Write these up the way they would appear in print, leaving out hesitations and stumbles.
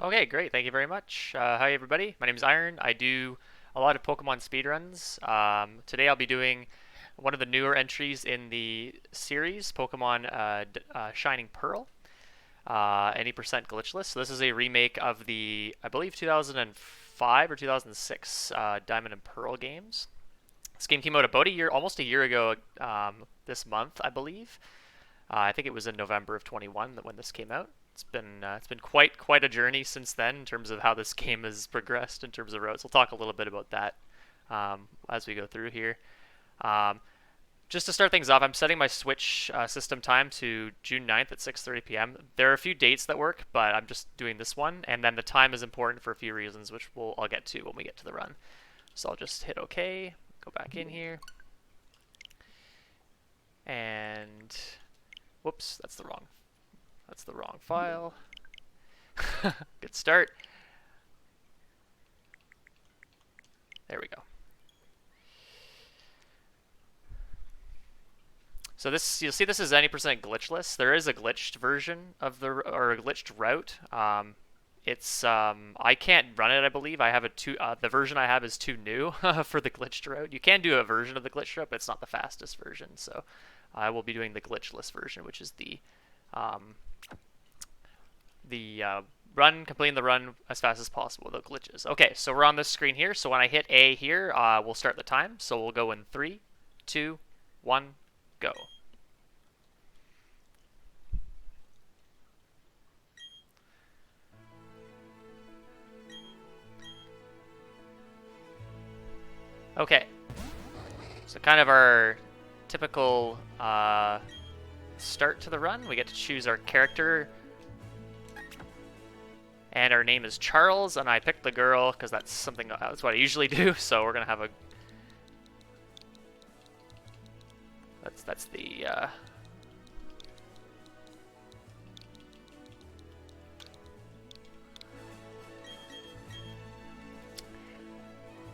Okay, great. Thank you very much. Hi, everybody. My name is Iron. I do a lot of Pokemon speedruns. Today I'll be doing one of the newer entries in the series, Pokemon Shining Pearl, 80% Glitchless. So this is a remake of the, I believe, 2005 or 2006 Diamond and Pearl games. This game came out about a year, almost a year ago this month, I believe. I think it was in November of 21 that when this came out. It's been quite a journey since then in terms of how this game has progressed in terms of routes. We'll talk a little bit about that as we go through here. Um, just to start things off, I'm setting my Switch system time to June 9th at 6:30 p.m. There are a few dates that work, but I'm just doing this one, and then the time is important for a few reasons, which I'll get to when we get to the run. So I'll just hit OK, go back in here, and whoops, that's the wrong file. Good start. There we go. So this, you'll see this is 90% glitchless. There is a glitched version of or a glitched route. I can't run it, I believe. I have the version I have is too new for the glitched route. You can do a version of the glitched route, but it's not the fastest version. So I will be doing the glitchless version, which is um, the completing the run as fast as possible without glitches. Okay, so we're on this screen here. So when I hit A here, we'll start the time. So we'll go in 3, 2, 1, go. Okay, so kind of our typical start to the run. We get to choose our character. And our name is Charles, and I picked the girl because that's what I usually do. So we're gonna have a that's the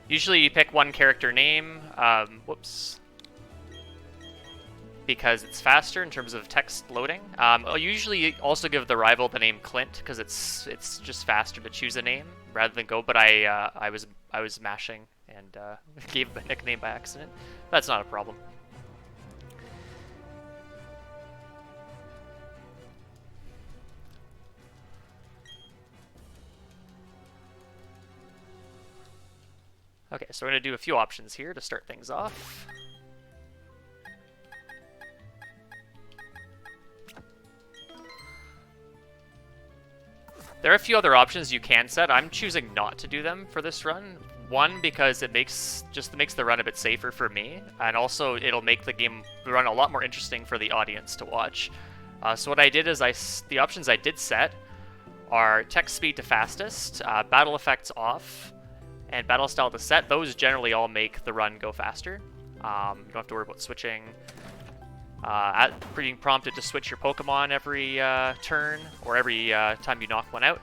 usually you pick one character name. Whoops. Because it's faster in terms of text loading. I'll usually also give the rival the name Clint because it's just faster to choose a name rather than go. But I was mashing and gave him a nickname by accident. That's not a problem. Okay, so we're gonna do a few options here to start things off. There are a few other options you can set. I'm choosing not to do them for this run. One, because it makes the run a bit safer for me, and also it'll make the run a lot more interesting for the audience to watch. So what I did is the options I did set are text speed to fastest, battle effects off, and battle style to set. Those generally all make the run go faster. You don't have to worry about switching. Being prompted to switch your Pokemon every turn or every time you knock one out,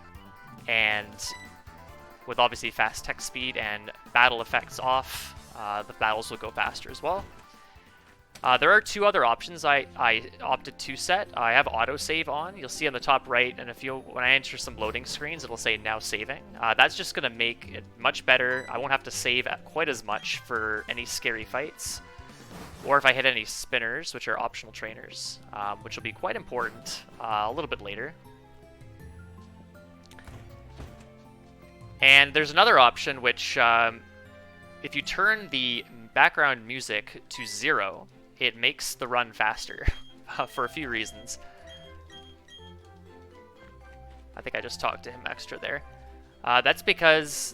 and with obviously fast text speed and battle effects off, the battles will go faster as well. There are two other options I opted to set. I have autosave on. You'll see on the top right, and when I enter some loading screens, it'll say now saving. That's just going to make it much better. I won't have to save quite as much for any scary fights, or if I hit any spinners, which are optional trainers, which will be quite important a little bit later. And there's another option which, if you turn the background music to 0, it makes the run faster for a few reasons. I think I just talked to him extra there. That's because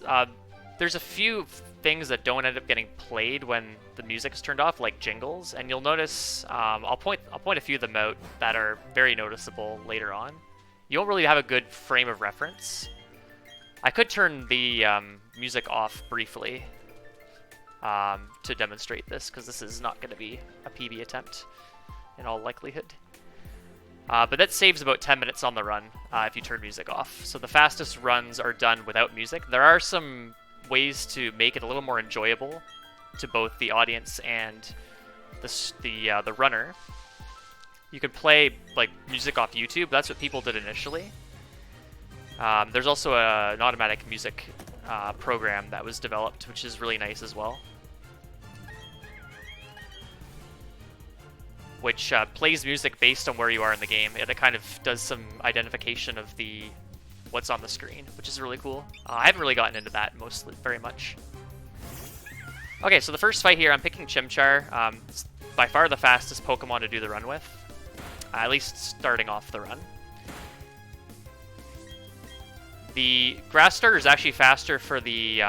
there's a few things that don't end up getting played when the music is turned off, like jingles, and you'll notice I'll point a few of them out that are very noticeable later on. You won't really have a good frame of reference. I could turn the music off briefly to demonstrate this, because this is not going to be a PB attempt in all likelihood. But that saves about 10 minutes on the run if you turn music off. So the fastest runs are done without music. There are some ways to make it a little more enjoyable to both the audience and the runner. You could play like music off YouTube. That's what people did initially. There's also an automatic music program that was developed, which is really nice as well, which plays music based on where you are in the game. It kind of does some identification of what's on the screen, which is really cool. I haven't really gotten into that very much. Okay, so the first fight here, I'm picking Chimchar. It's by far the fastest Pokemon to do the run with, at least starting off the run. The Grass Starter is actually faster for the,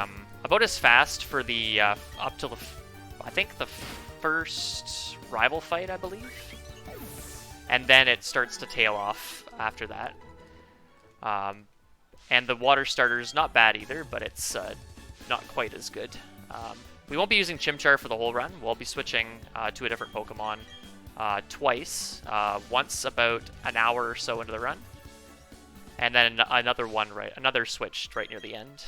about as fast for the, up till I think the first rival fight, I believe. And then it starts to tail off after that. And the Water Starter is not bad either, but it's not quite as good. We won't be using Chimchar for the whole run. We'll be switching to a different Pokemon twice. Once about an hour or so into the run, and then another switch right near the end.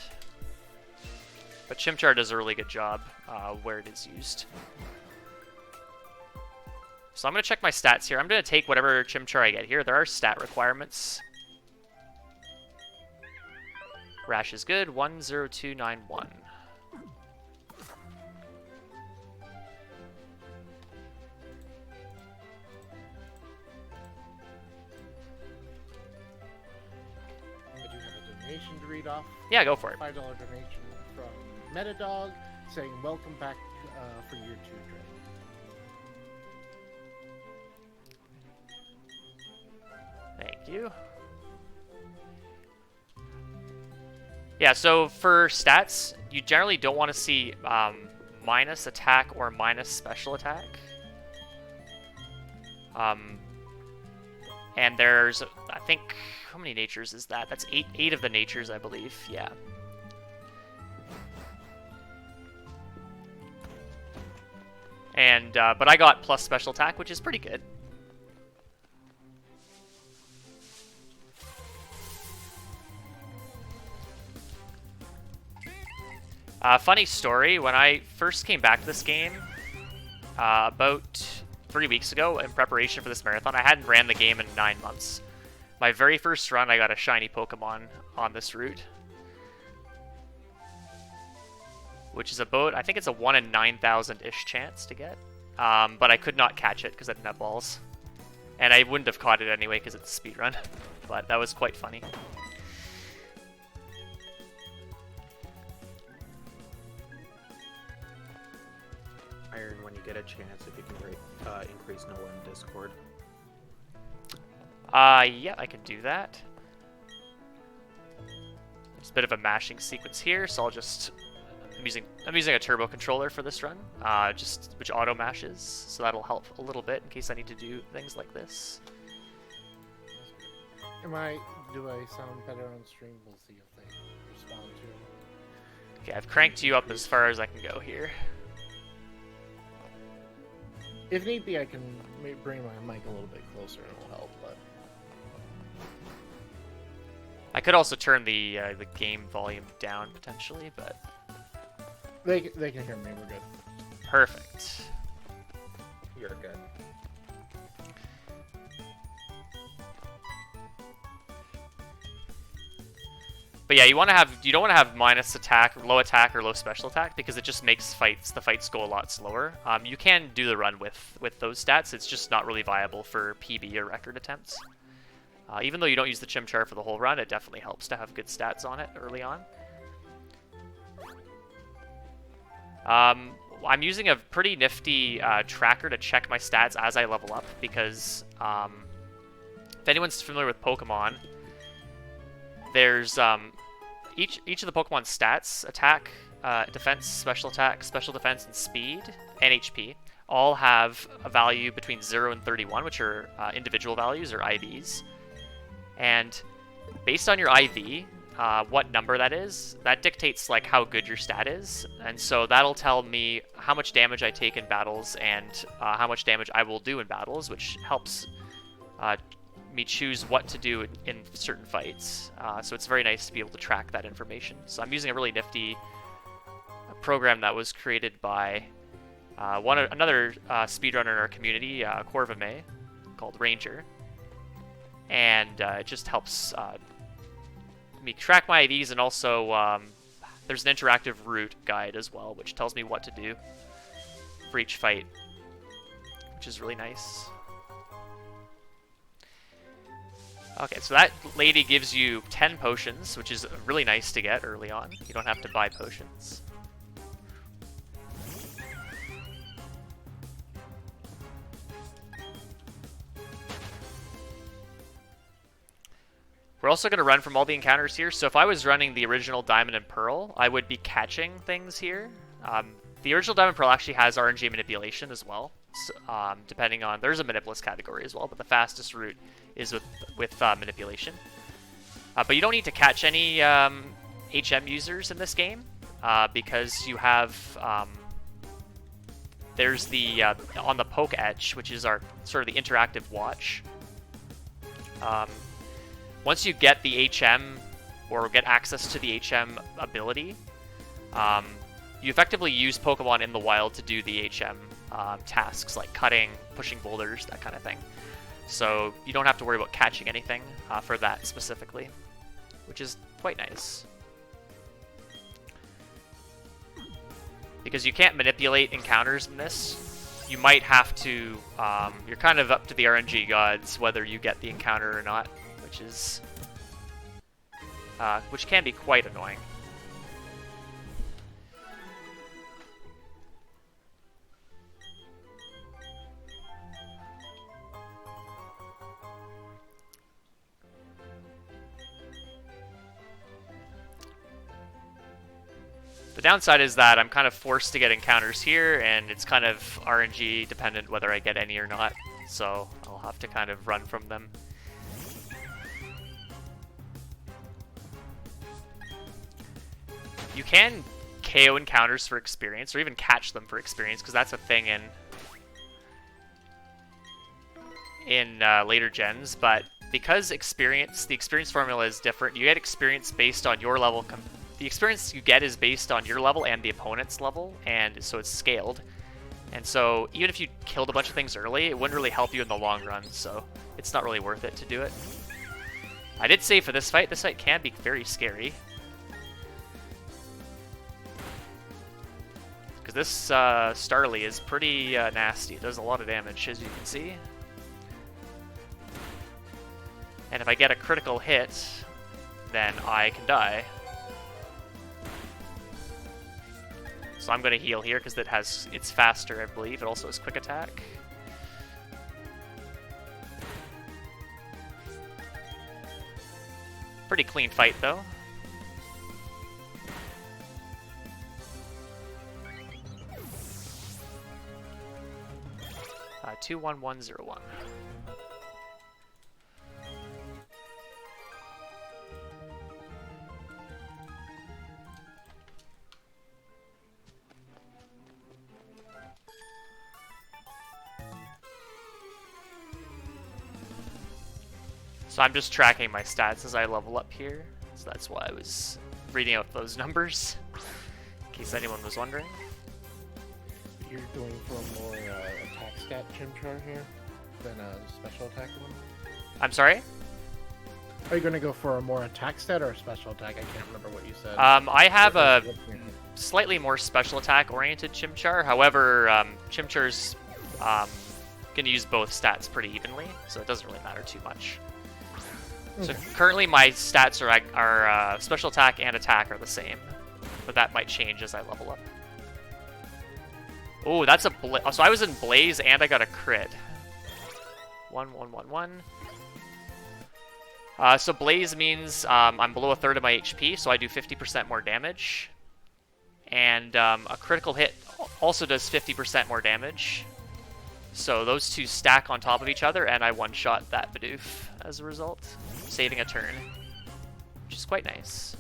But Chimchar does a really good job where it is used. So I'm going to check my stats here. I'm going to take whatever Chimchar I get here. There are stat requirements. Rash is good, 10291. To read off. Yeah, go for it. $5 donation from Metadog saying, "Welcome back for year 2, Dre." Thank you. Yeah, so for stats, you generally don't want to see minus attack or minus special attack. And there's, I think, how many natures is that? That's eight of the natures, I believe. Yeah. And but I got plus special attack, which is pretty good. Funny story, when I first came back to this game, about 3 weeks ago in preparation for this marathon, I hadn't ran the game in 9 months. My very first run, I got a shiny Pokemon on this route, which is about, I think it's a 1 in 9,000-ish chance to get, but I could not catch it because I didn't have balls. And I wouldn't have caught it anyway because it's a speedrun, but that was quite funny. Iron, when you get a chance, if you can increase Noah in Discord. Yeah, I can do that. There's a bit of a mashing sequence here, so I'll just... I'm using a turbo controller for this run, which auto mashes, so that'll help a little bit in case I need to do things like this. Do I sound better on stream? We'll see if they respond to it. Okay, I've cranked you up as far as I can go here. If need be, I can bring my mic a little bit closer and it'll help, but... I could also turn the game volume down, potentially, but... They can hear me, we're good. Perfect. You're good. But yeah, you don't want to have minus attack, low attack, or low special attack because it just makes the fights go a lot slower. You can do the run with those stats. It's just not really viable for PB or record attempts. Even though you don't use the Chimchar for the whole run, it definitely helps to have good stats on it early on. I'm using a pretty nifty tracker to check my stats as I level up because if anyone's familiar with Pokemon, there's each of the Pokemon's stats, attack, defense, special attack, special defense, and speed, and HP, all have a value between 0 and 31, which are individual values, or IVs. And based on your IV, what number that is, that dictates like how good your stat is. And so that'll tell me how much damage I take in battles and how much damage I will do in battles, which helps me choose what to do in certain fights. So it's very nice to be able to track that information. So I'm using a really nifty program that was created by another speedrunner in our community, Corvame, called Ranger. And it just helps me track my IVs, and also there's an interactive route guide as well, which tells me what to do for each fight, which is really nice. Okay, so that lady gives you 10 potions, which is really nice to get early on. You don't have to buy potions. We're also going to run from all the encounters here. So if I was running the original Diamond and Pearl, I would be catching things here. The original Diamond and Pearl actually has RNG manipulation as well. So, depending on, there's a Manipulous category as well, but the fastest route is with manipulation. But you don't need to catch any HM users in this game because you have there's the on the Poke Etch, which is our sort of the interactive watch. Once you get the HM or get access to the HM ability, you effectively use Pokemon in the wild to do the HM tasks like cutting, pushing boulders, that kind of thing. So you don't have to worry about catching anything for that specifically, which is quite nice. Because you can't manipulate encounters in this, you might have to, you're kind of up to the RNG gods whether you get the encounter or not, which can be quite annoying. The downside is that I'm kind of forced to get encounters here, and it's kind of RNG dependent whether I get any or not, so I'll have to kind of run from them. You can KO encounters for experience, or even catch them for experience, because that's a thing in later gens. But because the experience formula is different, you get experience based on your level. The experience you get is based on your level and the opponent's level, and so it's scaled. And so even if you killed a bunch of things early, it wouldn't really help you in the long run, so it's not really worth it to do it. I did say for this fight can be very scary. Because this Starly is pretty nasty. It does a lot of damage, as you can see. And if I get a critical hit, then I can die. So I'm going to heal here because it's faster, I believe. It also has quick attack. Pretty clean fight, though. 21101. So I'm just tracking my stats as I level up here. So that's why I was reading out those numbers, in case anyone was wondering. You're going for a more attack stat Chimchar here than a special attack one? I'm sorry? Are you going to go for a more attack stat or a special attack? I can't remember what you said. I have a slightly more special attack oriented Chimchar. However, Chimchar's going to use both stats pretty evenly, so it doesn't really matter too much. So currently my stats are special attack and attack are the same, but that might change as I level up. Oh, that's a so I was in Blaze and I got a crit. 1111. So Blaze means I'm below a third of my HP, so I do 50% more damage. And a critical hit also does 50% more damage. So those two stack on top of each other, and I one-shot that Bidoof as a result, saving a turn, which is quite nice.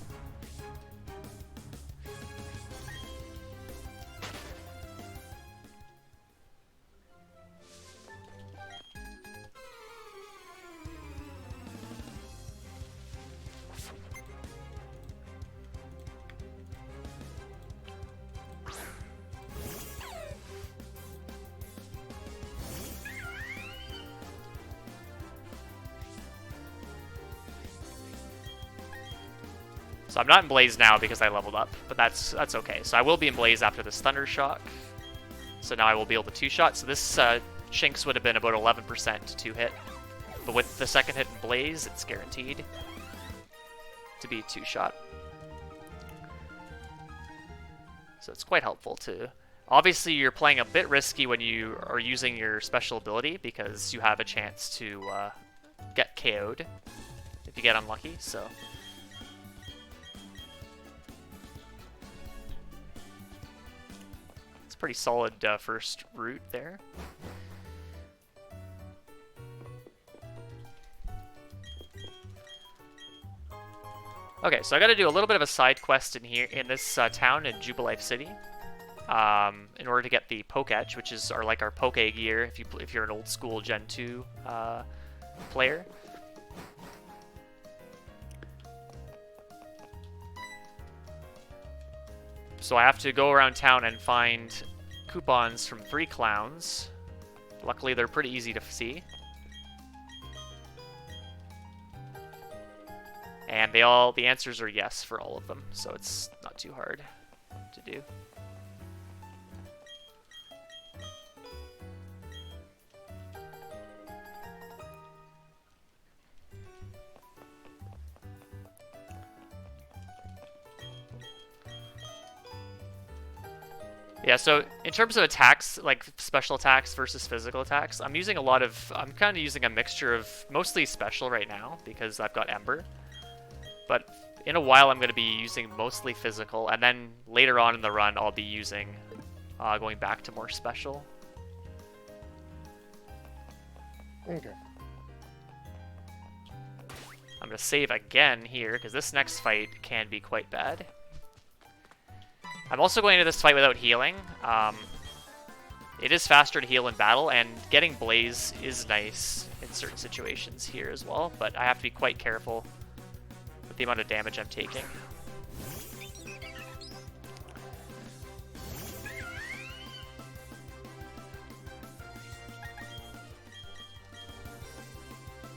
So I'm not in Blaze now because I leveled up, but that's okay. So I will be in Blaze after this Thunder Shock. So now I will be able to two-shot. So this Shinx would have been about 11% to hit. But with the second hit in Blaze, it's guaranteed to be two-shot. So it's quite helpful too. Obviously, you're playing a bit risky when you are using your special ability because you have a chance to get KO'd if you get unlucky, so... It's a pretty solid first route there. Okay, so I gotta do a little bit of a side quest in here, in this town in Jubilife City. In order to get the Poketch, which is our Poke gear if you're an old school Gen 2 player. So I have to go around town and find coupons from 3 clowns. Luckily, they're pretty easy to see. And the answers are yes for all of them, so it's not too hard to do. Yeah, so in terms of attacks, like special attacks versus physical attacks, I'm kind of using a mixture of mostly special right now because I've got Ember. But in a while I'm going to be using mostly physical, and then later on in the run I'll be using, going back to more special. Okay. I'm going to save again here because this next fight can be quite bad. I'm also going into this fight without healing. It is faster to heal in battle, and getting Blaze is nice in certain situations here as well, but I have to be quite careful with the amount of damage I'm taking.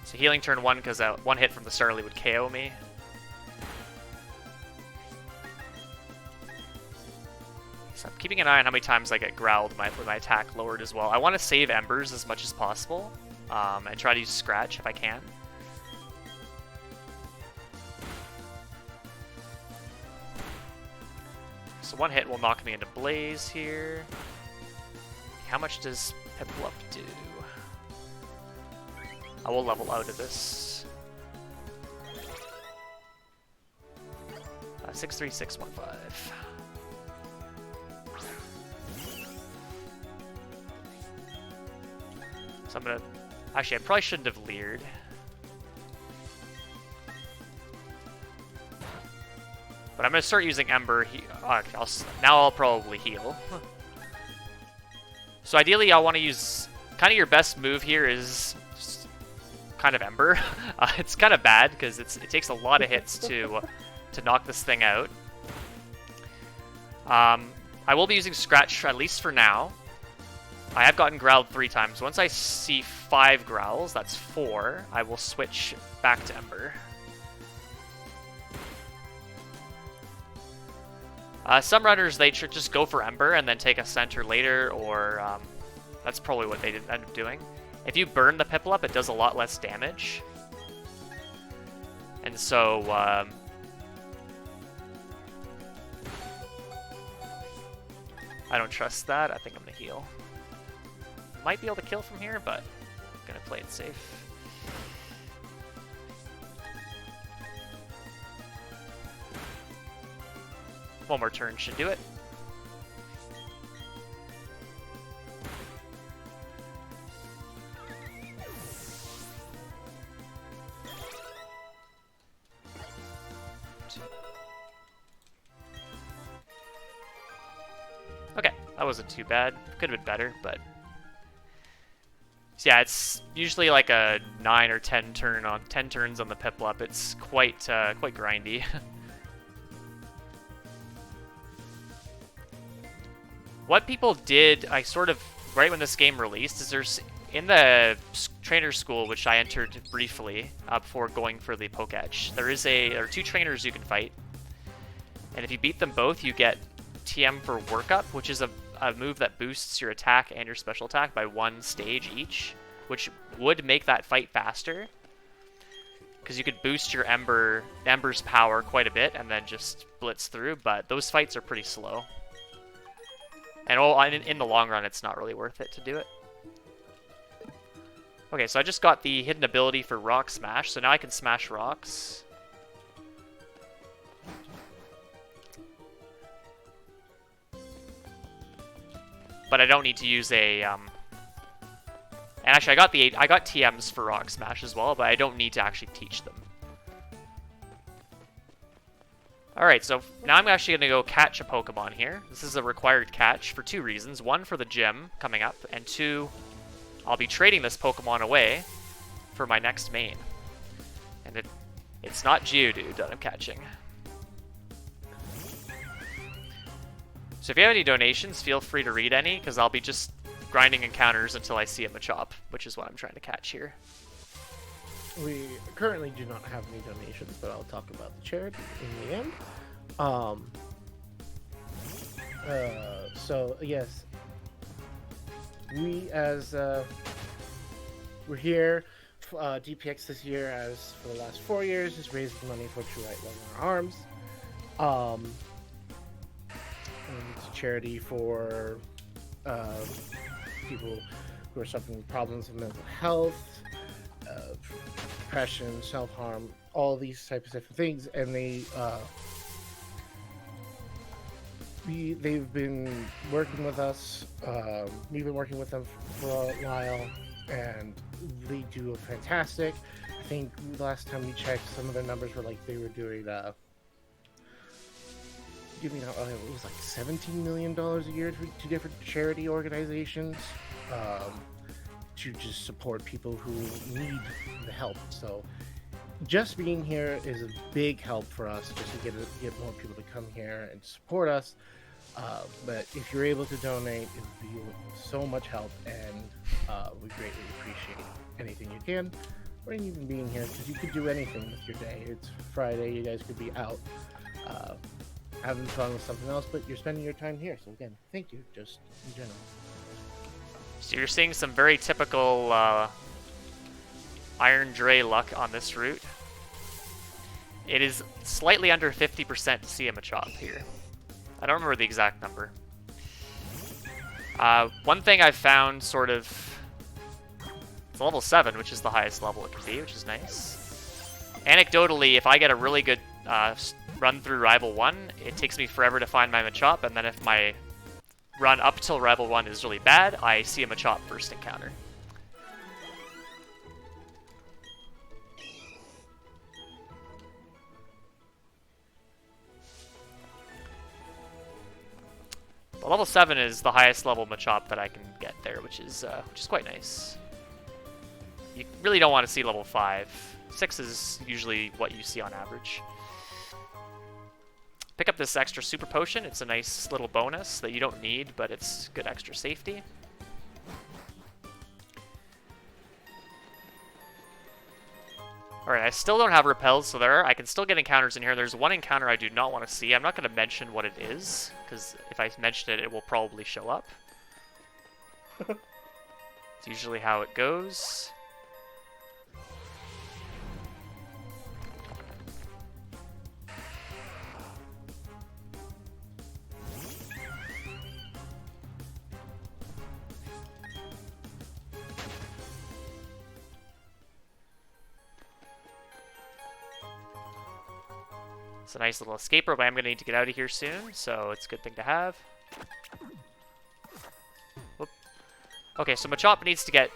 So healing turn 1 because one hit from the Starly would KO me. So I'm keeping an eye on how many times I get growled with my attack lowered as well. I want to save Embers as much as possible, and try to use Scratch if I can. So one hit will knock me into Blaze here. How much does Piplup do? I will level out of this. 63615. So I'm gonna... Actually, I probably shouldn't have leered. But I'm gonna start using Ember. Now I'll probably heal. So ideally, I want to use... Kind of your best move here is just kind of Ember. It's kind of bad because it takes a lot of hits to knock this thing out. I will be using Scratch at least for now. I have gotten growled 3 times. Once I see 5 growls, that's 4, I will switch back to Ember. Some runners, they just go for Ember and then take a center later, or that's probably what they end up doing. If you burn the Piplup, it does a lot less damage. And so, I don't trust that. I think I'm going to heal. Might be able to kill from here, but I'm going to play it safe. One more turn should do it. Okay, that wasn't too bad. Could have been better, but... So yeah, it's usually like a 9 or 10 turns on the Piplup. It's quite grindy. What people did, right when this game released, is there's in the trainer school, which I entered briefly before going for the Poketch. There are 2 trainers you can fight. And if you beat them both, you get TM for Workup, which is a move that boosts your attack and your special attack by 1 stage each, which would make that fight faster. Because you could boost your Ember's power quite a bit and then just blitz through, but those fights are pretty slow. And in the long run, it's not really worth it to do it. Okay, so I just got the hidden ability for Rock Smash, so now I can smash rocks. But I don't need to use a and actually, I got TMs for Rock Smash as well, but I don't need to actually teach them. Alright, so now I'm actually going to go catch a Pokemon here. This is a required catch for 2 reasons. 1, for the gym coming up, and 2, I'll be trading this Pokemon away for my next main. And it's not Geodude that I'm catching. So if you have any donations, feel free to read any, because I'll be just grinding encounters until I see a Machop, which is what I'm trying to catch here. We currently do not have any donations, but I'll talk about the charity in the end. So yes, we we're here. DPX this year, as for the last 4 years, has raised money for True Right Love in Our Arms. And it's a charity for people who are suffering problems of mental health, depression, self-harm, all these types of different things, and they've been working with us. We've been working with them for a while, and they do fantastic. I think the last time we checked, some of their numbers were like they were doing giving out, it was like $17 million a year to different charity organizations to just support people who need the help. So just being here is a big help for us, just to get more people to come here and support us. But if you're able to donate, it would be so much help, and we greatly appreciate anything you can, or even being here, because you could do anything with your day. It's Friday, you guys could be out having fun with something else, but you're spending your time here. So again, thank you, just in general. So you're seeing some very typical Iron Dre luck on this route. It is slightly under 50% to see a Machop here. I don't remember the exact number. One thing I've found sort of... It's level 7, which is the highest level it can be, which is nice. Anecdotally, if I get a really good run through Rival 1, it takes me forever to find my Machop, and then if my run up till Rival 1 is really bad, I see a Machop first encounter. But level 7 is the highest level Machop that I can get there, which is quite nice. You really don't want to see level 5. 6 is usually what you see on average. Pick up this extra super potion. It's a nice little bonus that you don't need, but it's good extra safety. Alright, I still don't have repels, so I can still get encounters in here. There's one encounter I do not want to see. I'm not going to mention what it is, because if I mention it, it will probably show up. It's usually how it goes. It's a nice little escape rope. I am going to need to get out of here soon, so it's a good thing to have. Whoop. Okay, so Machop needs to get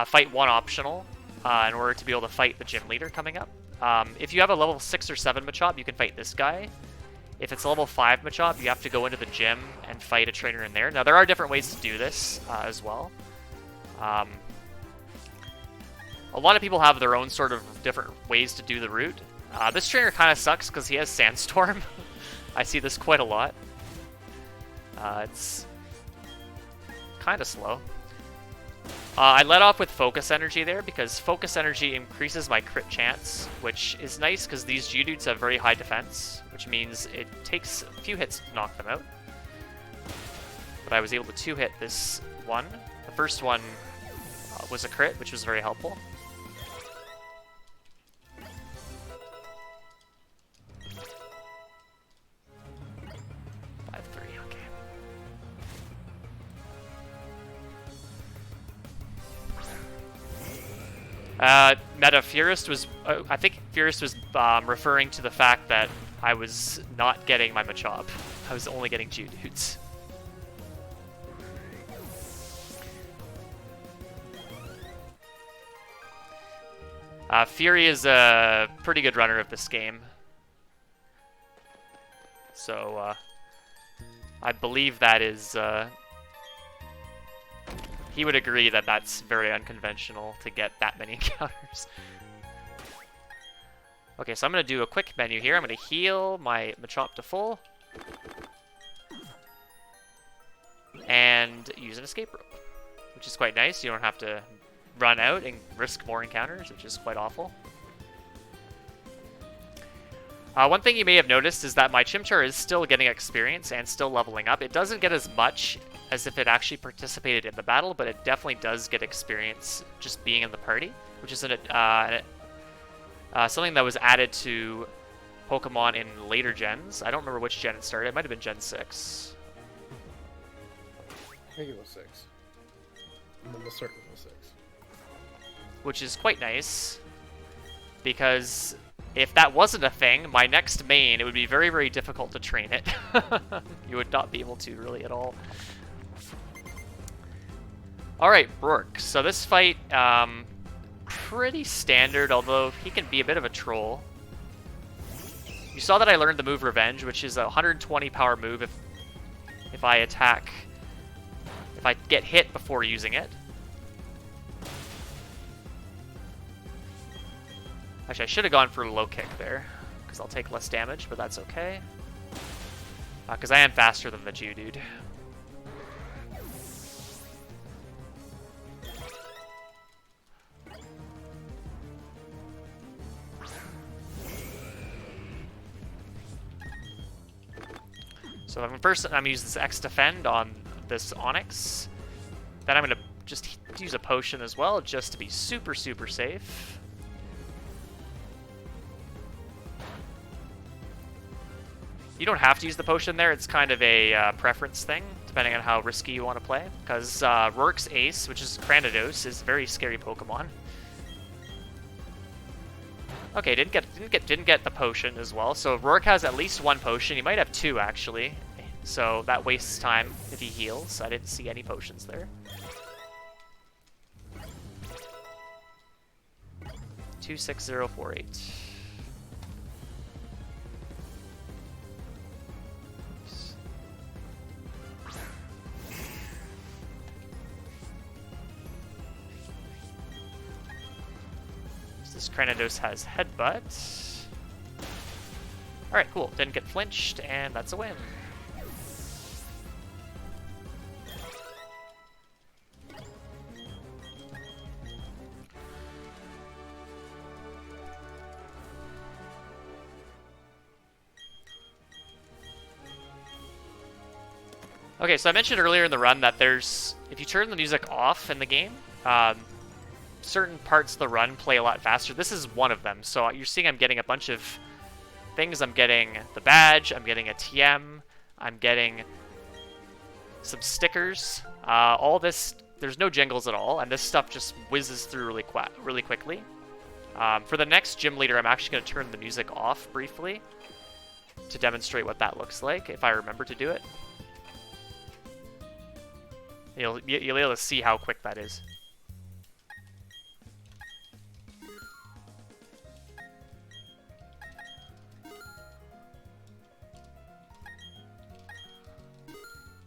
Fight 1 optional in order to be able to fight the gym leader coming up. If you have a level 6 or 7 Machop, you can fight this guy. If it's a level 5 Machop, you have to go into the gym and fight a trainer in there. Now, there are different ways to do this as well. A lot of people have their own sort of different ways to do the route. This trainer kind of sucks because he has Sandstorm. I see this quite a lot. It's kind of slow. I let off with Focus Energy there because Focus Energy increases my crit chance, which is nice because these Geodudes have very high defense, which means it takes a few hits to knock them out. But I was able to 2-hit this one. The first one was a crit, which was very helpful. Meta Furist was, I think Furist was referring to the fact that I was not getting my Machop. I was only getting Geodudes. Fury is a pretty good runner of this game. So, I believe that is, he would agree that that's very unconventional to get that many encounters. Okay, so I'm going to do a quick menu here. I'm going to heal my Machop to full. And use an escape rope, which is quite nice. You don't have to run out and risk more encounters, which is quite awful. One thing you may have noticed is that my Chimchar is still getting experience and still leveling up. It doesn't get as much as if it actually participated in the battle, but it definitely does get experience just being in the party, which is something that was added to Pokemon in later gens. I don't remember which gen it started. It might have been Gen 6. I think it was 6. I'm almost certain it was 6. Which is quite nice, because if that wasn't a thing, my next main, it would be very, very difficult to train it. You would not be able to, really, at all. Alright, Rourke. So this fight, pretty standard, although he can be a bit of a troll. You saw that I learned the move Revenge, which is a 120 power move if I attack, if I get hit before using it. Actually, I should have gone for a low kick there, because I'll take less damage, but that's okay. Because I am faster than the Geodude. So I'm going to use this X Defend on this Onix. Then I'm going to just use a potion as well, just to be super, super safe. You don't have to use the potion there. It's kind of a preference thing, depending on how risky you want to play. Because Rourke's Ace, which is Cranidos, is a very scary Pokemon. Okay, didn't get the potion as well. So Rourke has at least one potion. He might have two actually. So that wastes time if he heals. I didn't see any potions there. 26048. This Cranidos has Headbutt. Alright, cool. Didn't get flinched, and that's a win. Okay, so I mentioned earlier in the run that if you turn the music off in the game, certain parts of the run play a lot faster. This is one of them. So you're seeing I'm getting a bunch of things. I'm getting the badge, I'm getting a TM, I'm getting some stickers. All this, there's no jingles at all, and this stuff just whizzes through really quickly. For the next gym leader, I'm actually going to turn the music off briefly to demonstrate what that looks like, if I remember to do it. You'll be able to see how quick that is.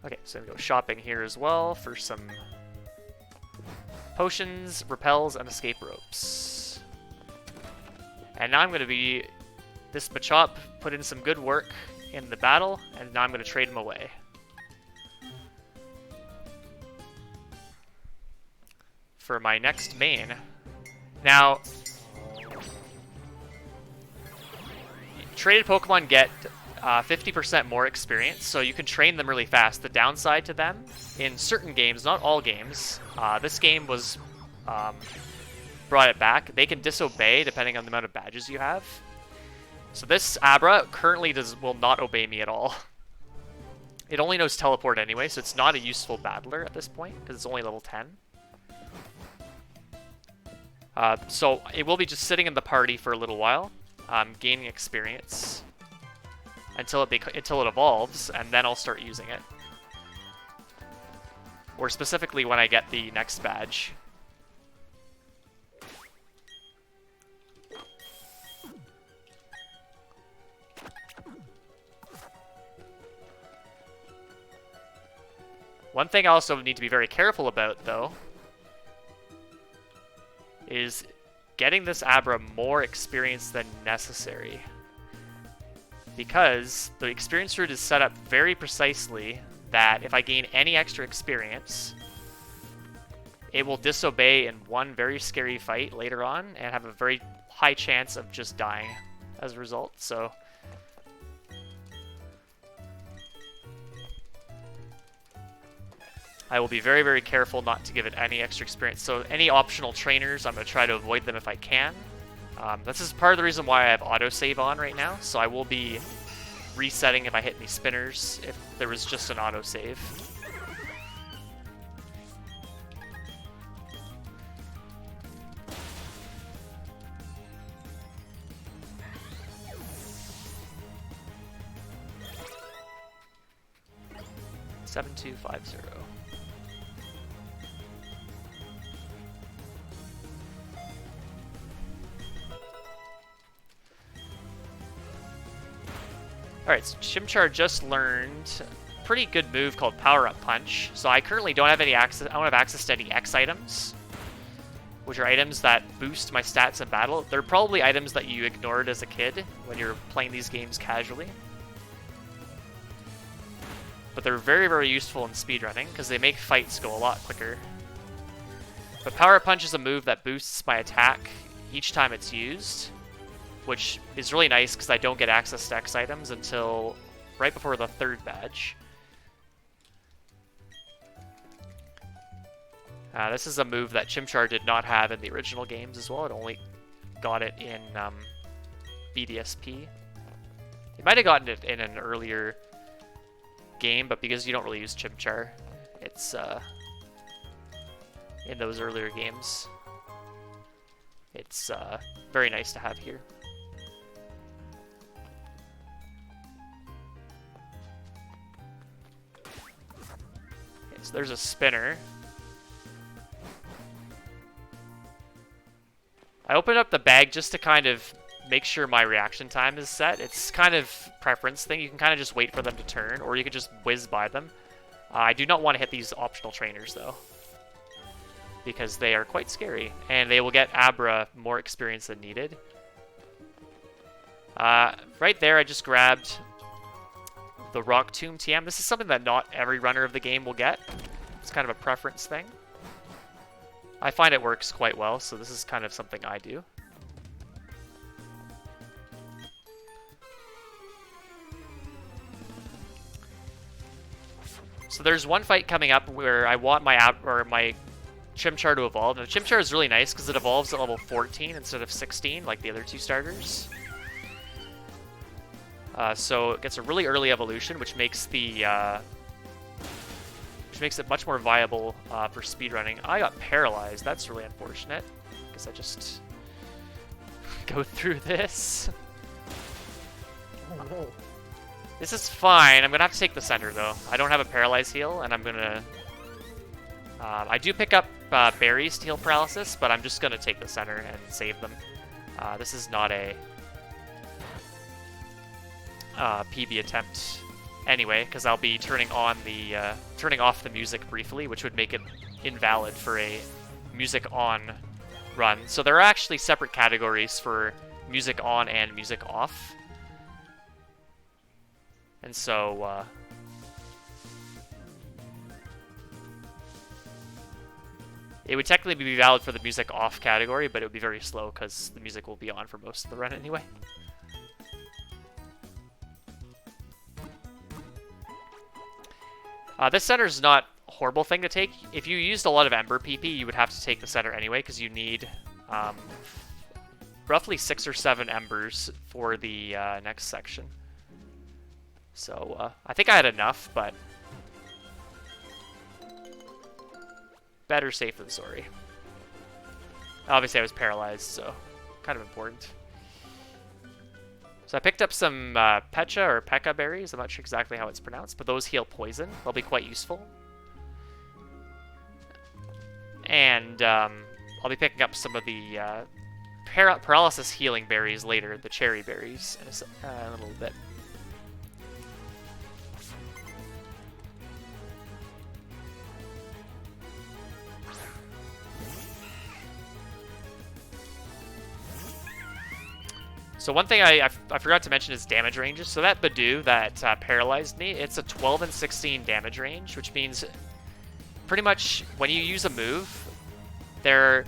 Okay, so I'm going to go shopping here as well for some potions, repels, and escape ropes. And now I'm going to be... This Machop put in some good work in the battle, and now I'm going to trade him away. for my next main. Now, traded Pokemon get 50% more experience, so you can train them really fast. The downside to them, in certain games, not all games, this game was brought it back. They can disobey depending on the amount of badges you have. So this Abra currently will not obey me at all. It only knows Teleport anyway, so it's not a useful battler at this point, because it's only level 10. So it will be just sitting in the party for a little while, gaining experience, until it evolves, and then I'll start using it. Or specifically when I get the next badge. One thing I also need to be very careful about, though, is getting this Abra more experience than necessary. Because the experience route is set up very precisely that if I gain any extra experience, it will disobey in one very scary fight later on and have a very high chance of just dying as a result. So I will be very, very careful not to give it any extra experience. So any optional trainers, I'm going to try to avoid them if I can. This is part of the reason why I have autosave on right now. So I will be resetting if I hit any spinners if there was just an autosave. Seven, 2, 5, 0. Alright, so Chimchar just learned a pretty good move called Power Up Punch. So I currently don't have any access. I don't have access to any X items, which are items that boost my stats in battle. They're probably items that you ignored as a kid when you're playing these games casually. But they're very, very useful in speedrunning because they make fights go a lot quicker. But Power Up Punch is a move that boosts my attack each time it's used, which is really nice because I don't get access to X items until right before the third badge. This is a move that Chimchar did not have in the original games as well. It only got it in BDSP. It might have gotten it in an earlier game, but because you don't really use Chimchar, it's in those earlier games. It's very nice to have here. Okay, so there's a spinner. I opened up the bag just to kind of make sure my reaction time is set. It's kind of preference thing. You can kind of just wait for them to turn, or you can just whiz by them. I do not want to hit these optional trainers, though, because they are quite scary, and they will get Abra more experience than needed. Right there, I just grabbed the Rock Tomb TM. This is something that not every runner of the game will get. It's kind of a preference thing. I find it works quite well, so this is kind of something I do. So there's one fight coming up where I want my Chimchar to evolve. And the Chimchar is really nice because it evolves at level 14 instead of 16 like the other two starters. So it gets a really early evolution, which makes the which makes it much more viable for speedrunning. I got paralyzed. That's really unfortunate. Guess I just go through this. Oh no. This is fine. I'm gonna have to take the center though. I don't have a paralyze heal, and I'm gonna. I do pick up berries to heal paralysis, but I'm just gonna take the center and save them. This is not a PB attempt anyway, because I'll be turning off the music briefly, which would make it invalid for a music on run. So there are actually separate categories for music on and music off. And so, It would technically be valid for the music off category, but it would be very slow because the music will be on for most of the run anyway. This center is not a horrible thing to take. If you used a lot of Ember PP, you would have to take the center anyway because you need roughly 6 or 7 Embers for the next section. So I think I had enough, but better safe than sorry. Obviously I was paralyzed, so kind of important. So I picked up some Pecha or Pekka berries. I'm not sure exactly how it's pronounced, but those heal poison. They'll be quite useful. And I'll be picking up some of the paralysis healing berries later, the cherry berries, in a little bit. So one thing I forgot to mention is damage ranges. So that Badoo that paralyzed me, it's a 12 and 16 damage range, which means pretty much when you use a move, the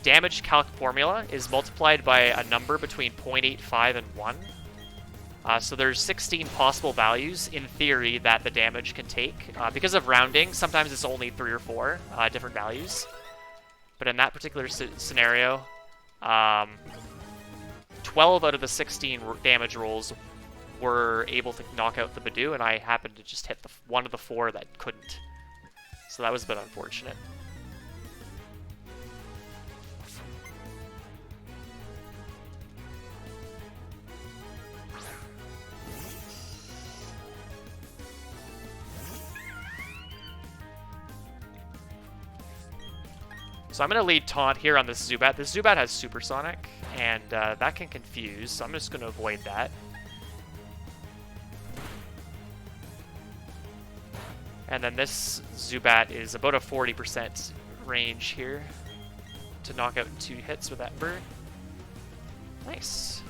damage calc formula is multiplied by a number between 0.85 and 1. So there's 16 possible values, in theory, that the damage can take. Because of rounding, sometimes it's only 3 or 4 different values. But in that particular scenario, 12 out of the 16 damage rolls were able to knock out the Badoo, and I happened to just hit one of the 4 that couldn't. So that was a bit unfortunate. So I'm going to lead Taunt here on this Zubat. This Zubat has Supersonic, and that can confuse, so I'm just going to avoid that. And then this Zubat is about a 40% range here to knock out in 2 hits with Ember. Nice.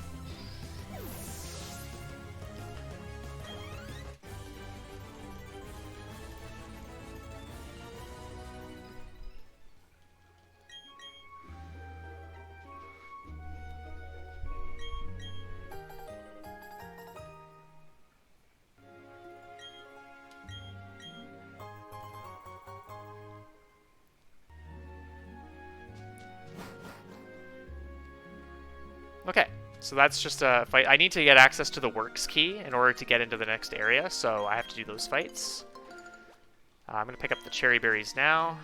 Okay, so that's just a fight. I need to get access to the works key in order to get into the next area, so I have to do those fights. I'm going to pick up the cherry berries now.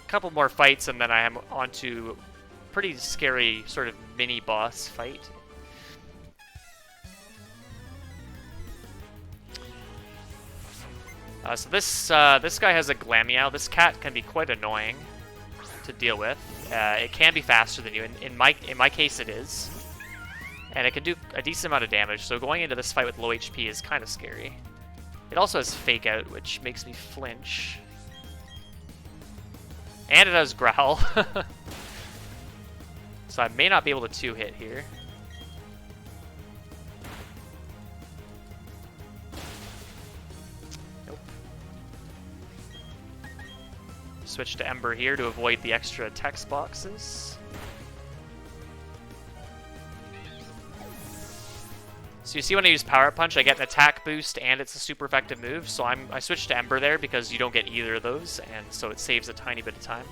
A couple more fights, and then I am on to a pretty scary sort of mini boss fight. So this guy has a Glameow. This cat can be quite annoying to deal with. It can be faster than you. In my case, it is, and it can do a decent amount of damage. So going into this fight with low HP is kind of scary. It also has Fake Out, which makes me flinch, and it has Growl. So I may not be able to 2-hit here. Switch to Ember here to avoid the extra text boxes. So you see when I use Power Up Punch, I get an attack boost and it's a super effective move. So I switched to Ember there because you don't get either of those, and so it saves a tiny bit of time.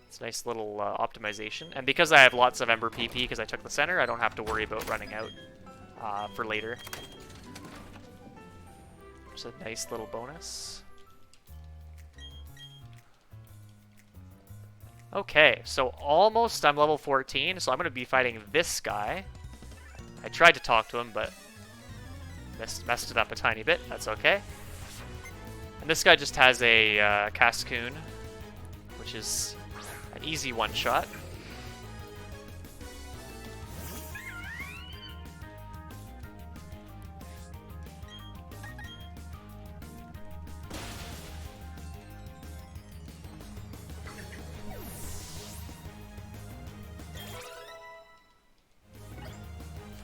It's a nice little optimization. And because I have lots of Ember PP because I took the center, I don't have to worry about running out for later. It's a nice little bonus. Okay, so almost I'm level 14, so I'm going to be fighting this guy. I tried to talk to him, but messed it up a tiny bit. That's okay. And this guy just has a Cascoon, which is an easy one-shot.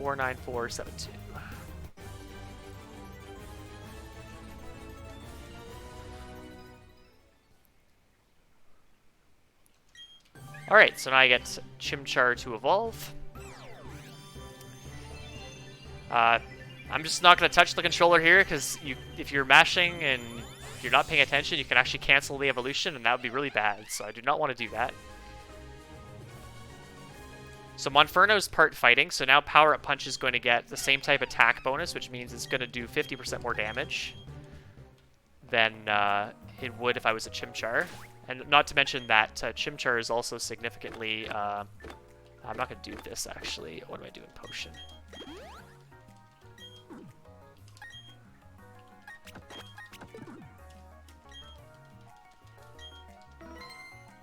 $49472. Alright, so now I get Chimchar to evolve. I'm just not going to touch the controller here, because if you're mashing and you're not paying attention, you can actually cancel the evolution, and that would be really bad, so I do not want to do that. So Monferno's part fighting, so now Power Up Punch is going to get the same type attack bonus, which means it's going to do 50% more damage than it would if I was a Chimchar. And not to mention that Chimchar is also significantly... I'm not going to do this, actually. What am I doing? Potion.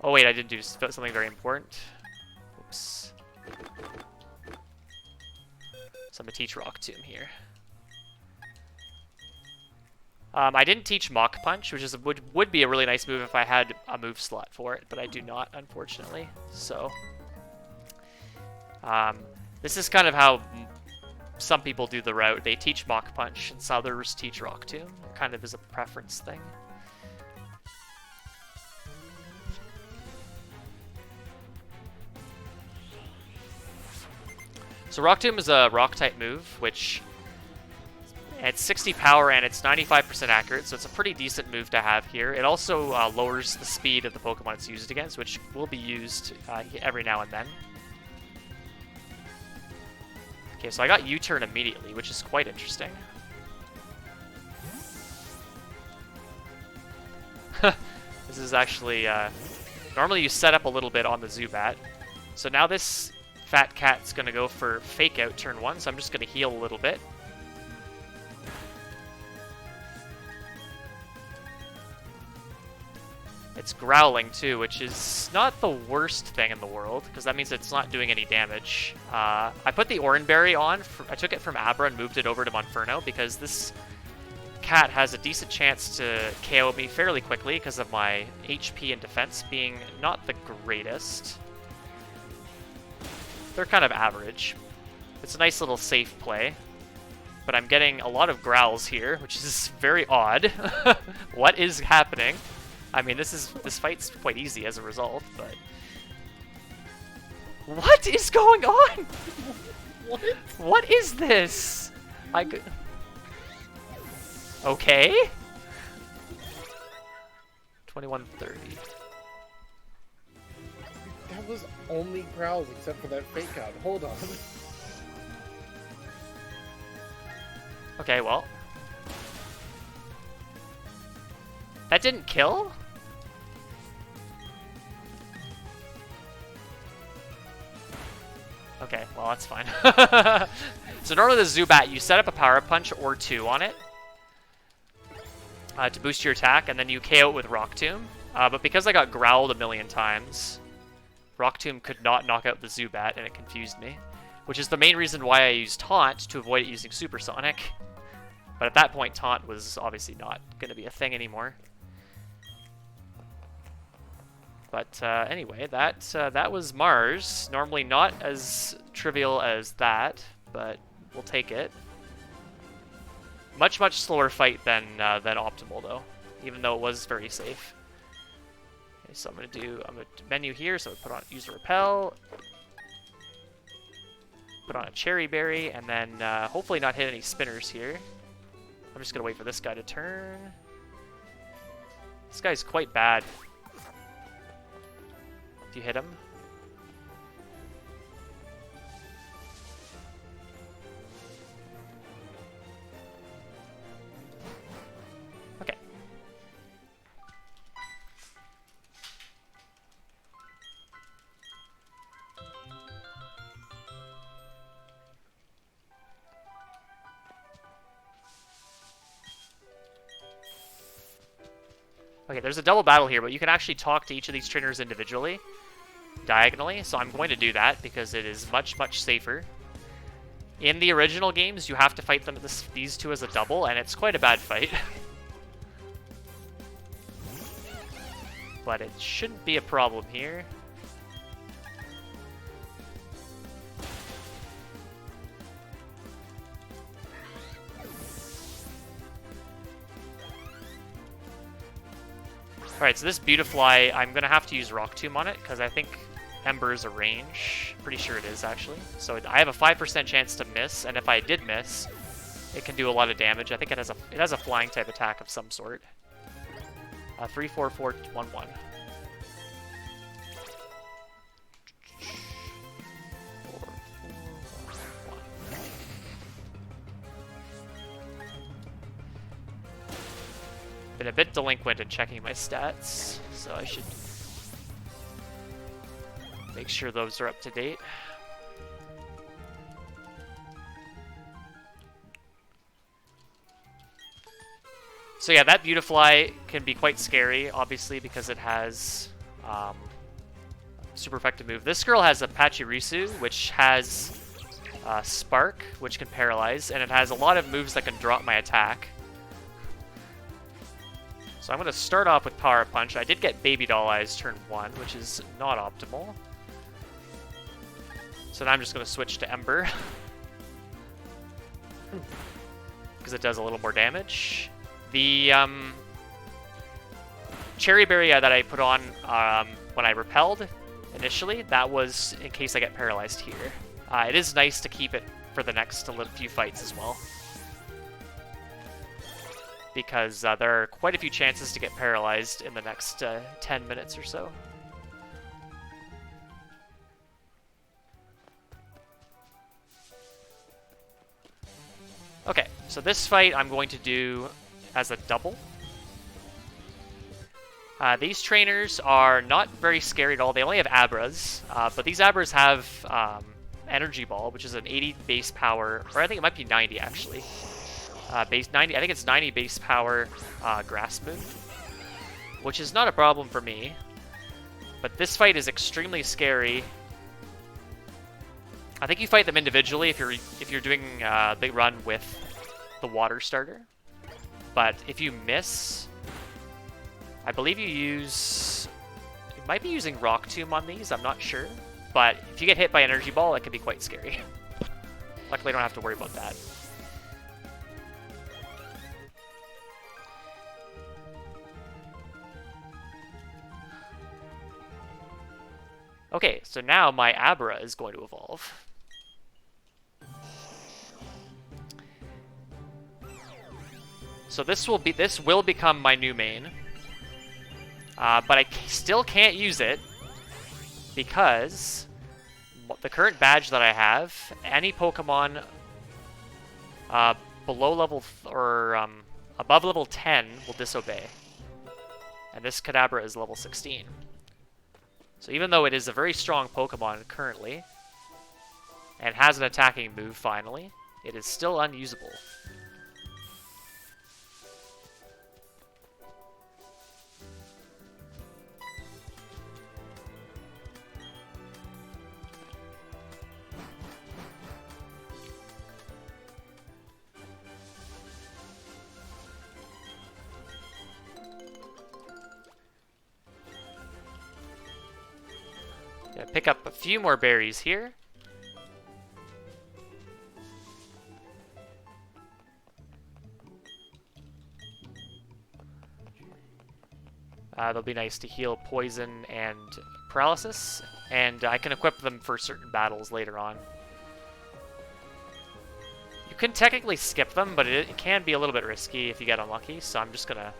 Oh wait, I didn't do something very important. Oops. So I'm going to teach Rock Tomb here. I didn't teach Mach Punch, which would be a really nice move if I had a move slot for it, but I do not, unfortunately. So, this is kind of how some people do the route. They teach Mach Punch, and others teach Rock Tomb. It kind of is a preference thing. So Rock Tomb is a Rock-type move, which it's 60 power and it's 95% accurate, so it's a pretty decent move to have here. It also lowers the speed of the Pokemon it's used against, which will be used every now and then. Okay, so I got U-turn immediately, which is quite interesting. This is actually... normally you set up a little bit on the Zubat. So now this Fat Cat's going to go for Fake Out turn 1, so I'm just going to heal a little bit. It's growling too, which is not the worst thing in the world, because that means it's not doing any damage. I put the Oran Berry on, I took it from Abra and moved it over to Monferno, because this cat has a decent chance to KO me fairly quickly because of my HP and defense being not the greatest. They're kind of average. It's a nice little safe play, but I'm getting a lot of growls here, which is very odd. What is happening? I mean, this fight's quite easy as a result, but... What is going on? What? What is this? Okay. 2130. That was only growls except for that fake out. Hold on. Okay, well. That didn't kill? Okay, well, that's fine. So normally the Zubat, you set up a Power Punch or two on it to boost your attack, and then you KO it with Rock Tomb. But because I got growled a million times, Rock Tomb could not knock out the Zubat, and it confused me. Which is the main reason why I used Taunt, to avoid it using Supersonic. But at that point, Taunt was obviously not going to be a thing anymore. But anyway, that was Mars. Normally not as trivial as that, but we'll take it. Much slower fight than optimal though, even though it was very safe. Okay, so I'm gonna menu here. So put on use a repel, put on a cherry berry, and then hopefully not hit any spinners here. I'm just gonna wait for this guy to turn. This guy's quite bad. If you hit him. Okay. Okay, there's a double battle here, but you can actually talk to each of these trainers individually, diagonally, so I'm going to do that because it is much safer. In the original games, you have to fight them these two as a double, and it's quite a bad fight. But it shouldn't be a problem here. Alright, so this Beautifly, I'm going to have to use Rock Tomb on it, because I think Ember is a range. Pretty sure it is, actually. So I have a 5% chance to miss, and if I did miss, it can do a lot of damage. I think it has a flying type attack of some sort. 3, 4, 4, 1, 1. Been a bit delinquent in checking my stats, so I should make sure those are up to date. So yeah, that Beautifly can be quite scary, obviously, because it has super effective move. This girl has a Pachirisu, which has Spark, which can paralyze, and it has a lot of moves that can drop my attack. So I'm going to start off with Power Punch. I did get Baby Doll Eyes turn 1, which is not optimal. So now I'm just going to switch to Ember. Because it does a little more damage. The Cherry Berry that I put on when I repelled initially, that was in case I get paralyzed here. It is nice to keep it for the next few fights as well. Because there are quite a few chances to get paralyzed in the next 10 minutes or so. Okay, so this fight I'm going to do as a double. These trainers are not very scary at all. They only have Abras, but these Abras have Energy Ball, which is an 80 base power, or I think it might be 90 actually. Base 90, I think it's 90 base power grass move, which is not a problem for me. But this fight is extremely scary. I think you fight them individually if you're doing a big run with the water starter. But if you miss, I believe you might be using Rock Tomb on these, I'm not sure. But if you get hit by Energy Ball, it can be quite scary. Luckily I don't have to worry about that. Okay, so now my Abra is going to evolve. So this will become my new main. But I still can't use it because the current badge that I have, any Pokemon below level or above level 10 will disobey. And this Kadabra is level 16. So even though it is a very strong Pokemon currently, and has an attacking move finally, it is still unusable. Gonna pick up a few more berries here. They'll be nice to heal poison and paralysis, and I can equip them for certain battles later on. You can technically skip them, but it can be a little bit risky if you get unlucky, so I'm just gonna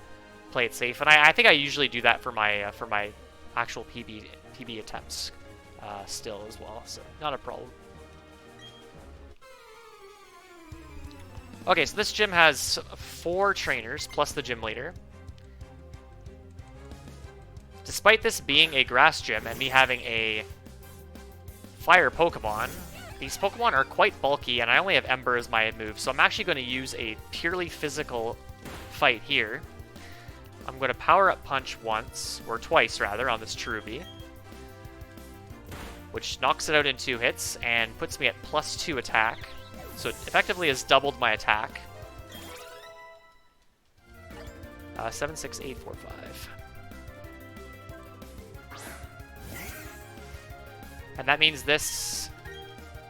play it safe. And I think I usually do that for my actual PB attempts still as well, so not a problem. Okay, so this gym has 4 trainers plus the gym leader. Despite this being a grass gym and me having a fire Pokemon, these Pokemon are quite bulky and I only have Ember as my move, so I'm actually going to use a purely physical fight here. I'm going to Power Up Punch once, or twice rather, on this Cherubi, which knocks it out in 2 hits and puts me at +2 attack. So it effectively has doubled my attack. 7, 6, 8, 4, 5. And that means this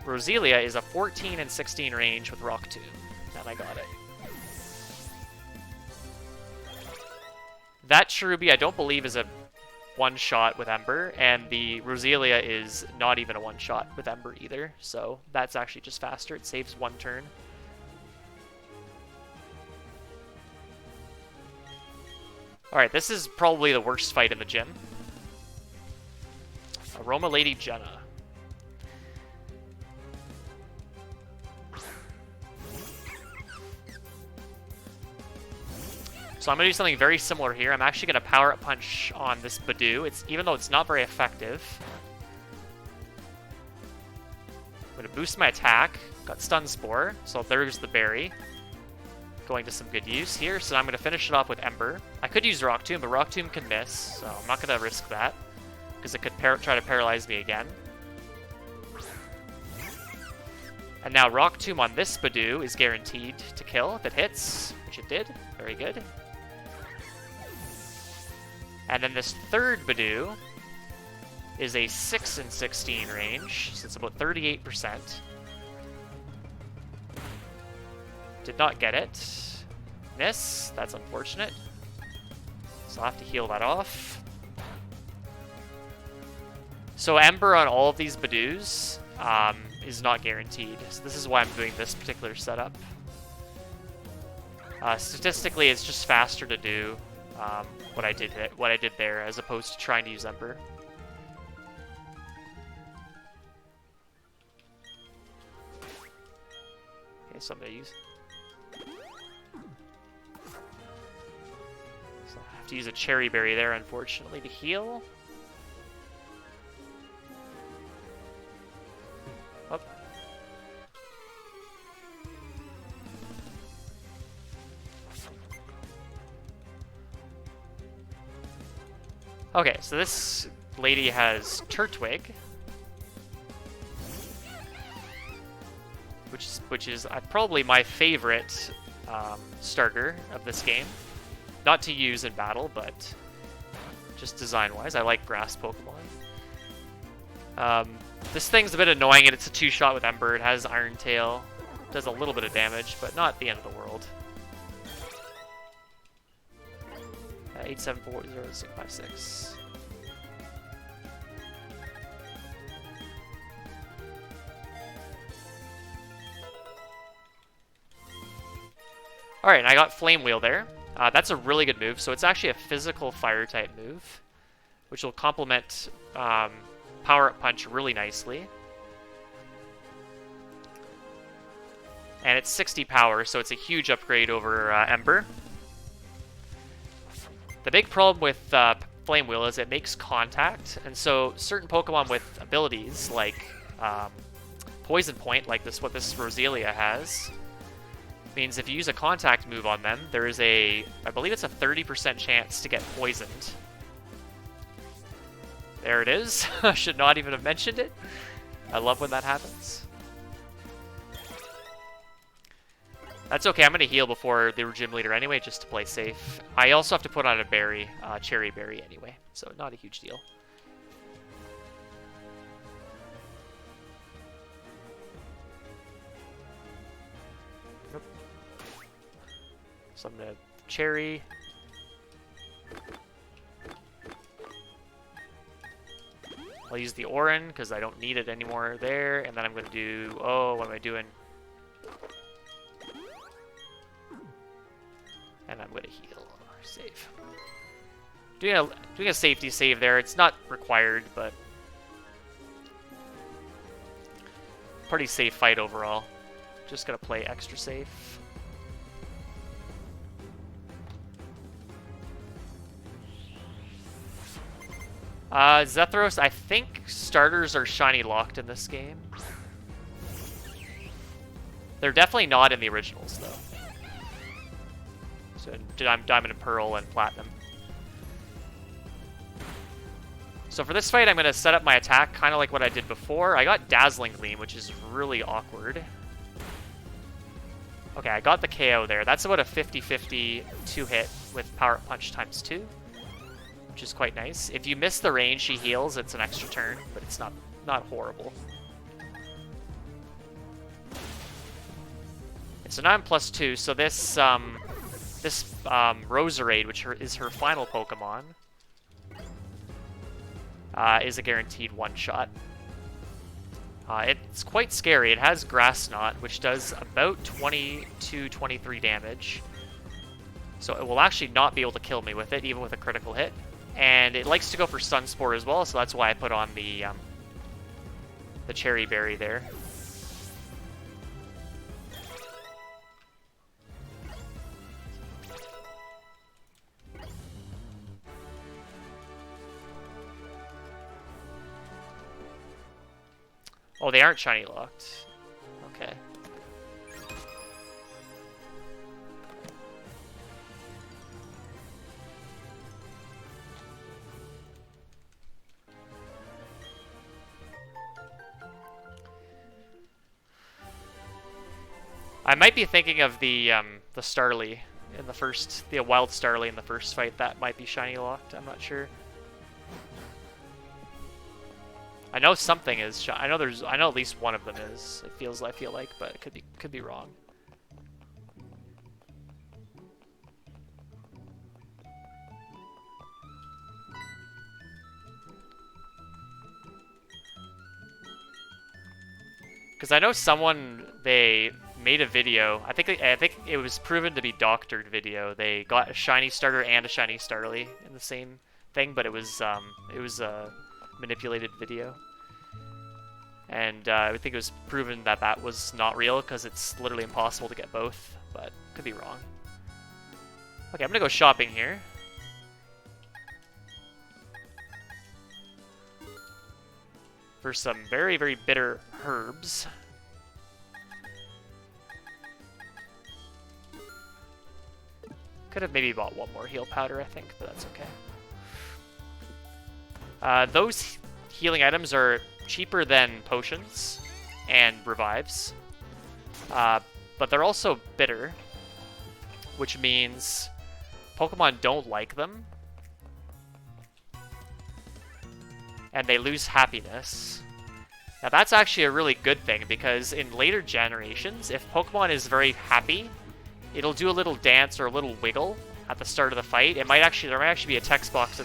Roselia is a 14 and 16 range with Rock Tomb. And I got it. That Cherubi I don't believe is a one-shot with Ember, and the Roselia is not even a one-shot with Ember either, so that's actually just faster. It saves one turn. Alright, this is probably the worst fight in the gym. Aroma Lady Jenna. So I'm going to do something very similar here. I'm actually going to Power Up Punch on this Badoo. Even though it's not very effective. I'm going to boost my attack. Got Stun Spore, so there's the berry. Going to some good use here. So I'm going to finish it off with Ember. I could use Rock Tomb, but Rock Tomb can miss, so I'm not going to risk that. Because it could try to paralyze me again. And now Rock Tomb on this Badoo is guaranteed to kill if it hits, which it did. Very good. And then this third Badoo is a 6 and 16 range, so it's about 38%. Did not get it. Miss. That's unfortunate. So I'll have to heal that off. So Ember on all of these Badoos is not guaranteed. So this is why I'm doing this particular setup. Statistically, it's just faster to do what I did there, as opposed to trying to use Ember. Okay, so I'm gonna use. So I have to use a Cherry Berry there, unfortunately, to heal. Oh. Okay, so this lady has Turtwig, which is probably my favorite starter of this game. Not to use in battle, but just design-wise, I like grass Pokemon. This thing's a bit annoying, and it's a two-shot with Ember. It has Iron Tail, does a little bit of damage, but not the end of the world. 8740656. Alright, and I got Flame Wheel there. That's a really good move, so it's actually a physical fire-type move, which will complement Power Up Punch really nicely. And it's 60 power, so it's a huge upgrade over Ember. The big problem with Flame Wheel is it makes contact, and so certain Pokemon with abilities like Poison Point, like what this Roselia has, means if you use a contact move on them, there is I believe it's a 30% chance to get poisoned. There it is. I should not even have mentioned it. I love when that happens. That's okay, I'm going to heal before the gym leader anyway, just to play safe. I also have to put on a berry, Cherry Berry anyway, so not a huge deal. Nope. So I'm going to Cherry. I'll use the Orin, because I don't need it anymore there, and then I'm going to do... Oh, what am I doing? And I'm going to heal. Save. Doing a safety save there. It's not required, but... Pretty safe fight overall. Just going to play extra safe. Zethros, I think starters are shiny locked in this game. They're definitely not in the originals, though. So Diamond and Pearl and Platinum. So for this fight, I'm going to set up my attack kind of like what I did before. I got Dazzling Gleam, which is really awkward. Okay, I got the KO there. That's about a 50-50 two-hit with Power Up Punch times 2, which is quite nice. If you miss the range she heals, it's an extra turn, but it's not horrible. So now I'm +2, so this Roserade, which is her final Pokemon, is a guaranteed one-shot. It's quite scary. It has Grass Knot, which does about 22-23 damage. So it will actually not be able to kill me with it, even with a critical hit. And it likes to go for Stun Spore as well, so that's why I put on the Cherry Berry there. Oh, they aren't shiny locked. Okay. I might be thinking of the Starly in the first, the Wild Starly in the first fight. That might be shiny locked. I'm not sure. I know something is. I know at least one of them is. It feels. I feel like, but it could be wrong. Because I know they made a video. I think it was proven to be doctored video. They got a shiny starter and a shiny Starly in the same thing, but it was a manipulated video. And I think it was proven that that was not real because it's literally impossible to get both, but could be wrong. Okay, I'm gonna go shopping here. For some very, very bitter herbs. Could have maybe bought one more heal powder, I think, but that's okay. Those healing items are cheaper than potions and revives, but they're also bitter, which means Pokemon don't like them. And they lose happiness. Now that's actually a really good thing, because in later generations, if Pokemon is very happy, it'll do a little dance or a little wiggle at the start of the fight. There might actually be a text box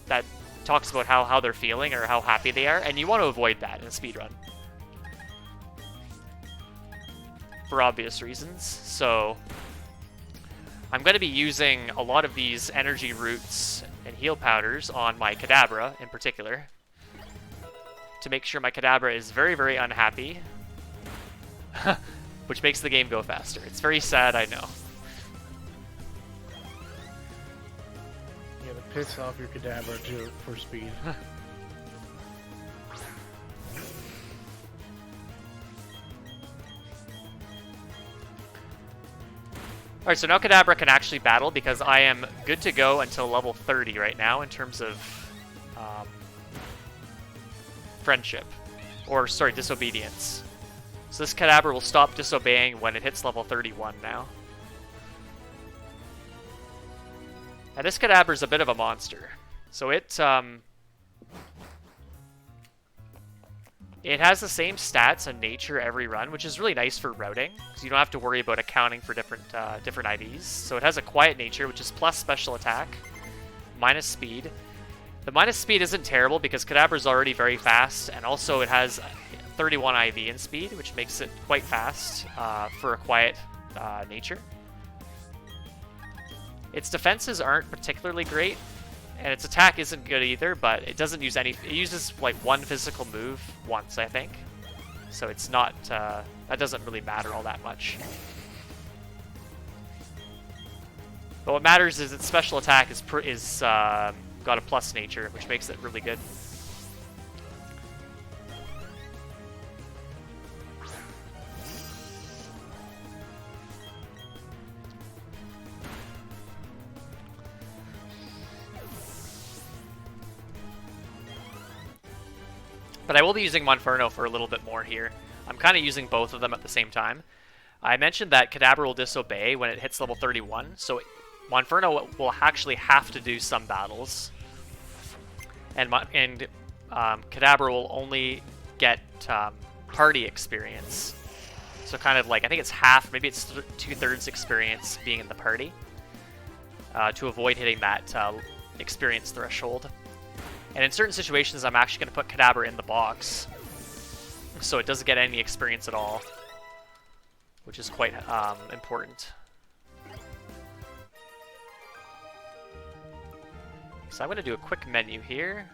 that talks about how they're feeling or how happy they are, and you want to avoid that in a speedrun. For obvious reasons. So I'm going to be using a lot of these energy roots and heal powders on my Kadabra in particular, to make sure my Kadabra is very, very unhappy, which makes the game go faster. It's very sad, I know. You gotta piss off your Kadabra for speed. Alright, so now Kadabra can actually battle because I am good to go until level 30 right now in terms of friendship. Or, sorry, disobedience. So this Kadabra will stop disobeying when it hits level 31 now. And this Kadabra is a bit of a monster. So it has the same stats and nature every run, which is really nice for routing, because you don't have to worry about accounting for different IVs. So it has a quiet nature, which is plus special attack, minus speed. The minus speed isn't terrible because Kadabra is already very fast, and also it has 31 IV in speed, which makes it quite fast for a quiet nature. Its defenses aren't particularly great, and its attack isn't good either, but it doesn't use any. It uses like one physical move once, I think. So it's not. That doesn't really matter all that much. But what matters is its special attack is got a plus nature, which makes it really good. But I will be using Monferno for a little bit more here. I'm kind of using both of them at the same time. I mentioned that Kadabra will disobey when it hits level 31, so Monferno will actually have to do some battles. And Kadabra will only get party experience. So kind of like, I think it's half, maybe it's 2/3 experience being in the party. To avoid hitting that experience threshold. And in certain situations, I'm actually going to put Kadabra in the box, so it doesn't get any experience at all, which is quite important. So I'm going to do a quick menu here.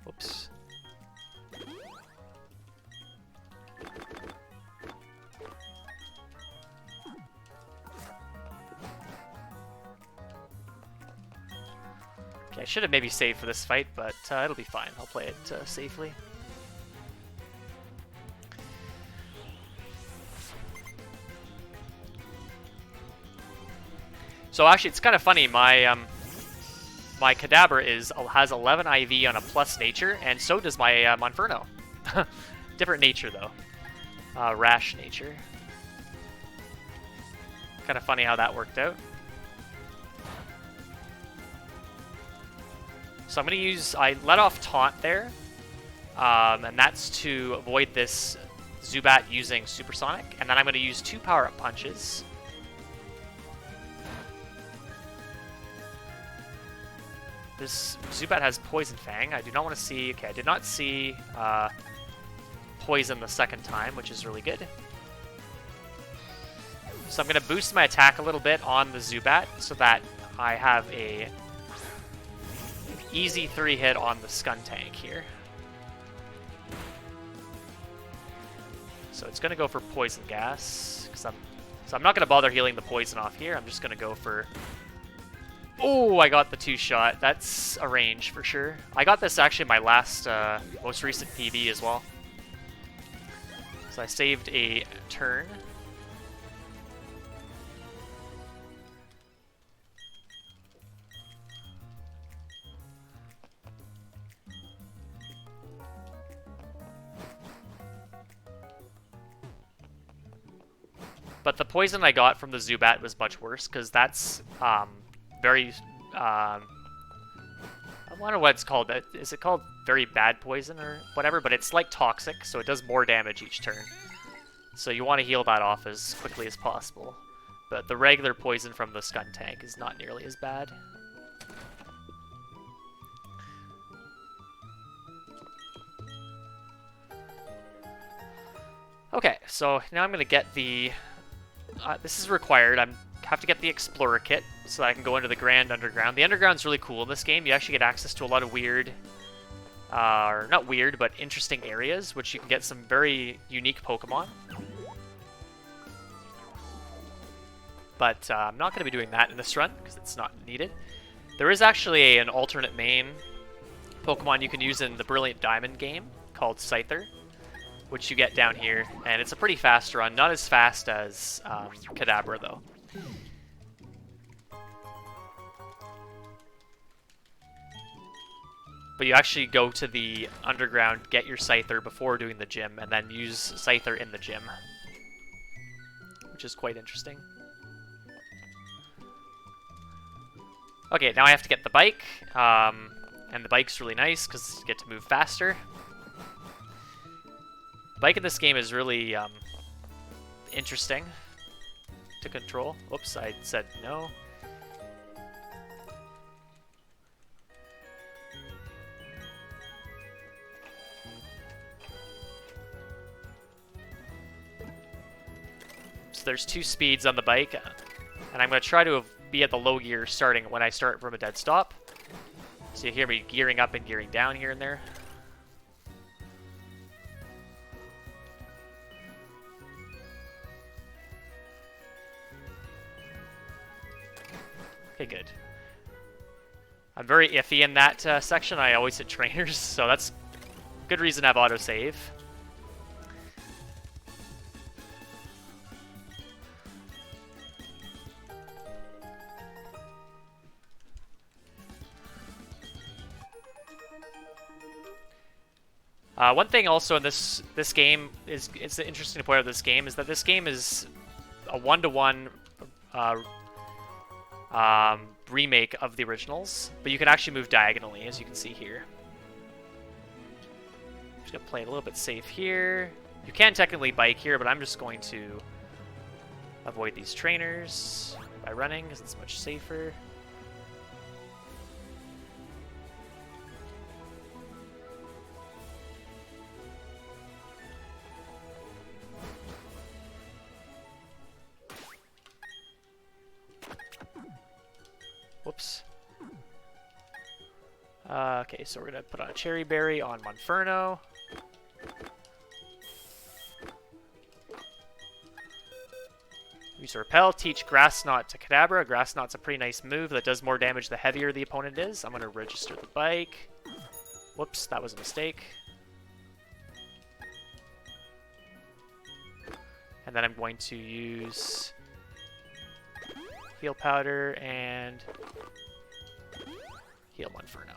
Whoops. Okay, I should have maybe saved for this fight, but it'll be fine. I'll play it safely. So actually, it's kind of funny. My my Kadabra has 11 IV on a plus nature, and so does my Monferno. Different nature though, rash nature. Kind of funny how that worked out. So I'm going to use, I let off Taunt there, and that's to avoid this Zubat using Supersonic, and then I'm going to use 2 power-up punches. This Zubat has Poison Fang. I do not want to see, okay, I did not see Poison the second time, which is really good. So I'm going to boost my attack a little bit on the Zubat so that I have a easy 3-hit on the Skuntank here. So it's going to go for Poison Gas, so I'm not going to bother healing the poison off here. I'm just going to go for... Oh, I got the 2-shot. That's a range for sure. I got this actually in my last, most recent PB as well. So I saved a turn. But the poison I got from the Zubat was much worse, because that's very... I wonder what it's called. Is it called very bad poison or whatever? But it's like toxic, so it does more damage each turn. So you want to heal that off as quickly as possible. But the regular poison from the Skuntank is not nearly as bad. Okay, so now I'm going to get the... this is required. I have to get the Explorer Kit so that I can go into the Grand Underground. The Underground's really cool in this game. You actually get access to a lot of weird, or not weird, but interesting areas, which you can get some very unique Pokemon. But I'm not going to be doing that in this run, because it's not needed. There is actually an alternate main Pokemon you can use in the Brilliant Diamond game called Scyther, which you get down here, and it's a pretty fast run. Not as fast as Kadabra, though. But you actually go to the underground, get your Scyther before doing the gym, and then use Scyther in the gym, which is quite interesting. Okay, now I have to get the bike, and the bike's really nice because you get to move faster. The bike in this game is really interesting to control. Oops, I said no. So there's 2 speeds on the bike, and I'm going to try to be at the low gear starting when I start from a dead stop. So you hear me gearing up and gearing down here and there. Okay, good. I'm very iffy in that section. I always hit trainers, so that's a good reason to have autosave. One thing also in this game is, it's interesting to point out this game, is that this game is a 1-to-1 remake of the originals, but you can actually move diagonally, as you can see here. Just gonna play it a little bit safe here. You can technically bike here, but I'm just going to avoid these trainers by running, because it's much safer. Whoops. Okay, so we're gonna put on a Cherry Berry on Monferno. Use Repel, teach Grass Knot to Kadabra. Grass Knot's a pretty nice move that does more damage the heavier the opponent is. I'm gonna register the bike. Whoops, that was a mistake. And then I'm going to use Heal Powder and Heal Monferno.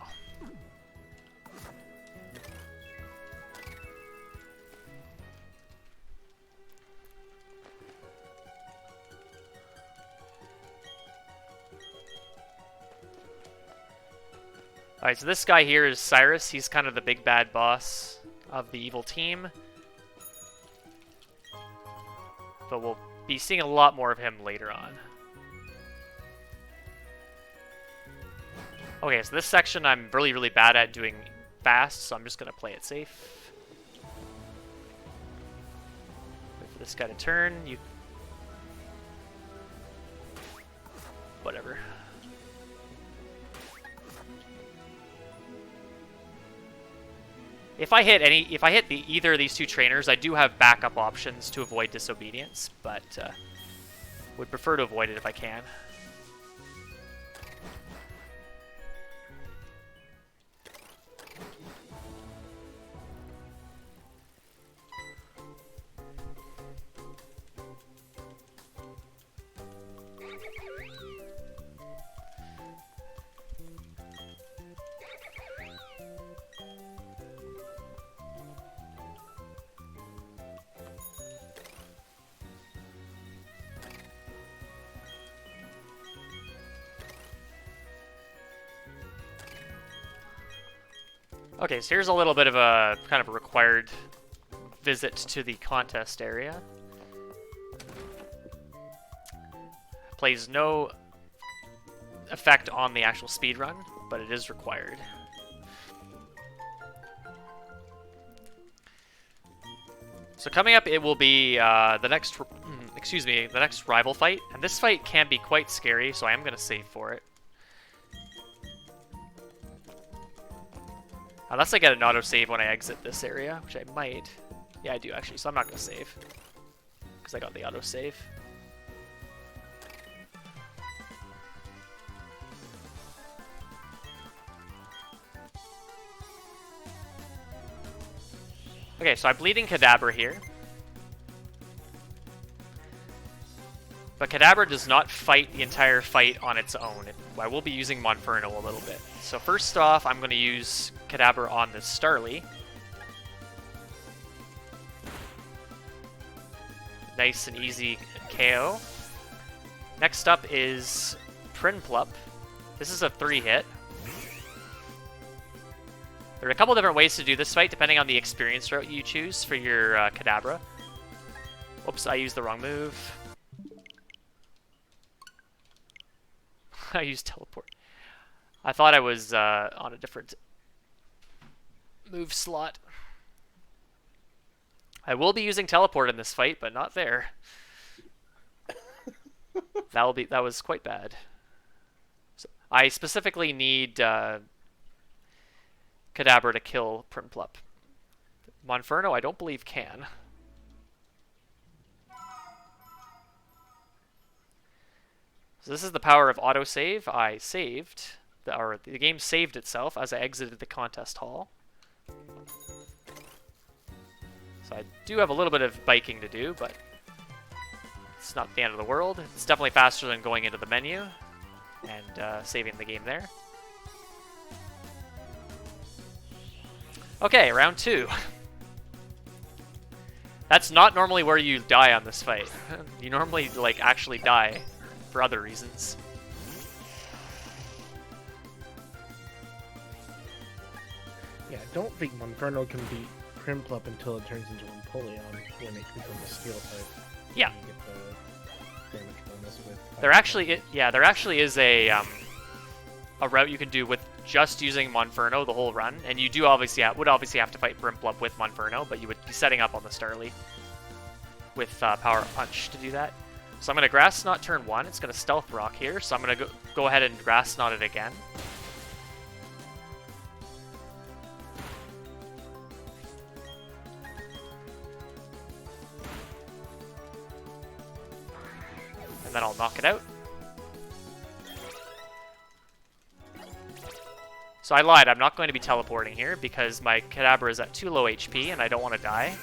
Alright, so this guy here is Cyrus. He's kind of the big bad boss of the evil team. But we'll be seeing a lot more of him later on. Okay, so this section I'm really, really bad at doing fast, so I'm just going to play it safe. Wait for this guy to turn. Whatever. If I hit either of these two trainers, I do have backup options to avoid disobedience, but would prefer to avoid it if I can. Okay, so here's a little bit of a kind of a required visit to the contest area. Plays no effect on the actual speed run, but it is required. So coming up, it will be the next rival fight, and this fight can be quite scary, so I am going to save for it. Unless I get an autosave when I exit this area, which I might. Yeah, I do actually, so I'm not going to save. Because I got the autosave. Okay, so I'm bleeding Kadabra here. But Kadabra does not fight the entire fight on its own. I will be using Monferno a little bit. So first off, I'm going to use Kadabra on the Starly. Nice and easy KO. Next up is Prinplup. This is a 3-hit. There are a couple different ways to do this fight, depending on the experience route you choose for your Kadabra. Oops, I used the wrong move. I used Teleport. I thought I was on a different move slot. I will be using Teleport in this fight, but not there. That was quite bad. So I specifically need Kadabra to kill Prinplup. Monferno, I don't believe can. So this is the power of autosave. I saved, the game saved itself as I exited the contest hall. So I do have a little bit of biking to do, but it's not the end of the world. It's definitely faster than going into the menu and saving the game there. Okay, round 2. That's not normally where you die on this fight. You normally, like, actually die for other reasons. Yeah, I don't think Monferno can beat Prinplup until it turns into Empoleon when it becomes a Steel type. Yeah. You get the damage bonus with. There actually is a route you can do with just using Monferno the whole run, and you would obviously have to fight Prinplup with Monferno, but you would be setting up on the Starly with Power Punch to do that. So I'm going to Grass Knot turn 1. It's going to Stealth Rock here, so I'm going to go ahead and Grass Knot it again. And then I'll knock it out. So I lied, I'm not going to be teleporting here because my Kadabra is at too low HP and I don't want to die.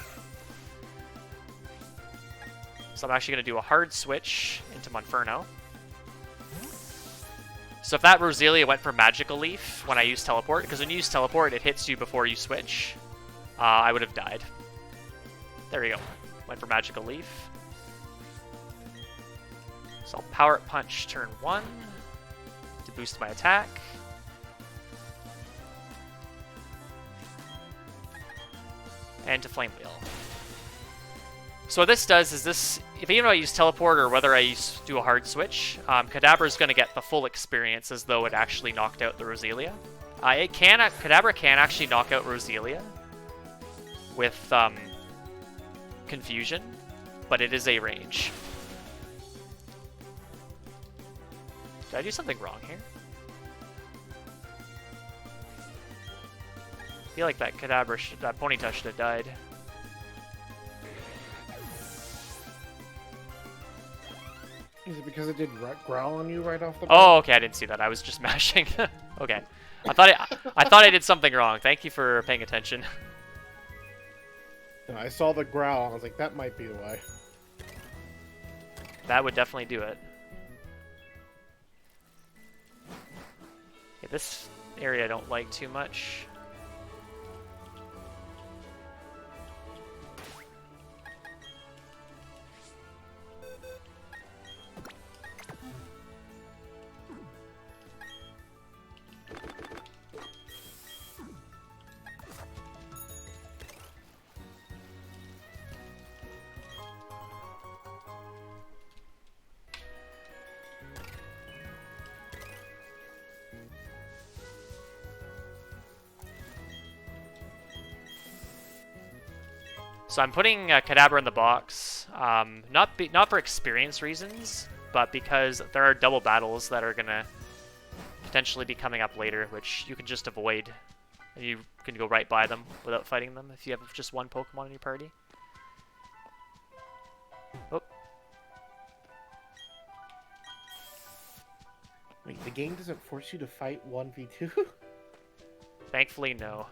So I'm actually going to do a hard switch into Monferno. So if that Roselia went for Magical Leaf when I use Teleport, because when you use Teleport it hits you before you switch, I would have died. There we go. Went for Magical Leaf. So I'll Power Punch turn 1 to boost my attack. And to Flame Wheel. So what this does is this, if even if I use Teleport or whether I do a hard switch, Kadabra is going to get the full experience as though it actually knocked out the Roselia. Kadabra can actually knock out Roselia with Confusion, but it is a range. Did I do something wrong here? I feel like that Kadabra, that Ponyta should have died. Is it because it did growl on you right off the bat? Oh, okay, I didn't see that. I was just mashing. Okay, I thought I did something wrong. Thank you for paying attention. No, I saw the growl. I was like, that might be why. That would definitely do it. Okay, this area I don't like too much. So I'm putting Kadabra in the box, not for experience reasons, but because there are double battles that are going to potentially be coming up later, which you can just avoid. You can go right by them without fighting them if you have just one Pokemon in your party. Oh. Wait, the game doesn't force you to fight 1v2? Thankfully, no.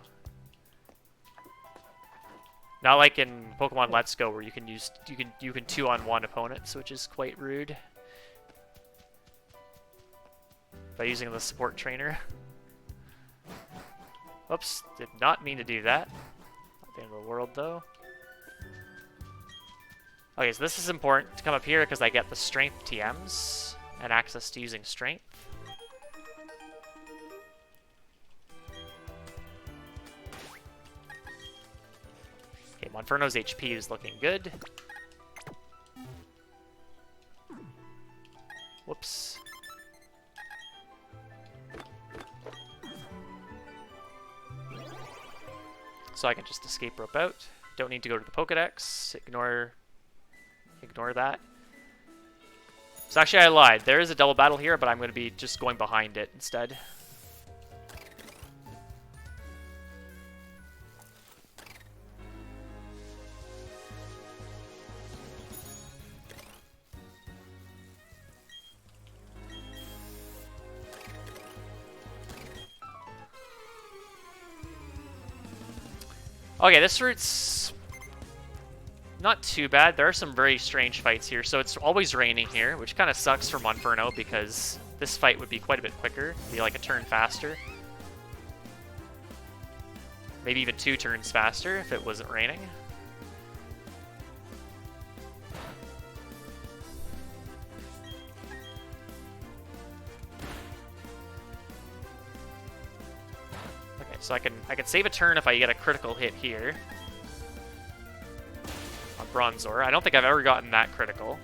Not like in Pokemon Let's Go where you can 2-on-1 opponents, which is quite rude. By using the support trainer. Oops, did not mean to do that. Not the end of the world though. Okay, so this is important to come up here because I get the strength TMs and access to using strength. Okay, Monferno's HP is looking good. Whoops. So I can just escape rope out. Don't need to go to the Pokedex. Ignore that. So actually I lied. There is a double battle here, but I'm going to be just going behind it instead. Okay, this route's not too bad. There are some very strange fights here. So it's always raining here, which kind of sucks for Monferno because this fight would be quite a bit quicker. Be like a turn faster. Maybe even 2 turns faster if it wasn't raining. So I can save a turn if I get a critical hit here on Bronzor. I don't think I've ever gotten that critical.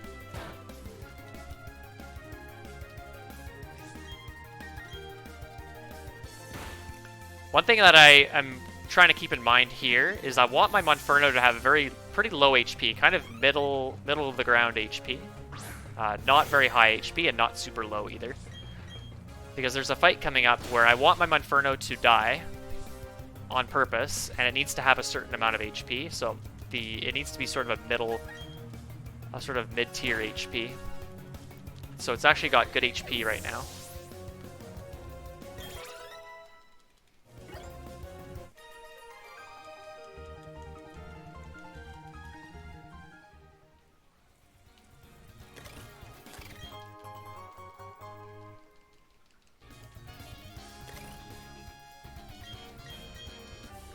One thing that I am trying to keep in mind here is I want my Monferno to have a pretty low HP, kind of middle of the ground HP. Not very high HP and not super low either. Because there's a fight coming up where I want my Monferno to die on purpose, and it needs to have a certain amount of HP, so it needs to be sort of a sort of mid-tier HP. So it's actually got good HP right now.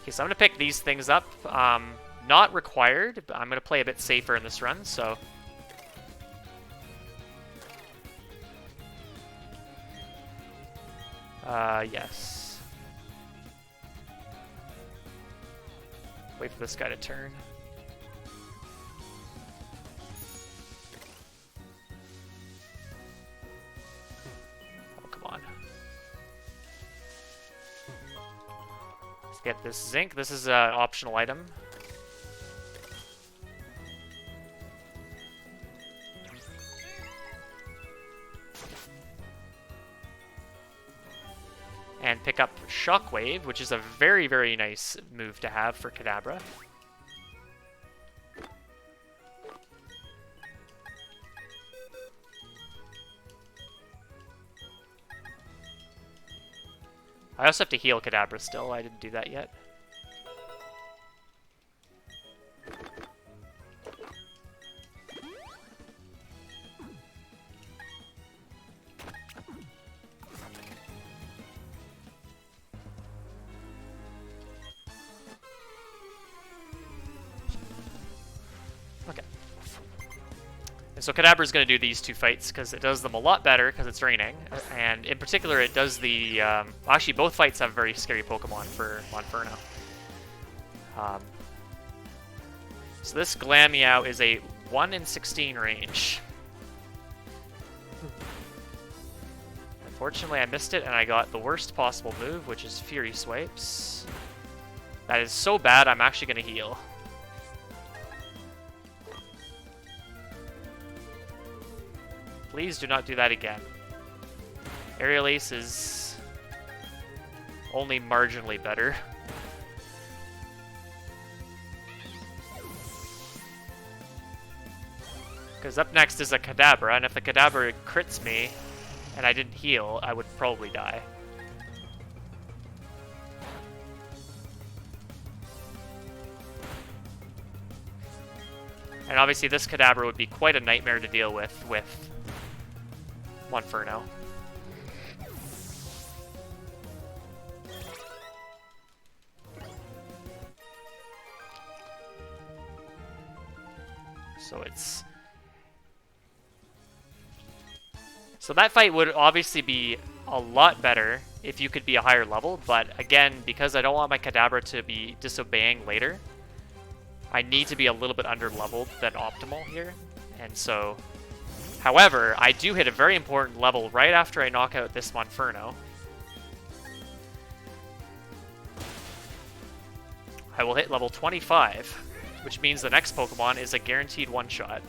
Okay, so I'm going to pick these things up. Not required, but I'm going to play a bit safer in this run, so... yes. Wait for this guy to turn. Oh, come on. Let's get this zinc. This is an optional item. And pick up Shockwave, which is a very, very nice move to have for Kadabra. I also have to heal Kadabra still. I didn't do that yet. Okay. And so Kadabra is going to do these two fights because it does them a lot better because it's raining. And in particular, it does the... actually, both fights have very scary Pokemon for Monferno. So this Glameow is a 1 in 16 range. Unfortunately, I missed it, and I got the worst possible move, which is Fury Swipes. That is so bad, I'm actually going to heal. Please do not do that again. Aerial Ace is only marginally better. Because up next is a Kadabra, and if the Kadabra crits me and I didn't heal, I would probably die. And obviously this Kadabra would be quite a nightmare to deal with Monferno. So that fight would obviously be a lot better if you could be a higher level, but again, because I don't want my Kadabra to be disobeying later, I need to be a little bit under leveled than optimal here. And so, however, I do hit a very important level right after I knock out this Monferno. I will hit level 25, which means the next Pokemon is a guaranteed one-shot.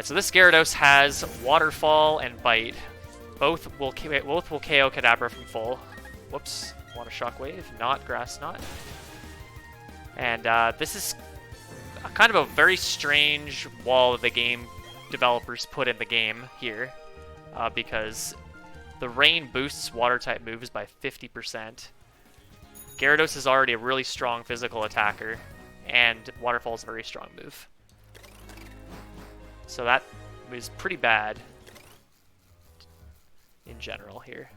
So this Gyarados has Waterfall and Bite. Both will KO Kadabra from full. Whoops, Water Shockwave, not Grass Knot. And this is kind of a very strange wall the game developers put in the game here, because the rain boosts water-type moves by 50%. Gyarados is already a really strong physical attacker, and Waterfall is a very strong move. So that is pretty bad in general here.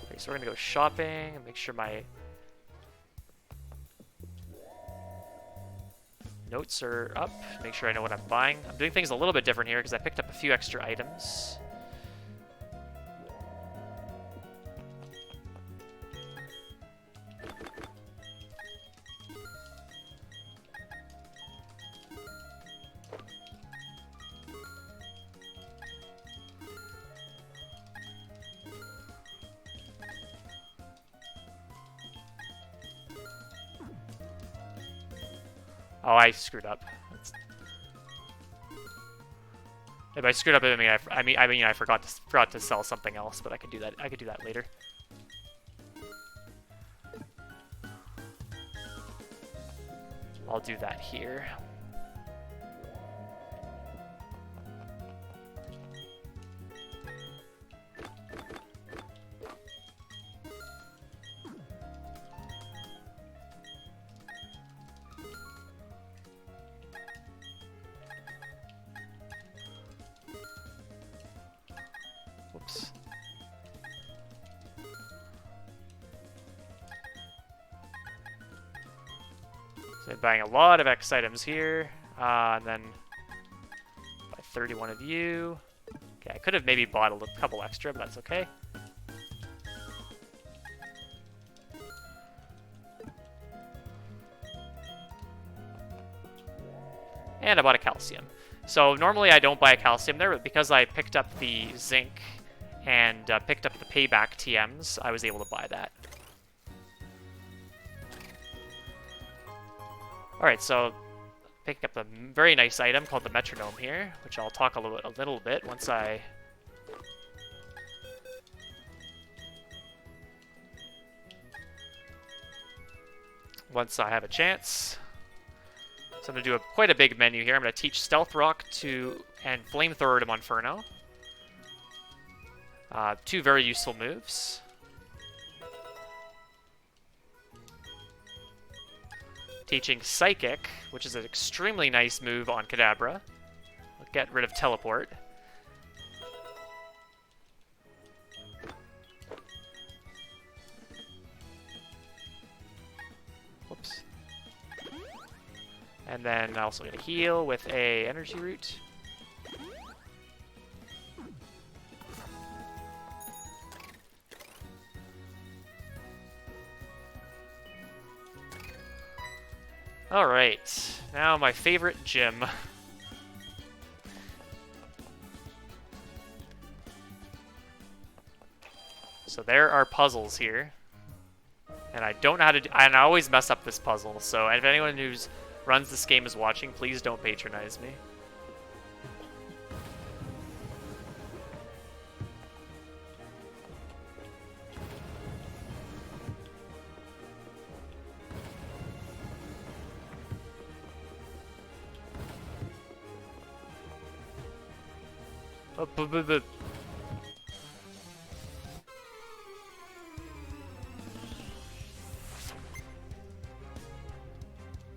Okay, so we're gonna go shopping and make sure my notes are up. Make sure I know what I'm buying. I'm doing things a little bit different here because I picked up a few extra items. Oh, I screwed up. If I screwed up, I mean I forgot to sell something else, but I could do that. I could do that later. I'll do that here. Whoops. So I'm buying a lot of X items here, and then buy 31 of you. Okay, I could have maybe bought a couple extra, but that's okay. And I bought a calcium. So normally I don't buy a calcium there, but because I picked up the zinc and picked up the payback TMs, I was able to buy that. Alright, so picking up a very nice item called the metronome here, which I'll talk a little bit once I have a chance. So I'm going to do quite a big menu here. I'm going to teach Stealth Rock and Flamethrower to Monferno. Two very useful moves. Teaching Psychic, which is an extremely nice move on Kadabra. I'll get rid of Teleport. Whoops. And then also going to heal with a Energy Root. Alright, now my favorite gym. So there are puzzles here. And I don't know how to and I always mess up this puzzle, so if anyone who runs this game is watching, please don't patronize me.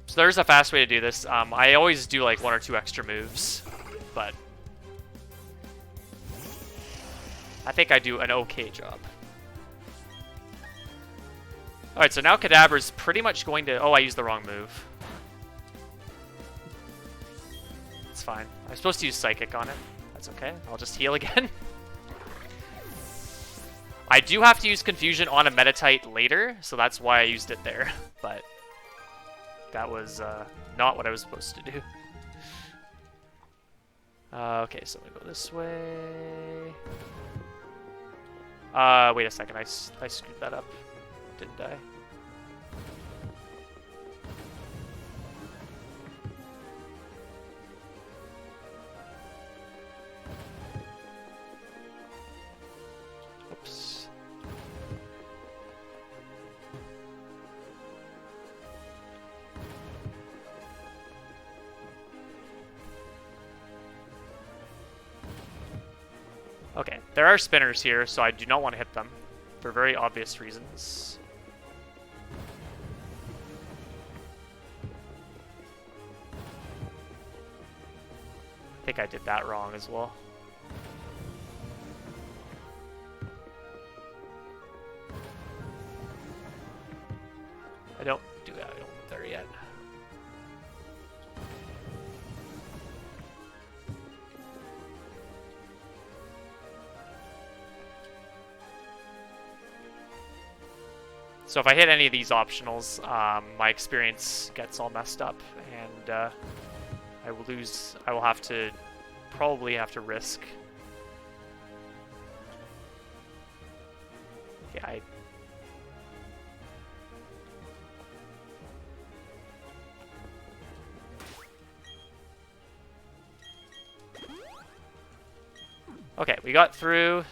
So there's a fast way to do this. I always do like one or two extra moves, but I think I do an okay job. Alright, so now Kadabra's pretty much going to... Oh, I used the wrong move. It's fine. I'm supposed to use Psychic on it. That's okay. I'll just heal again. I do have to use Confusion on a Metatite later, so that's why I used it there. But that was not what I was supposed to do. Okay, so I'm gonna go this way. Wait a second. I screwed that up, didn't I? Oops. Okay, there are spinners here, so I do not want to hit them for very obvious reasons. I think I did that wrong as well. I don't move there yet. So if I hit any of these optionals, my experience gets all messed up, and I will lose. I will probably have to risk. Okay, Okay, we got through.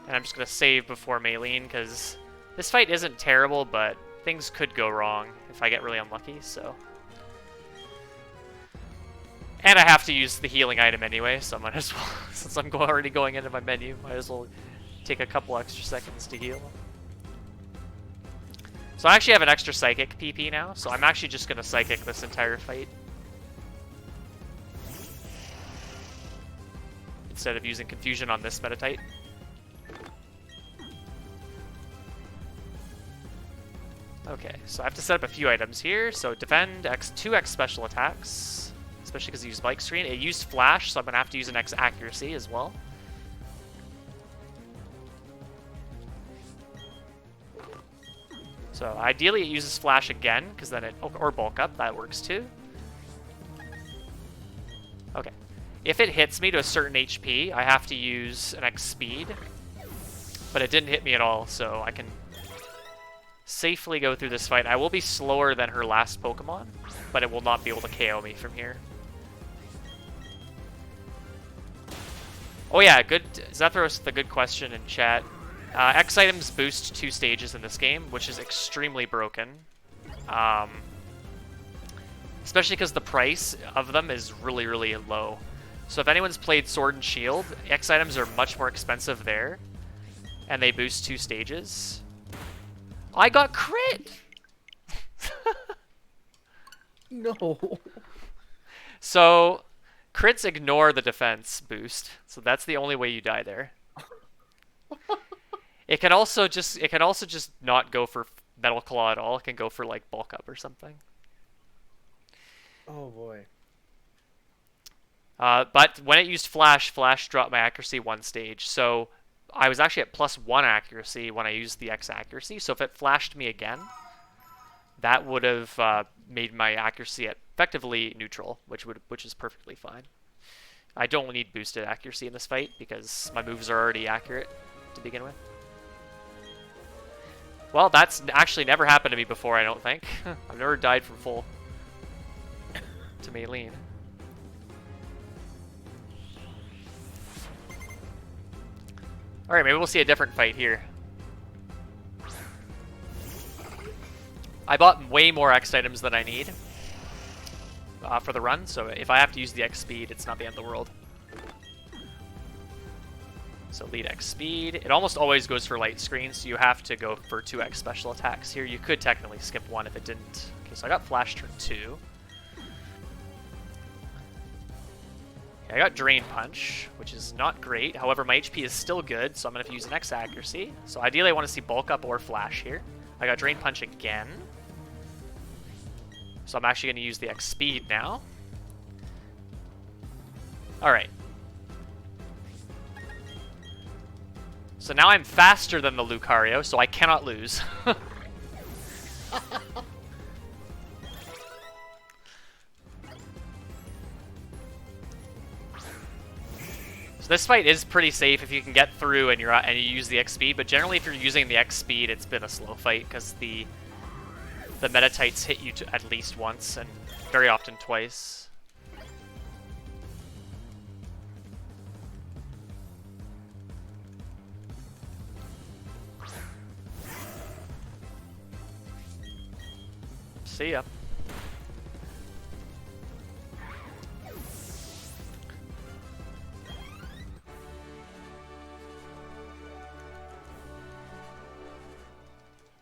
And I'm just going to save before Maylene, because this fight isn't terrible, but things could go wrong if I get really unlucky, so... And I have to use the healing item anyway, so I might as well, since I'm already going into my menu, might as well take a couple extra seconds to heal. So I actually have an extra Psychic PP now, so I'm actually just going to Psychic this entire fight. Instead of using Confusion on this Metatite. Okay, so I have to set up a few items here. So defend, X, 2x special attacks, especially because it used Bike Screen. It used Flash, so I'm going to have to use an X accuracy as well. So ideally it uses Flash again, because then it, or Bulk Up, that works too. Okay. If it hits me to a certain HP, I have to use an X Speed. But it didn't hit me at all, so I can safely go through this fight. I will be slower than her last Pokemon, but it will not be able to KO me from here. Oh yeah, good. Zethros, the good question in chat. X items boost 2 stages in this game, which is extremely broken. Especially because the price of them is really, really low. So if anyone's played Sword and Shield, X items are much more expensive there, and they boost 2 stages. I got crit! No. So, crits ignore the defense boost, so that's the only way you die there. It can also just not go for Metal Claw at all. It can go for like Bulk Up or something. Oh boy. But when it used Flash, Flash dropped my accuracy 1 stage. So I was actually at +1 accuracy when I used the X accuracy. So if it flashed me again, that would have made my accuracy at effectively neutral, which is perfectly fine. I don't need boosted accuracy in this fight because my moves are already accurate to begin with. Well, that's actually never happened to me before, I don't think. I've never died from full to Maylene. Alright, maybe we'll see a different fight here. I bought way more X items than I need for the run, so if I have to use the X speed, it's not the end of the world. So lead X speed. It almost always goes for light screen, so you have to go for 2x special attacks here. You could technically skip 1 if it didn't. Okay, so I got Flash turn 2. Okay, I got Drain Punch, which is not great. However, my HP is still good, so I'm going to use an X accuracy. So ideally I want to see Bulk Up or Flash here. I got Drain Punch again. So I'm actually going to use the X speed now. Alright. So now I'm faster than the Lucario, so I cannot lose. So this fight is pretty safe if you can get through and you use the X speed, but generally if you're using the X speed, it's been a slow fight because the Metatites hit you at least once and very often twice. See ya.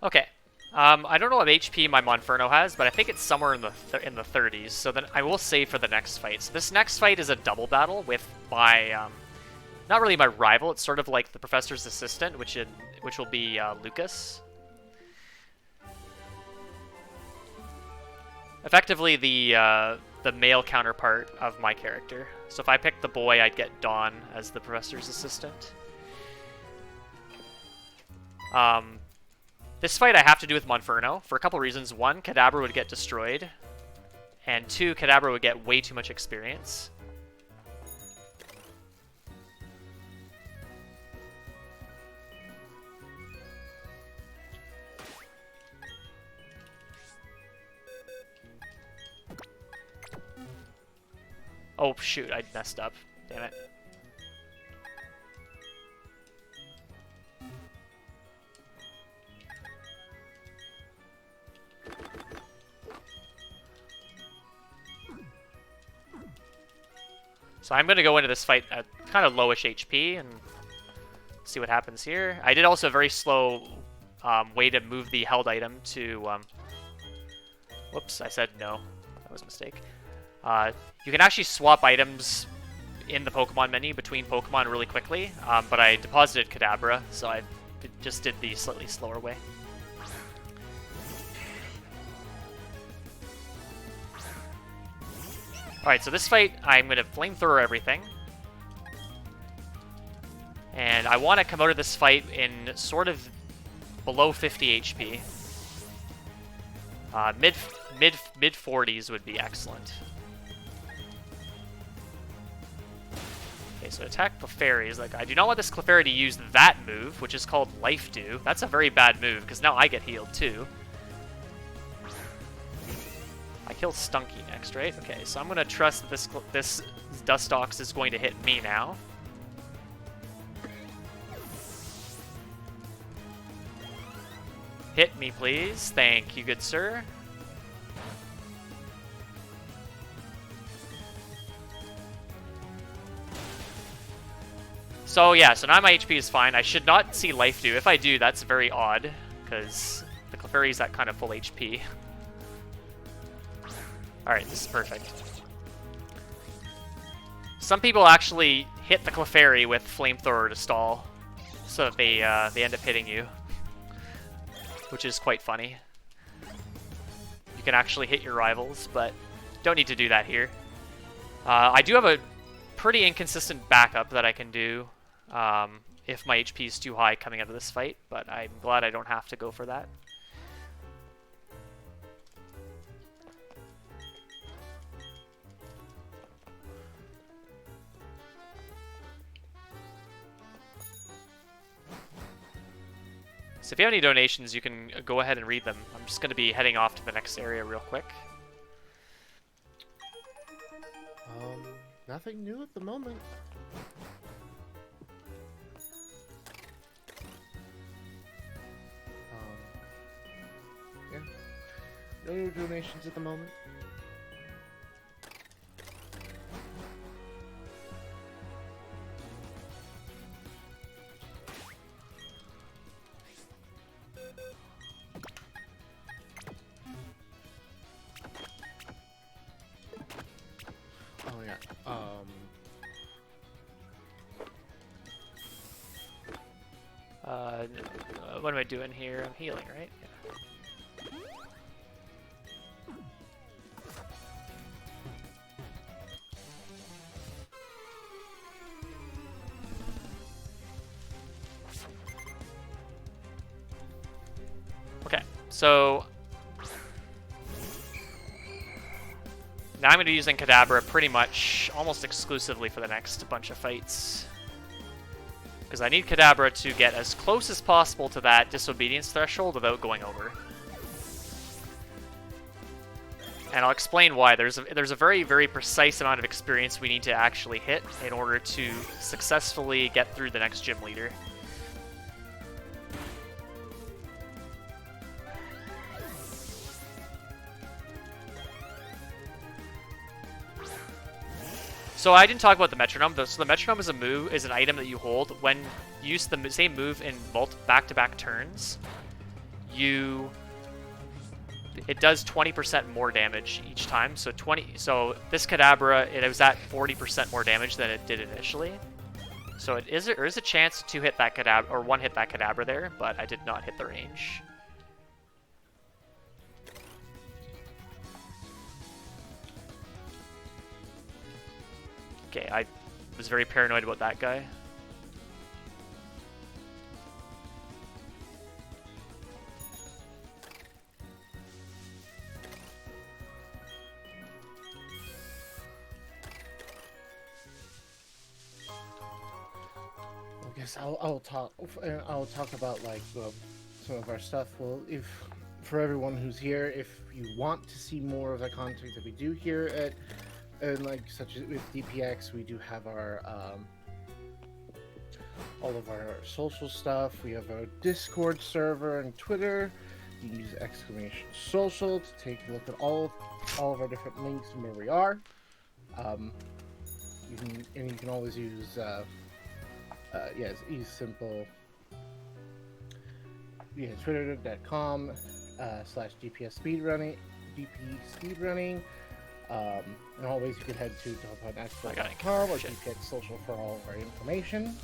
Okay. I don't know what HP my Monferno has, but I think it's somewhere in the 30s. So then I will save for the next fight. So this next fight is a double battle with my not really my rival. It's sort of like the Professor's assistant, which will be Lucas. Effectively the male counterpart of my character. So if I picked the boy, I'd get Dawn as the Professor's assistant. This fight I have to do with Monferno for a couple reasons. 1, Kadabra would get destroyed. And 2, Kadabra would get way too much experience. Oh shoot, I messed up. Damn it. So I'm going to go into this fight at kind of lowish HP and see what happens here. I did also a very slow way to move the held item to... whoops, I said no. That was a mistake. You can actually swap items in the Pokemon menu between Pokemon really quickly, but I deposited Kadabra, so I just did the slightly slower way. Alright, so this fight, I'm going to Flamethrower everything. And I want to come out of this fight in sort of below 50 HP. Mid 40s would be excellent. Okay, so attack Clefairy. Like, I do not want this Clefairy to use that move, which is called Life Dew. That's a very bad move, because now I get healed too. I kill Stunky next, right? Okay, so I'm going to trust that this Dustox is going to hit me now. Hit me, please. Thank you, good sir. So yeah, so now my HP is fine. I should not see Life Dew. If I do, that's very odd, because the Clefairy is at kind of full HP. Alright, this is perfect. Some people actually hit the Clefairy with Flamethrower to stall, so that they end up hitting you, which is quite funny. You can actually hit your rivals, but don't need to do that here. I do have a pretty inconsistent backup that I can do if my HP is too high coming out of this fight, but I'm glad I don't have to go for that. So if you have any donations, you can go ahead and read them. I'm just going to be heading off to the next area real quick. Nothing new at the moment. Yeah. No new donations at the moment. Oh yeah. What am I doing here? I'm healing, right? Yeah. Okay, so now I'm going to be using Kadabra pretty much almost exclusively for the next bunch of fights. Because I need Kadabra to get as close as possible to that disobedience threshold without going over. And I'll explain why. There's a very, very precise amount of experience we need to actually hit in order to successfully get through the next gym leader. So I didn't talk about the metronome. So the metronome is an item that you hold when you use the same move in back-to-back turns. It does 20% more damage each time. So this Kadabra, it was at 40% more damage than it did initially. So there is a chance to hit that Kadabra, or one hit that Kadabra there, but I did not hit the range. Okay, I was very paranoid about that guy. I guess I'll talk about like some of our stuff. Well, if for everyone who's here, if you want to see more of the content that we do here at and like such as with DPX, we do have our all of our social stuff. We have our Discord server and Twitter. You can use !social to take a look at all of our different links and where we are. you can always use yes, use simple. Yeah, twitter.com /DPS speedrunning, DP speedrunning. And always you can head to DogPoundSpeedrunning.com or DPX Social for all of our information.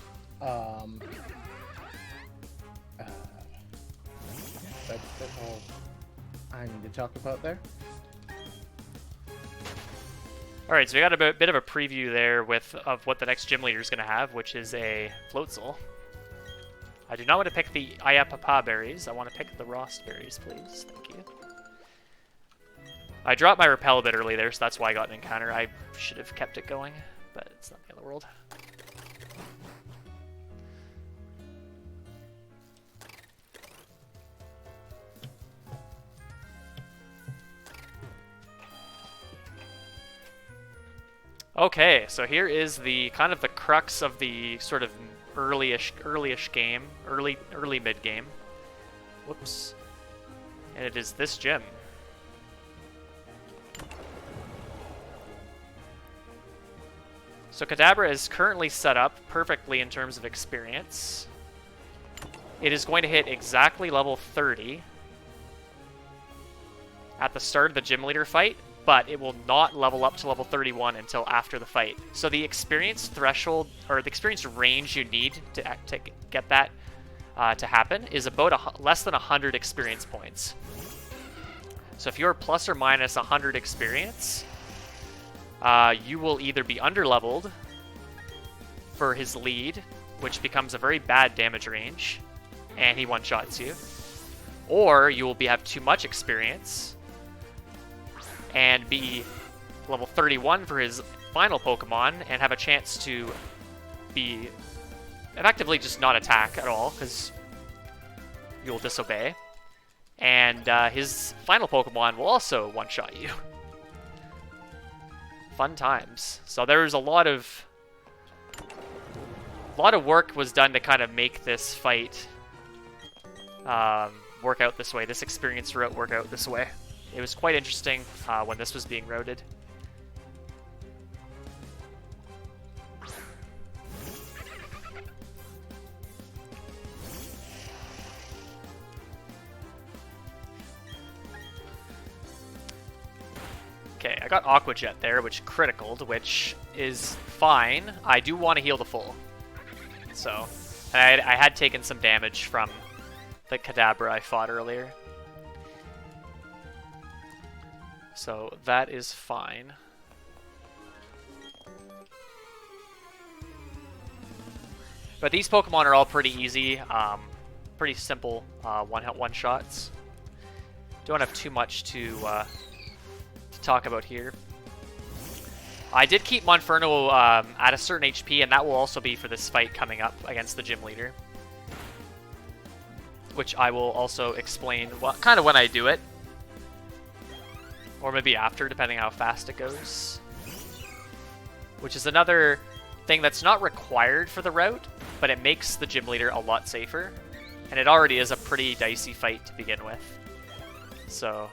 That's all I need to talk about there. Alright, so we got a bit of a preview there of what the next gym leader is going to have, which is a Floatzel. I do not want to pick the Ayapapa berries. I want to pick the Rost berries, please. Thank you. I dropped my repel a bit early there, so that's why I got an encounter. I should have kept it going, but it's not the end of the world. Okay, so here is the kind of the crux of the sort of early-ish game, early mid game. Whoops. And it is this gym. So Kadabra is currently set up perfectly in terms of experience. It is going to hit exactly level 30 at the start of the gym leader fight, but it will not level up to level 31 until after the fight. So the experience threshold, or the experience range you need to get that to happen is about less than 100 experience points. So if you're plus or minus 100 experience, you will either be underleveled for his lead, which becomes a very bad damage range, and he one-shots you, or you will have too much experience and be level 31 for his final Pokemon and have a chance to be effectively just not attack at all because you'll disobey. And his final Pokemon will also one-shot you. Fun times. So there's a lot of work was done to kind of make this fight work out this way, this experience route work out this way. It was quite interesting when this was being routed. Okay, I got Aqua Jet there, which criticaled, which is fine. I do want to heal the full. So, I had taken some damage from the Kadabra I fought earlier. So that is fine. But these Pokemon are all pretty easy, pretty simple one-shots. Don't have too much to talk about here. I did keep Monferno at a certain HP, and that will also be for this fight coming up against the gym leader, which I will also explain kind of when I do it. Or maybe after, depending how fast it goes. Which is another thing that's not required for the route, but it makes the gym leader a lot safer. And it already is a pretty dicey fight to begin with. So...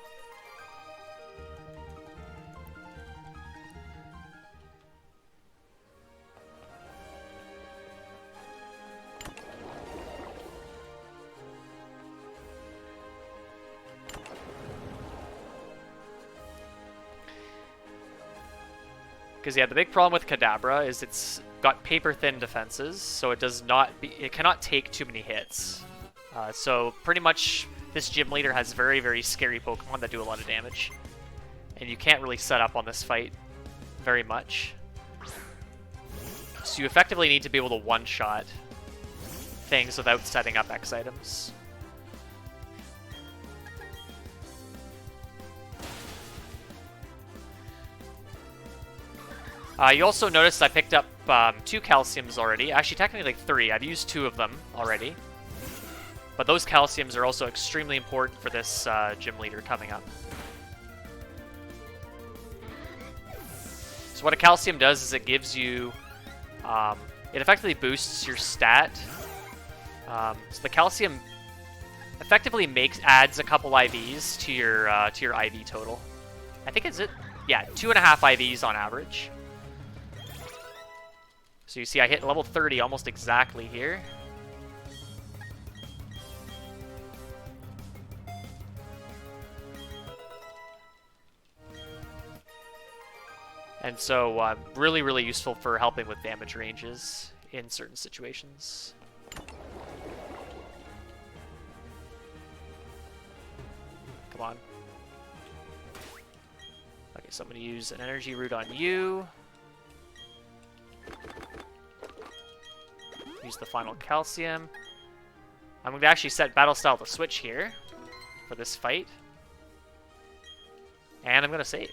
Because yeah, the big problem with Kadabra is it's got paper-thin defenses, so it cannot take too many hits. So pretty much this gym leader has very, very scary Pokemon that do a lot of damage, and you can't really set up on this fight very much. So you effectively need to be able to one-shot things without setting up X items. You also noticed I picked up 2 calciums already. Actually, technically 3. I've used 2 of them already. But those calciums are also extremely important for this gym leader coming up. So what a calcium does is it gives you... it effectively boosts your stat. So the calcium effectively adds a couple IVs to your IV total. I think it's... Yeah, 2.5 IVs on average. So you see I hit level 30 almost exactly here. And so really, really useful for helping with damage ranges in certain situations. Come on. Okay, so I'm going to use an energy root on you. Use the final calcium. I'm going to actually set battle style to switch here for this fight. And I'm going to save.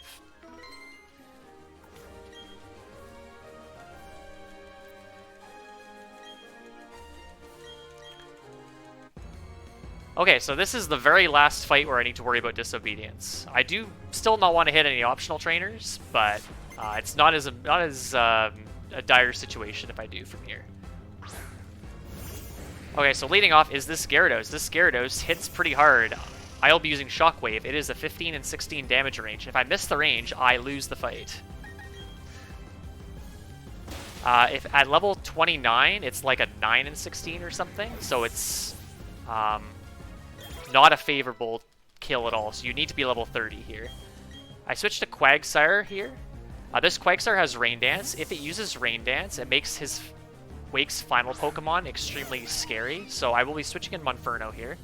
Okay, so this is the very last fight where I need to worry about disobedience. I do still not want to hit any optional trainers, but it's not as a dire situation if I do from here. Okay, so leading off is this Gyarados. This Gyarados hits pretty hard. I'll be using Shockwave. It is a 15 and 16 damage range. If I miss the range, I lose the fight. If at level 29, it's like a 9 and 16 or something, so it's not a favorable kill at all, so you need to be level 30 here. I switched to Quagsire here. This Quagsire has Rain Dance. If it uses Rain Dance, it makes his Wake's final Pokemon extremely scary, so I will be switching in Monferno here.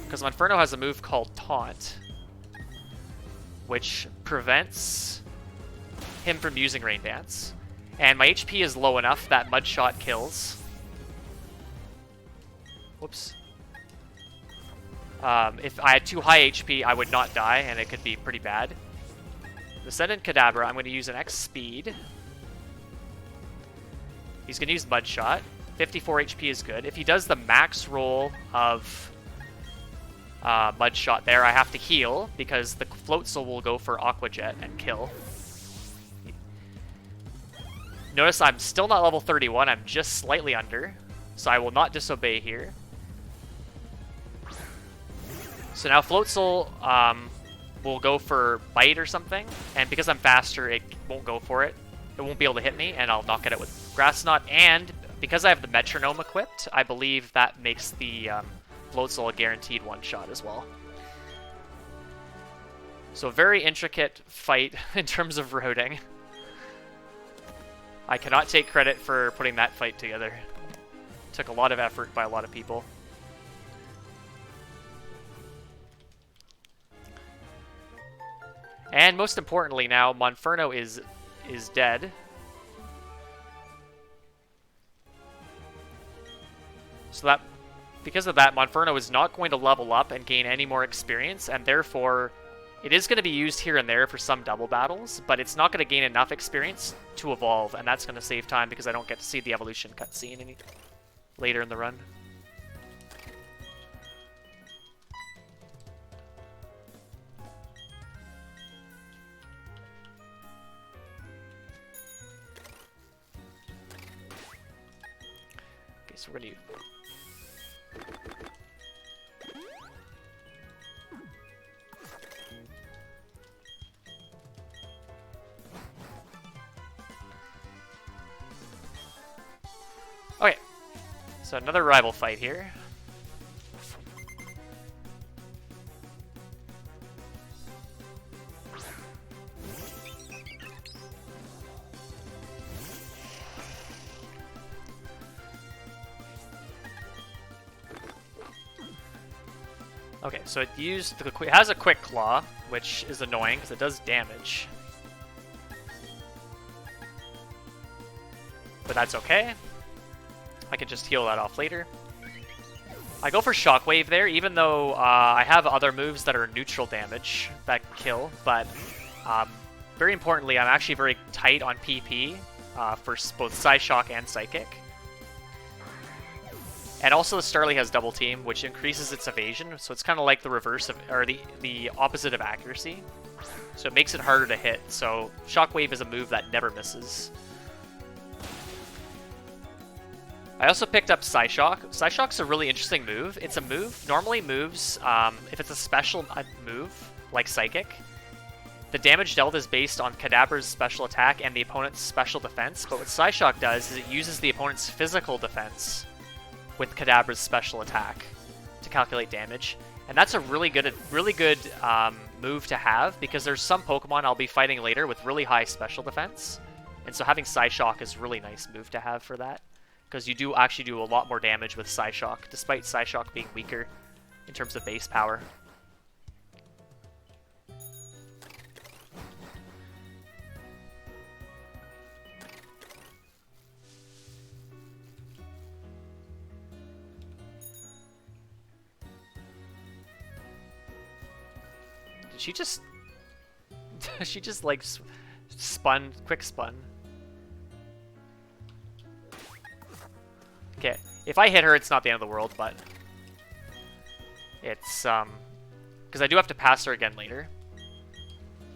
Because Monferno has a move called Taunt, which prevents him from using Rain Dance. And my HP is low enough that Mud Shot kills. Whoops. If I had too high HP, I would not die, and it could be pretty bad. Descendant Kadabra, I'm going to use an X Speed. He's going to use Mud Shot. 54 HP is good. If he does the max roll of Mud Shot there, I have to heal, because the Floatzel will go for Aqua Jet and kill. Notice I'm still not level 31, I'm just slightly under, so I will not disobey here. So now Floatzel will go for Bite or something, and because I'm faster, it won't go for it. It won't be able to hit me, and I'll knock at it with Grass Knot, and because I have the Metronome equipped, I believe that makes the Floatzel a guaranteed one-shot as well. So very intricate fight in terms of routing. I cannot take credit for putting that fight together. Took a lot of effort by a lot of people. And most importantly now, Monferno is dead. So that, because of that, Monferno is not going to level up and gain any more experience, and therefore it is going to be used here and there for some double battles, but it's not going to gain enough experience to evolve, and that's going to save time because I don't get to see the evolution cutscene any later in the run. Okay, so we're going to... Okay, so another rival fight here. Okay, so it has a Quick Claw, which is annoying because it does damage. But that's okay. I can just heal that off later. I go for Shockwave there, even though I have other moves that are neutral damage that kill, but very importantly, I'm actually very tight on PP for both Psyshock and Psychic. And also the Starly has Double Team, which increases its evasion, so it's kind of like the reverse of, or the opposite of accuracy. So it makes it harder to hit, so Shockwave is a move that never misses. I also picked up Psyshock. Psyshock's a really interesting move. It's a move, normally moves, if it's a special move, like Psychic, the damage dealt is based on Kadabra's special attack and the opponent's special defense, but what Psyshock does is it uses the opponent's physical defense with Kadabra's special attack to calculate damage. And that's a really good move to have, because there's some Pokemon I'll be fighting later with really high special defense. And so having Psyshock is a really nice move to have for that, because you do actually do a lot more damage with Psyshock, despite Psyshock being weaker in terms of base power. She just... she just, like, spun, quick spun. Okay, if I hit her, it's not the end of the world, but... it's, because I do have to pass her again later.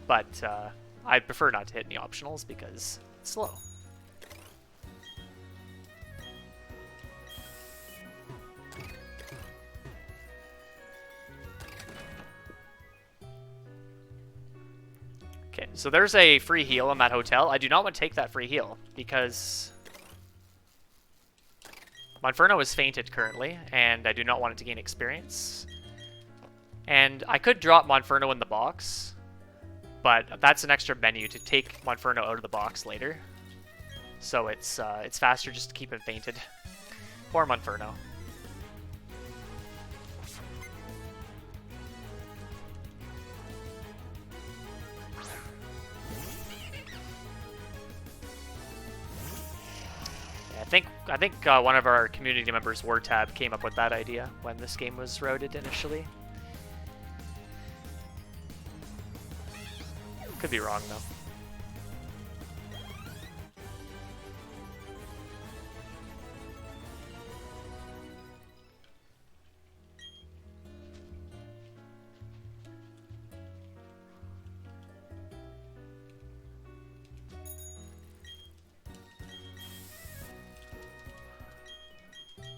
But, I'd prefer not to hit any optionals because it's slow. Okay, so there's a free heal in that hotel. I do not want to take that free heal because Monferno is fainted currently, and I do not want it to gain experience. And I could drop Monferno in the box, but that's an extra menu to take Monferno out of the box later. So it's faster just to keep him fainted. Poor Monferno. I think one of our community members, Wartab, came up with that idea when this game was routed initially. Could be wrong though.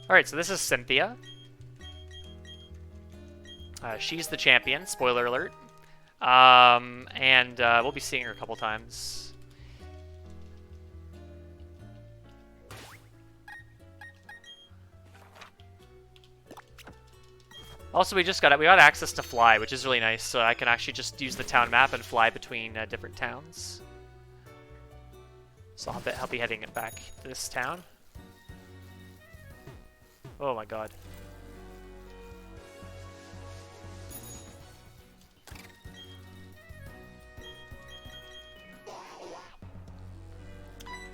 Alright, so this is Cynthia. She's the champion, spoiler alert. We'll be seeing her a couple times. Also, we got access to fly, which is really nice, so I can actually just use the town map and fly between different towns. So I'll be heading back to this town. Oh my god.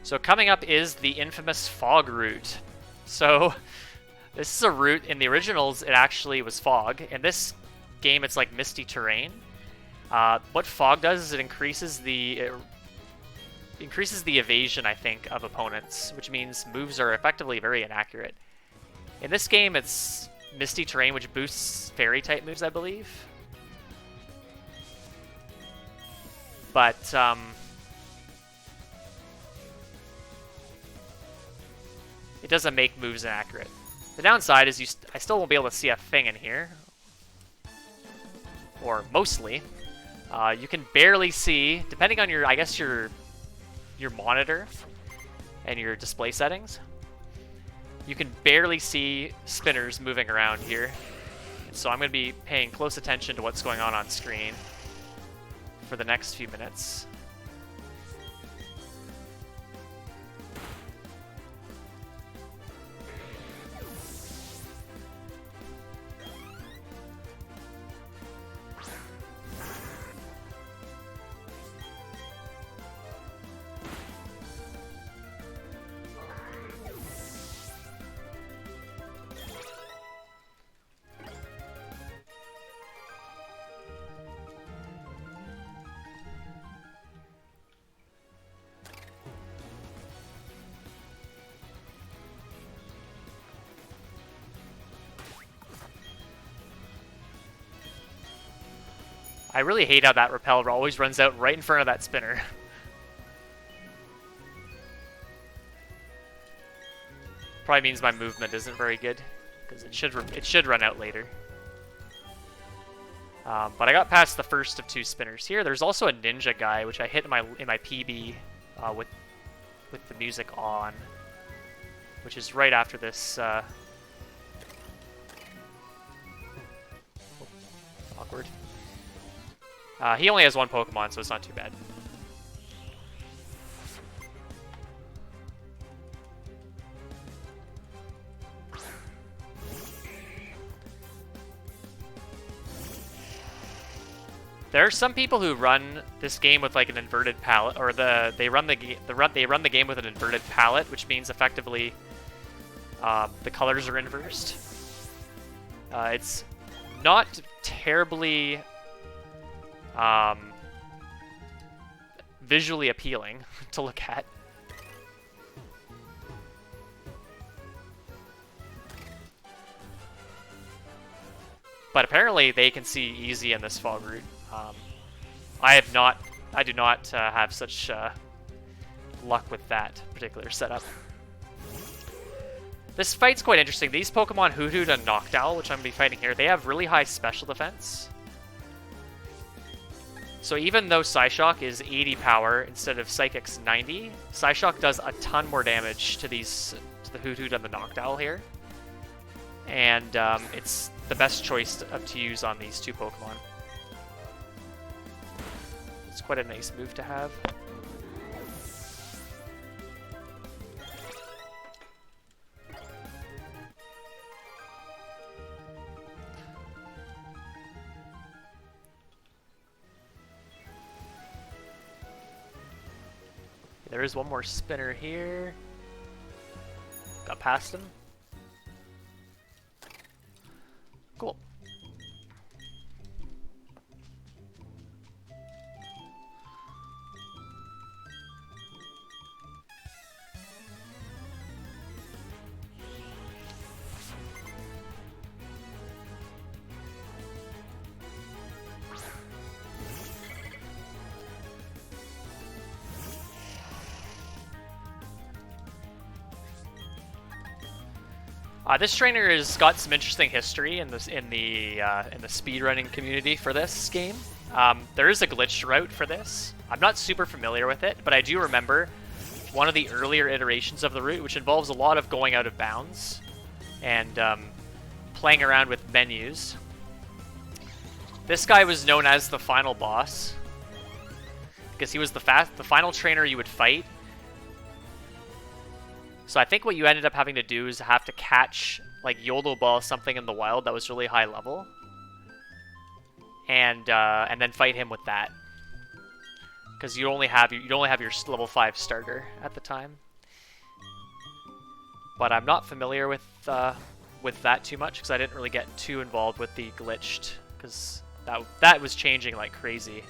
So coming up is the infamous fog route. So this is a route, in the originals it actually was fog. In this game it's like misty terrain. What fog does is it increases the evasion, I think, of opponents, which means moves are effectively very inaccurate. In this game, it's misty terrain, which boosts fairy-type moves, I believe. But, it doesn't make moves inaccurate. The downside is I still won't be able to see a thing in here. Or mostly. You can barely see, depending on your, I guess, your monitor and your display settings. You can barely see spinners moving around here. So I'm going to be paying close attention to what's going on screen for the next few minutes. I really hate how that repel always runs out right in front of that spinner. Probably means my movement isn't very good, because it should run out later. But I got past the first of 2 spinners here. There's also a ninja guy, which I hit in my PB with the music on, which is right after this. Awkward. He only has 1 Pokemon, so it's not too bad. There are some people who run this game with like an inverted palette, or they run the game with an inverted palette, which means effectively the colors are inversed. It's not terribly visually appealing to look at. But apparently they can see easy in this fog route. I do not have such luck with that particular setup. This fight's quite interesting. These Pokemon, Hoothoot and Noctowl, which I'm going to be fighting here, they have really high special defense. So even though Psyshock is 80 power instead of Psychic's 90, Psyshock does a ton more damage to the Hoothoot and the Noctowl here. And it's the best choice to use on these 2 Pokemon. It's quite a nice move to have. There is one more spinner here. Got past him. Cool. This trainer has got some interesting history in the speedrunning community for this game. There is a glitched route for this. I'm not super familiar with it, but I do remember one of the earlier iterations of the route, which involves a lot of going out of bounds and playing around with menus. This guy was known as the final boss because he was the final trainer you would fight. So I think what you ended up having to do is have to catch, like, YOLO Ball something in the wild that was really high level, and then fight him with that, because you'd only have your level 5 starter at the time. But I'm not familiar with that too much because I didn't really get too involved with the glitched, because that was changing like crazy,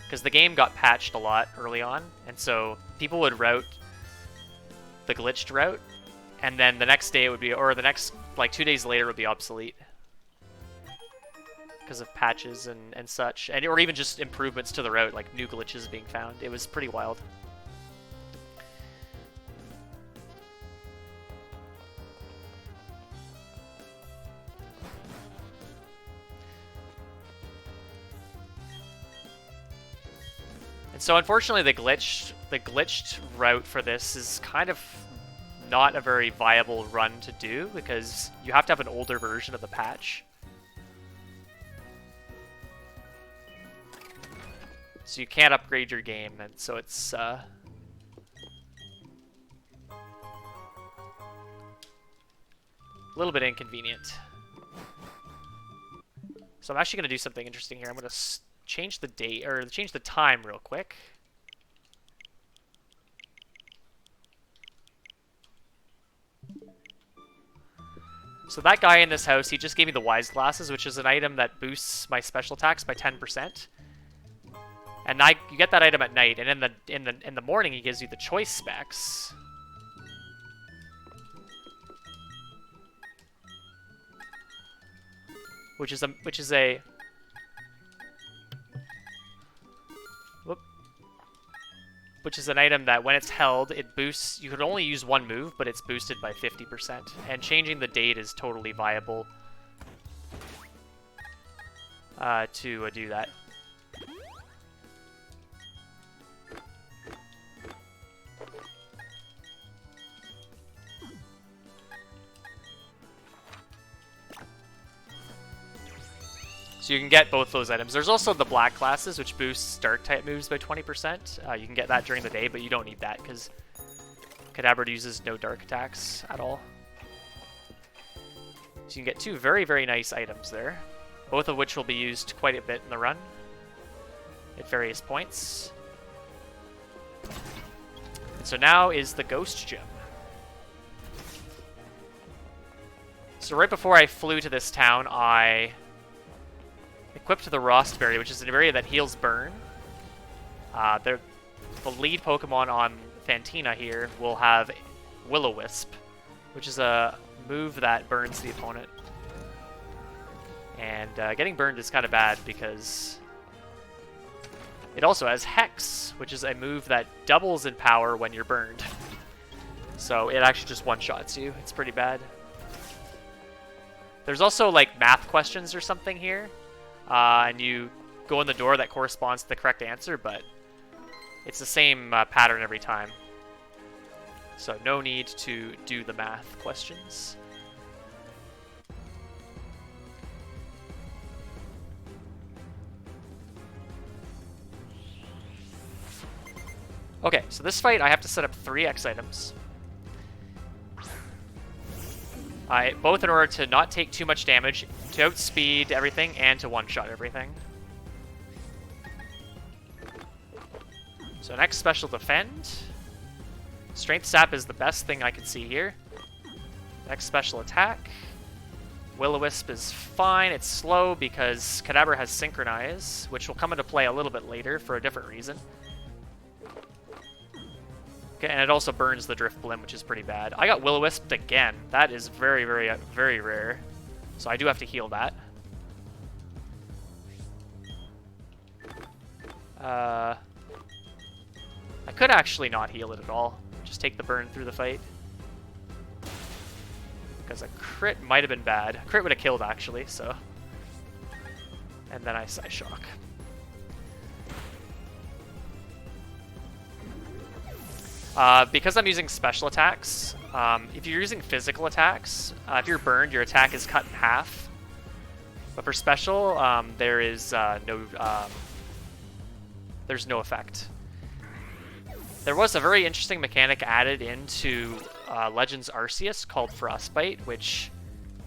because the game got patched a lot early on, and so people would route the glitched route, and then the next day it would be, or the next, like 2 days later, it would be obsolete because of patches and such, or even just improvements to the route, like new glitches being found. It was pretty wild. And so unfortunately the glitched route for this is kind of not a very viable run to do, because you have to have an older version of the patch. So you can't upgrade your game, and so it's a little bit inconvenient. So I'm actually going to do something interesting here. I'm going to change the date, or change the time real quick. So that guy in this house, he just gave me the Wise Glasses, which is an item that boosts my special attacks by 10%. And you get that item at night, and in the morning he gives you the choice specs. Which is an item that when it's held, it boosts. You could only use one move, but it's boosted by 50%. And changing the date is totally viable. to do that. So you can get both those items. There's also the black classes, which boosts dark type moves by 20%. You can get that during the day, but you don't need that because Kadabra uses no dark attacks at all. So you can get two very, very nice items there, both of which will be used quite a bit in the run at various points. And so now is the Ghost Gym. So right before I flew to this town, I equipped the Rostberry, which is an area that heals burn. The lead Pokemon on Fantina here will have Will-O-Wisp, which is a move that burns the opponent. And getting burned is kind of bad because it also has Hex, which is a move that doubles in power when you're burned. So it actually just one-shots you. It's pretty bad. There's also like math questions or something here. And you go in the door that corresponds to the correct answer, but it's the same pattern every time. So no need to do the math questions. Okay, so this fight I have to set up 3 X items. Both in order to not take too much damage, to outspeed everything, and to one-shot everything. So next, Special Defend. Strength Sap is the best thing I can see here. Next, Special Attack. Will-O-Wisp is fine. It's slow because Kadabra has Synchronize, which will come into play a little bit later for a different reason. Okay, and it also burns the Drift Blim, which is pretty bad. I got Will-O-Wisped again. That is very, very, very rare. So I do have to heal that. I could actually not heal it at all. Just take the burn through the fight. Because a crit might have been bad. A crit would have killed, actually, so... And then I Psyshock. Because I'm using special attacks, if you're using physical attacks, if you're burned, your attack is cut in half. But for special, there's no effect. There was a very interesting mechanic added into Legends Arceus called Frostbite, which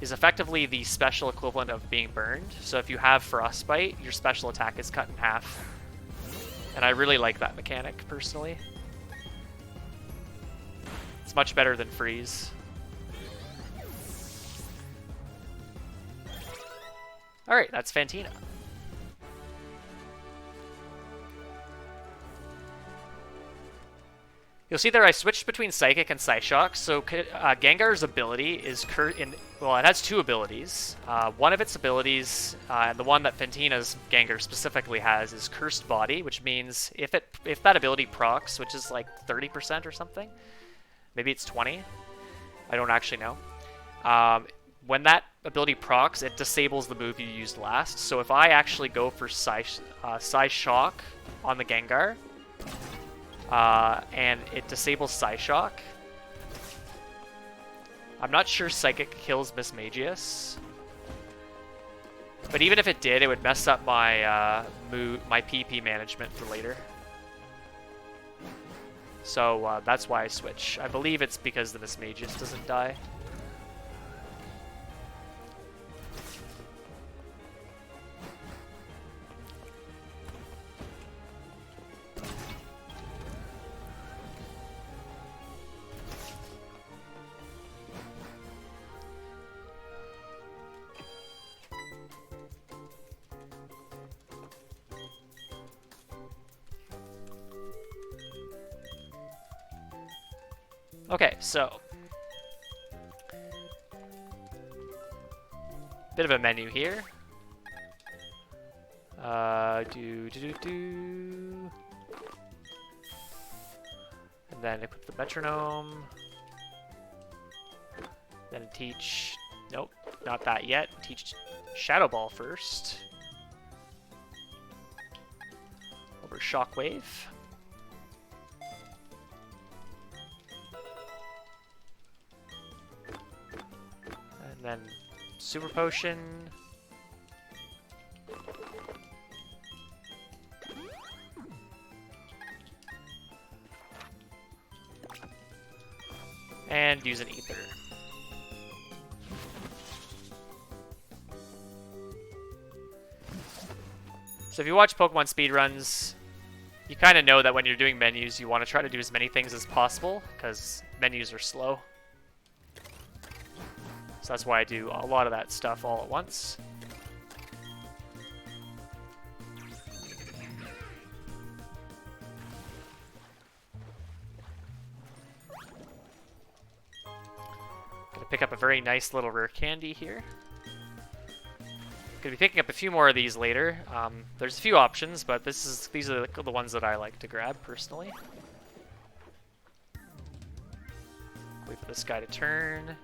is effectively the special equivalent of being burned. So if you have Frostbite, your special attack is cut in half. And I really like that mechanic, personally. It's much better than Freeze. Alright, that's Fantina. You'll see there I switched between Psychic and Psyshock. So Gengar's ability is well, it has 2 abilities. One of its abilities, and the one that Fantina's Gengar specifically has, is Cursed Body, which means if that ability procs, which is like 30% or something, maybe it's 20. I don't actually know. When that ability procs, it disables the move you used last. So if I actually go for Psyshock on the Gengar, and it disables Psyshock, I'm not sure Psychic kills Mismagius. But even if it did, it would mess up my my PP management for later. So that's why I switch. I believe it's because the Mismagius doesn't die. Okay, so bit of a menu here. And then equip the metronome. Then teach. Nope, not that yet. Teach Shadow Ball first. Shockwave. And then Super Potion. And use an Ether. So if you watch Pokemon speedruns, you kind of know that when you're doing menus, you want to try to do as many things as possible, because menus are slow. So that's why I do a lot of that stuff all at once. Gonna pick up a very nice little rare candy here. Gonna be picking up a few more of these later. There's a few options, but these are the ones that I like to grab personally. Wait for this guy to turn.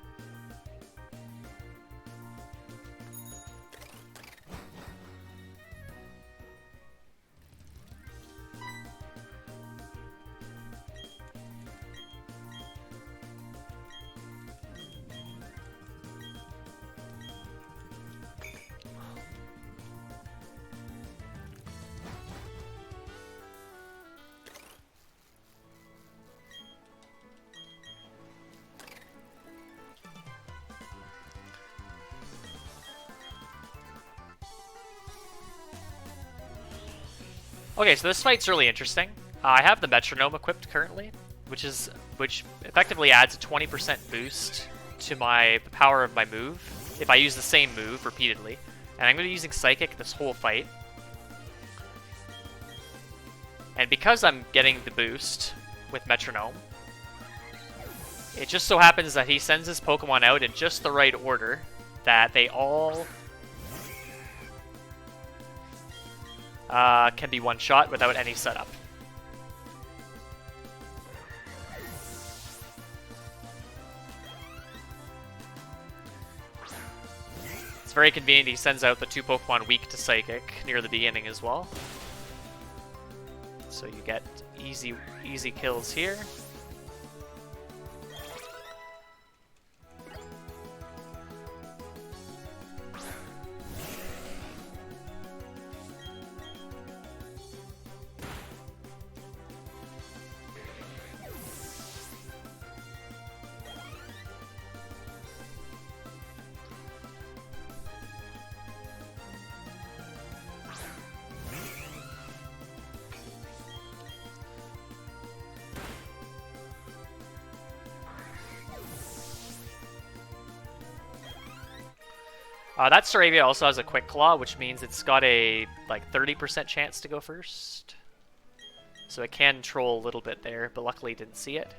Okay, so this fight's really interesting. I have the metronome equipped currently, which effectively adds a 20% boost to the power of my move if I use the same move repeatedly. And I'm going to be using Psychic this whole fight. And because I'm getting the boost with metronome, it just so happens that he sends his Pokemon out in just the right order, that they all can be one-shot without any setup. It's very convenient. He sends out the 2 Pokemon weak to Psychic near the beginning as well. So you get easy kills here. That Staravia also has a Quick Claw, which means it's got a 30% chance to go first. So it can troll a little bit there, but luckily didn't see it.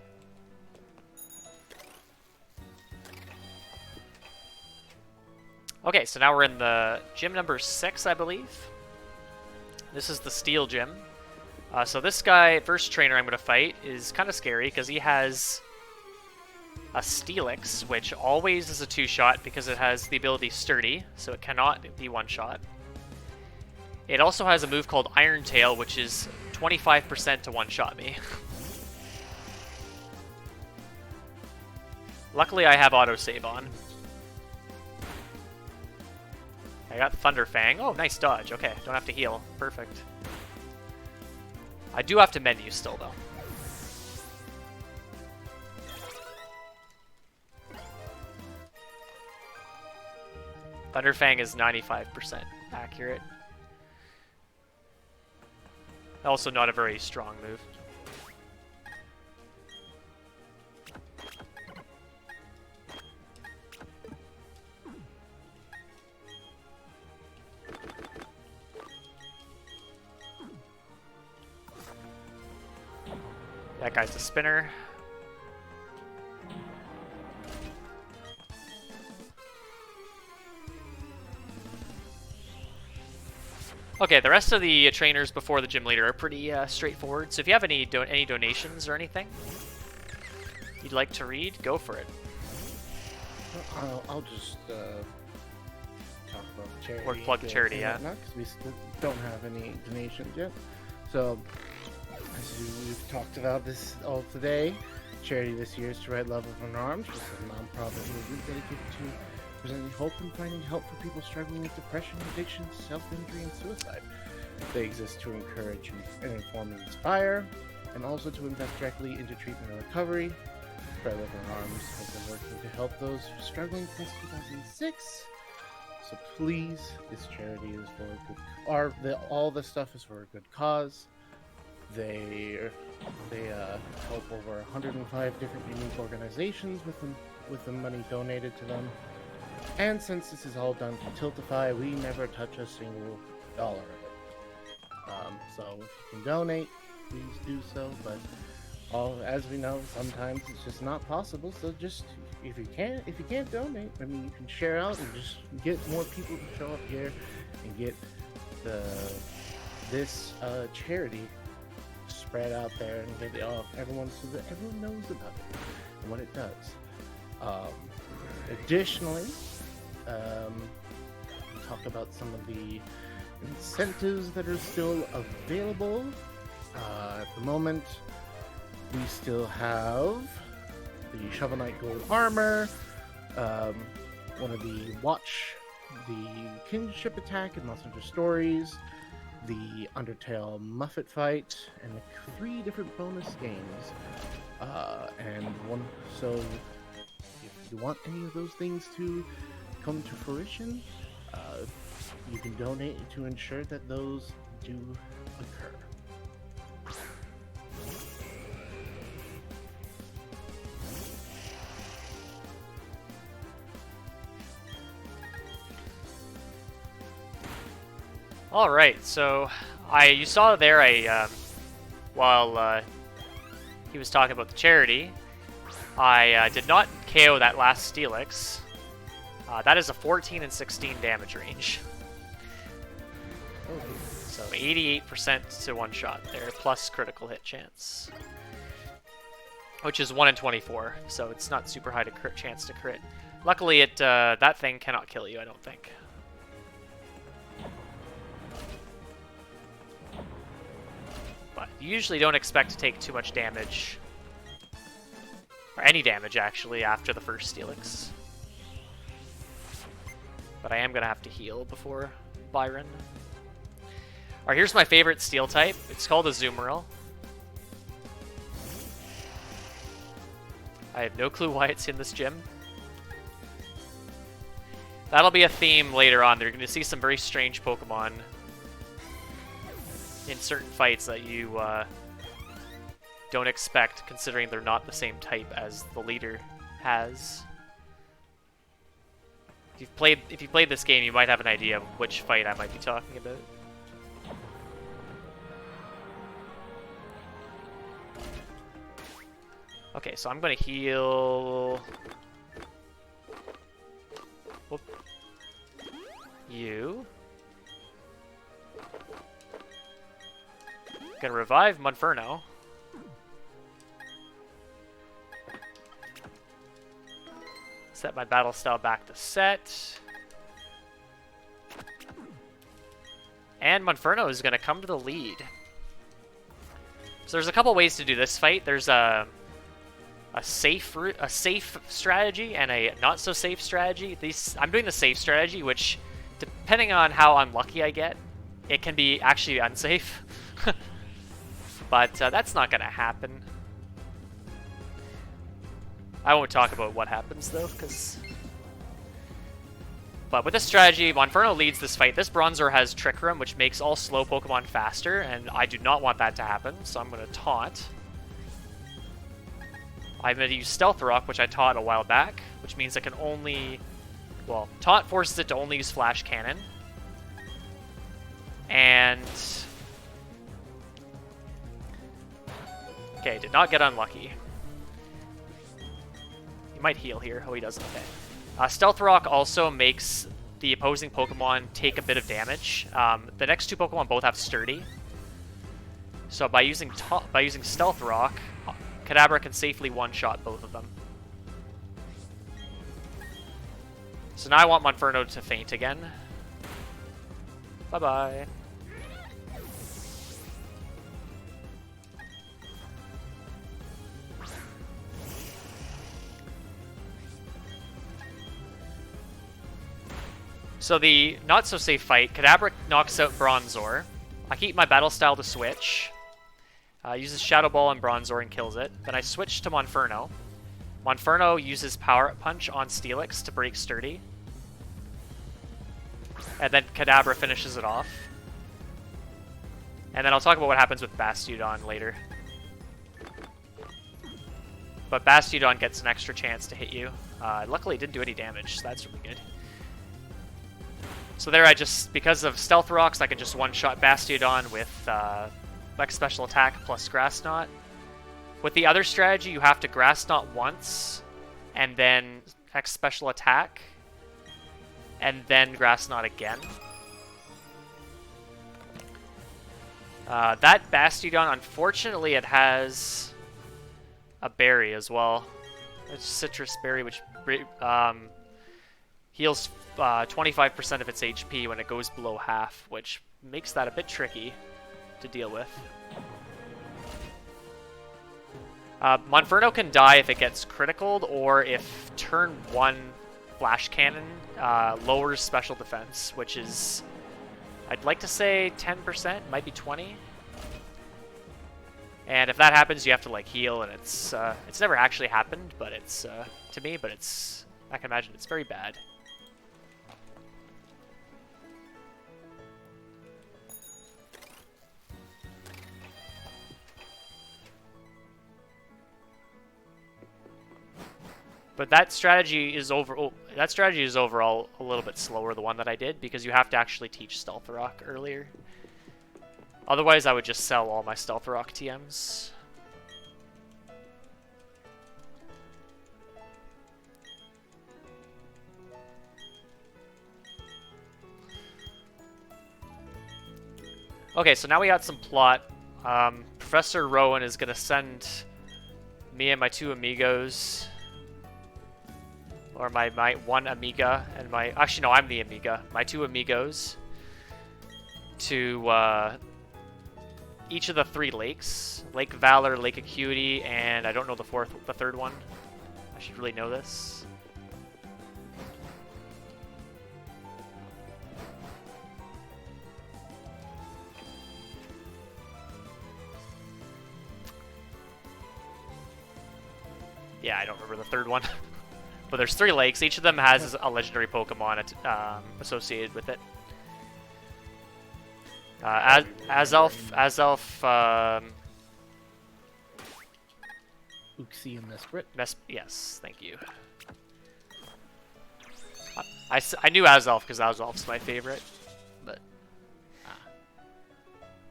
Okay, so now we're in the gym number 6, I believe. This is the Steel Gym. So this guy, first trainer I'm going to fight, is kind of scary because he has a Steelix, which always is a 2-shot because it has the ability Sturdy, so it cannot be 1-shot. It also has a move called Iron Tail, which is 25% to 1-shot me. Luckily I have autosave on. I got Thunder Fang. Oh, nice dodge. Okay, don't have to heal. Perfect. I do have to menu still, though. Thunder Fang is 95% accurate. Also not a very strong move. That guy's a spinner. Okay, the rest of the trainers before the gym leader are pretty straightforward. So if you have any donations or anything you'd like to read, go for it. I'll just talk about charity. Or plug charity, yeah. Because we still don't have any donations yet. So, as we've talked about this all today, charity this year is to Red Love of Arms, which is a non-profit movement dedicated to presenting hope and finding help for people struggling with depression, addiction, self-injury, and suicide. They exist to encourage and inform and inspire, and also to invest directly into treatment and recovery. Red Love of Arms has been working to help those struggling since 2006. So please, this charity is for a good. All the stuff is for a good cause. They help over 105 different unique organizations with the money donated to them. And since this is all done through Tiltify, we never touch a single dollar of it. So if you can donate, please do so. But as we know, sometimes it's just not possible. So just if you can't donate, I mean, you can share out and just get more people to show up here and get this charity spread out there and get it off everyone so that everyone knows about it and what it does. Additionally, we'll talk about some of the incentives that are still available. At the moment, we still have the Shovel Knight Gold Armor, one of the Watch the Kinship Attack in Monster Hunter Stories, the Undertale Muffet Fight, and 3 different bonus games. So if you want any of those things to come to fruition, you can donate to ensure that those do occur. All right, so you saw there while he was talking about the charity, I did not KO that last Steelix. That is a 14 and 16 damage range. So 88% to one shot there, plus critical hit chance. Which is 1 in 24, so it's not super high chance to crit. Luckily, that thing cannot kill you, I don't think. But you usually don't expect to take too much damage. Or any damage, actually, after the first Steelix. But I am going to have to heal before Byron. Alright, here's my favorite steel type. It's called a Azumarill. I have no clue why it's in this gym. That'll be a theme later on. They're going to see some very strange Pokemon in certain fights that you don't expect, considering they're not the same type as the leader has. If you've played this game, you might have an idea of which fight I might be talking about. Okay, so I'm going to heal... Whoop. You. Gonna revive Monferno. Set my battle style back to set. And Monferno is gonna come to the lead. So there's a couple ways to do this fight. There's a safe strategy and a not so safe strategy. I'm doing the safe strategy, which, depending on how unlucky I get, it can be actually unsafe. But that's not gonna happen. I won't talk about what happens though, But with this strategy, Monferno leads this fight. This Bronzor has Trick Room, which makes all slow Pokemon faster, and I do not want that to happen, so I'm going to taunt. I'm going to use Stealth Rock, which I taught a while back, which means I can only... Well, taunt forces it to only use Flash Cannon. And... Okay, did not get unlucky. He might heal here. Oh, he doesn't. Okay. Stealth Rock also makes the opposing Pokemon take a bit of damage. The next 2 Pokemon both have Sturdy. So by using Stealth Rock, Kadabra can safely one-shot both of them. So now I want Monferno to faint again. Bye-bye. So the not-so-safe fight, Kadabra knocks out Bronzor. I keep my battle style to switch. Uses Shadow Ball on Bronzor and kills it. Then I switch to Monferno. Monferno uses Power Up Punch on Steelix to break Sturdy. And then Kadabra finishes it off. And then I'll talk about what happens with Bastiodon later. But Bastiodon gets an extra chance to hit you. Luckily it didn't do any damage, so that's really good. So there I just, because of Stealth Rocks, I can just one-shot Bastiodon with Lex Special Attack plus Grass Knot. With the other strategy, you have to Grass Knot once, and then X Special Attack, and then Grass Knot again. That Bastiodon, unfortunately, it has a berry as well. It's Citrus Berry, which heals 25% of its HP when it goes below half, which makes that a bit tricky to deal with. Monferno can die if it gets criticaled, or if turn 1 Flash Cannon lowers special defense, which is, I'd like to say 10%, might be 20. And if that happens, you have to like heal, and it's never actually happened, but it's to me, but it's, I can imagine it's very bad. But that strategy is overall a little bit slower, the one that I did, because you have to actually teach Stealth Rock earlier. Otherwise, I would just sell all my Stealth Rock TMs. Okay, so now we got some plot. Professor Rowan is going to send me and my 2 amigos, or my one amiga and my, actually no, I'm the amiga, my 2 amigos, to each of the 3 lakes, Lake Valor, Lake Acuity, and I don't know the third one. I should really know this. Yeah, I don't remember the third one. But there's 3 lakes. Each of them has a legendary Pokemon associated with it. Azelf, Uxie and Mesprit. Yes, thank you. I knew Azelf because Azelf's my favorite, but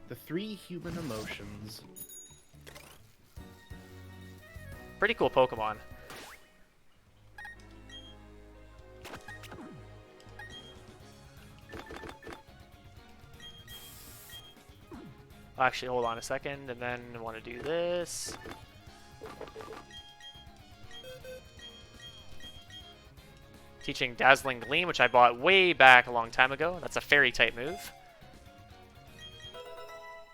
The 3 human emotions. pretty cool Pokemon. Actually, hold on a second, and then I want to do this. Teaching Dazzling Gleam, which I bought way back a long time ago. That's a fairy type move.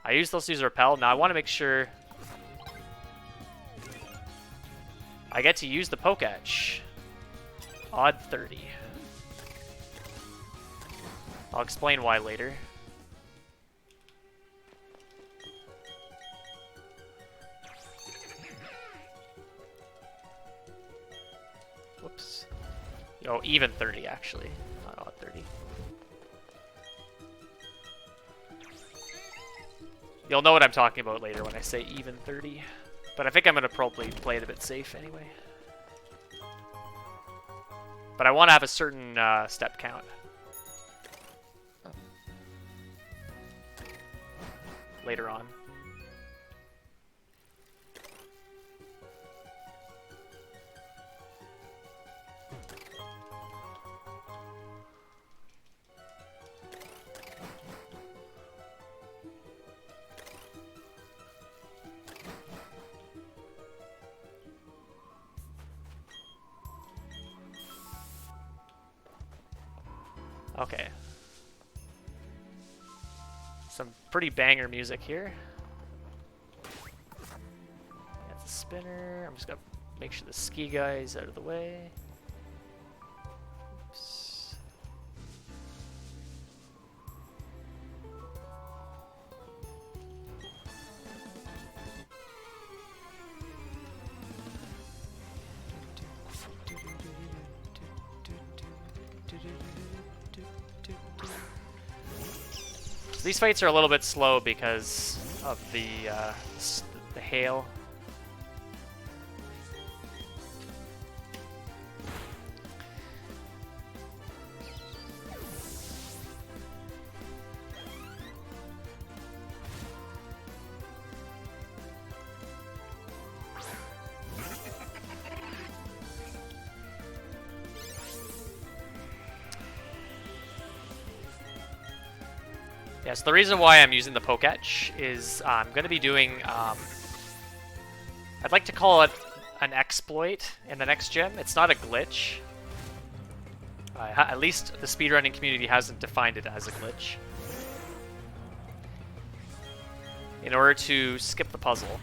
I used those to use Repel. Now I want to make sure I get to use the Poketch. Odd 30. I'll explain why later. Whoops. Oh, even 30 actually, not odd 30. You'll know what I'm talking about later when I say even 30. But I think I'm going to probably play it a bit safe anyway. But I want to have a certain step count. Later on. Okay. Some pretty banger music here. That's a spinner. I'm just gonna make sure the ski guy is out of the way. Oops. These fights are a little bit slow because of the hail. Yes, the reason why I'm using the Poketch is I'm going to be doing, I'd like to call it an exploit in the next gym. It's not a glitch. At least the speedrunning community hasn't defined it as a glitch. In order to skip the puzzle.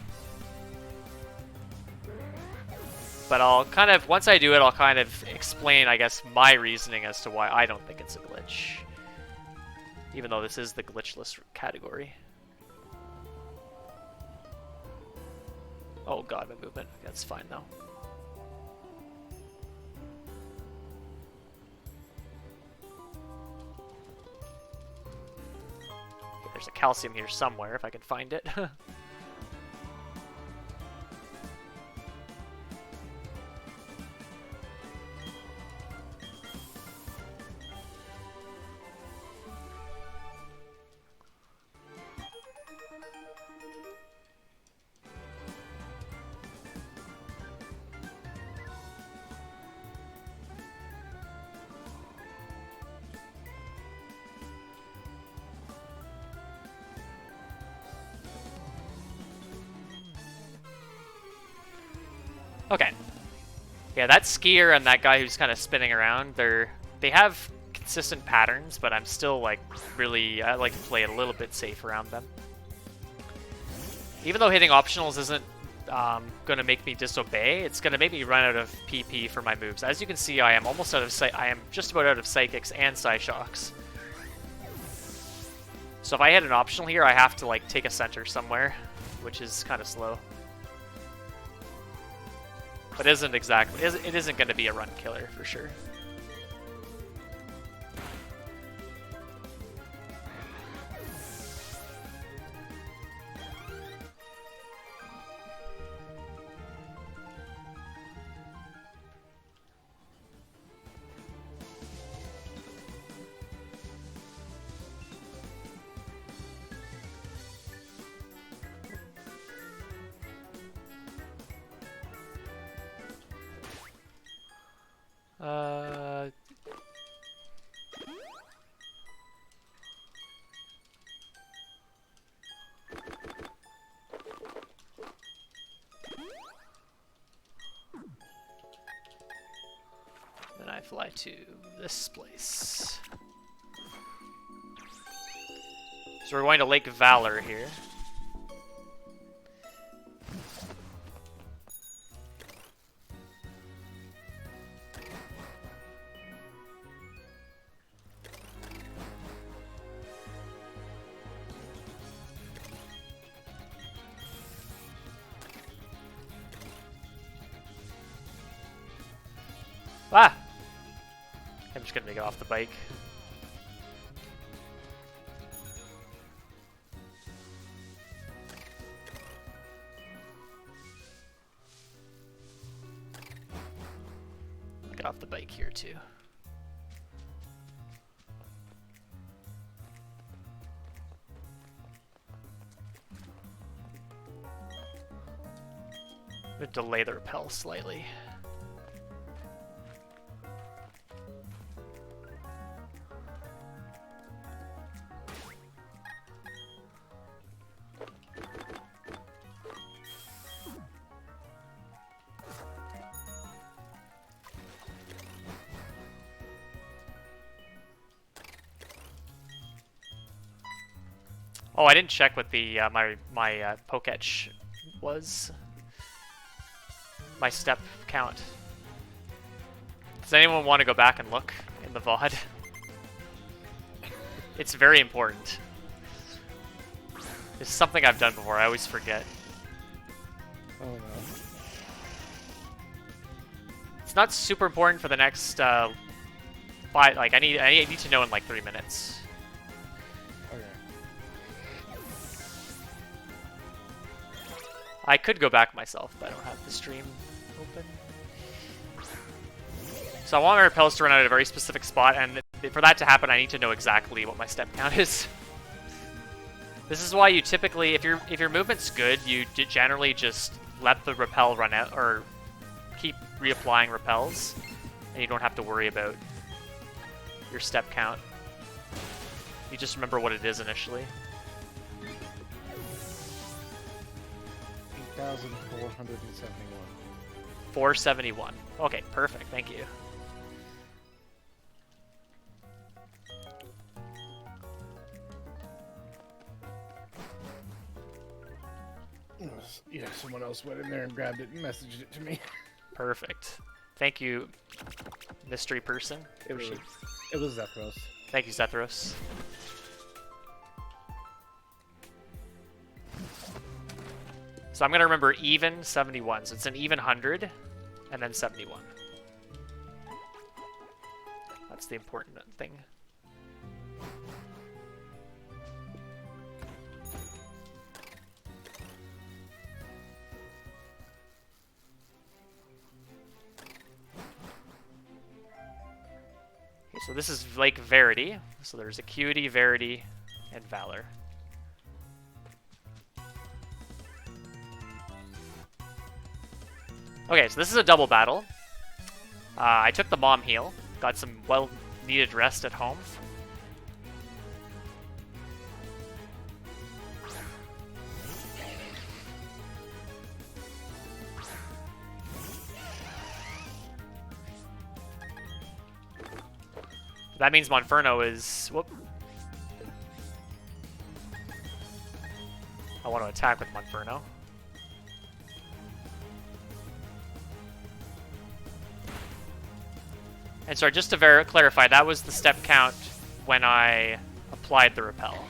But I'll kind of, once I do it, I'll kind of explain, I guess, my reasoning as to why I don't think it's a glitch. Even though this is the glitchless category. Oh god, my movement. That's fine though. Okay, there's a calcium here somewhere if I can find it. Okay. Yeah, that skier and that guy who's kind of spinning around, they have consistent patterns, but I'm still like I like to play it a little bit safe around them. Even though hitting optionals isn't going to make me disobey, it's going to make me run out of PP for my moves. As you can see, I am almost out of I am just about out of psychics and Psyshocks. So if I hit an optional here, I have to like take a center somewhere, which is kind of slow. But it isn't going to be a run killer for sure. Then I fly to this place. So we're going to Lake Valor here. Ah! I'm just gonna make it off the bike. I'll get off the bike here too. I'm gonna delay the rappel slightly. Oh, I didn't check what the my Poketch was. My step count. Does anyone want to go back and look in the VOD? It's very important. It's something I've done before. I always forget. Oh no. It's not super important for the next 5. Like I need to know in like 3 minutes. Okay. I could go back myself, but I don't have the stream open. So I want my repels to run out at a very specific spot, and for that to happen, I need to know exactly what my step count is. This is why you typically, if your movement's good, you generally just let the repel run out, or keep reapplying repels, and you don't have to worry about your step count. You just remember what it is initially. 8,471. 471. Okay, perfect. Thank you. Yeah, someone else went in there and grabbed it and messaged it to me. Perfect. Thank you, mystery person. It was Zethros. Thank you, Zethros. So I'm going to remember even 71. So it's an even 100 and then 71. That's the important thing. Okay, so this is Lake Verity. So there's Acuity, Verity, and Valor. Okay, so this is a double battle. I took the mom heal, got some well-needed rest at home. That means Monferno is... Whoop. I want to attack with Monferno. And sorry, just to clarify, that was the step count when I applied the repel.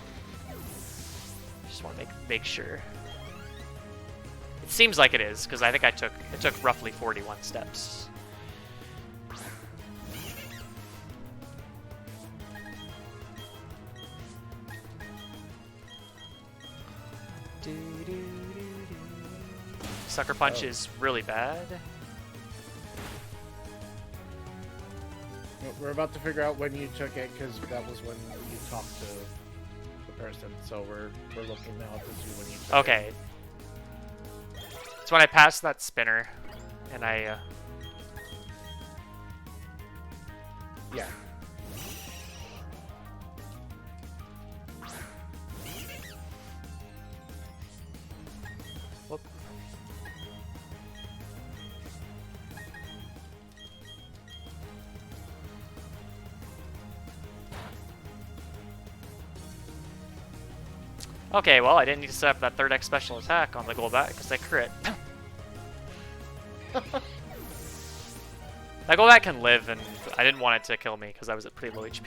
Just want to make sure. It seems like it is, because I think it took roughly 41 steps. Sucker Punch is really bad. We're about to figure out when you took it, because that was when you talked to the person. So we're looking now to see when you took Okay. It's when I passed that spinner, and I... Yeah. Whoop. Okay, well, I didn't need to set up that 3rd X special attack on the goal back because I crit. That goal back can live, and I didn't want it to kill me because I was at pretty low HP.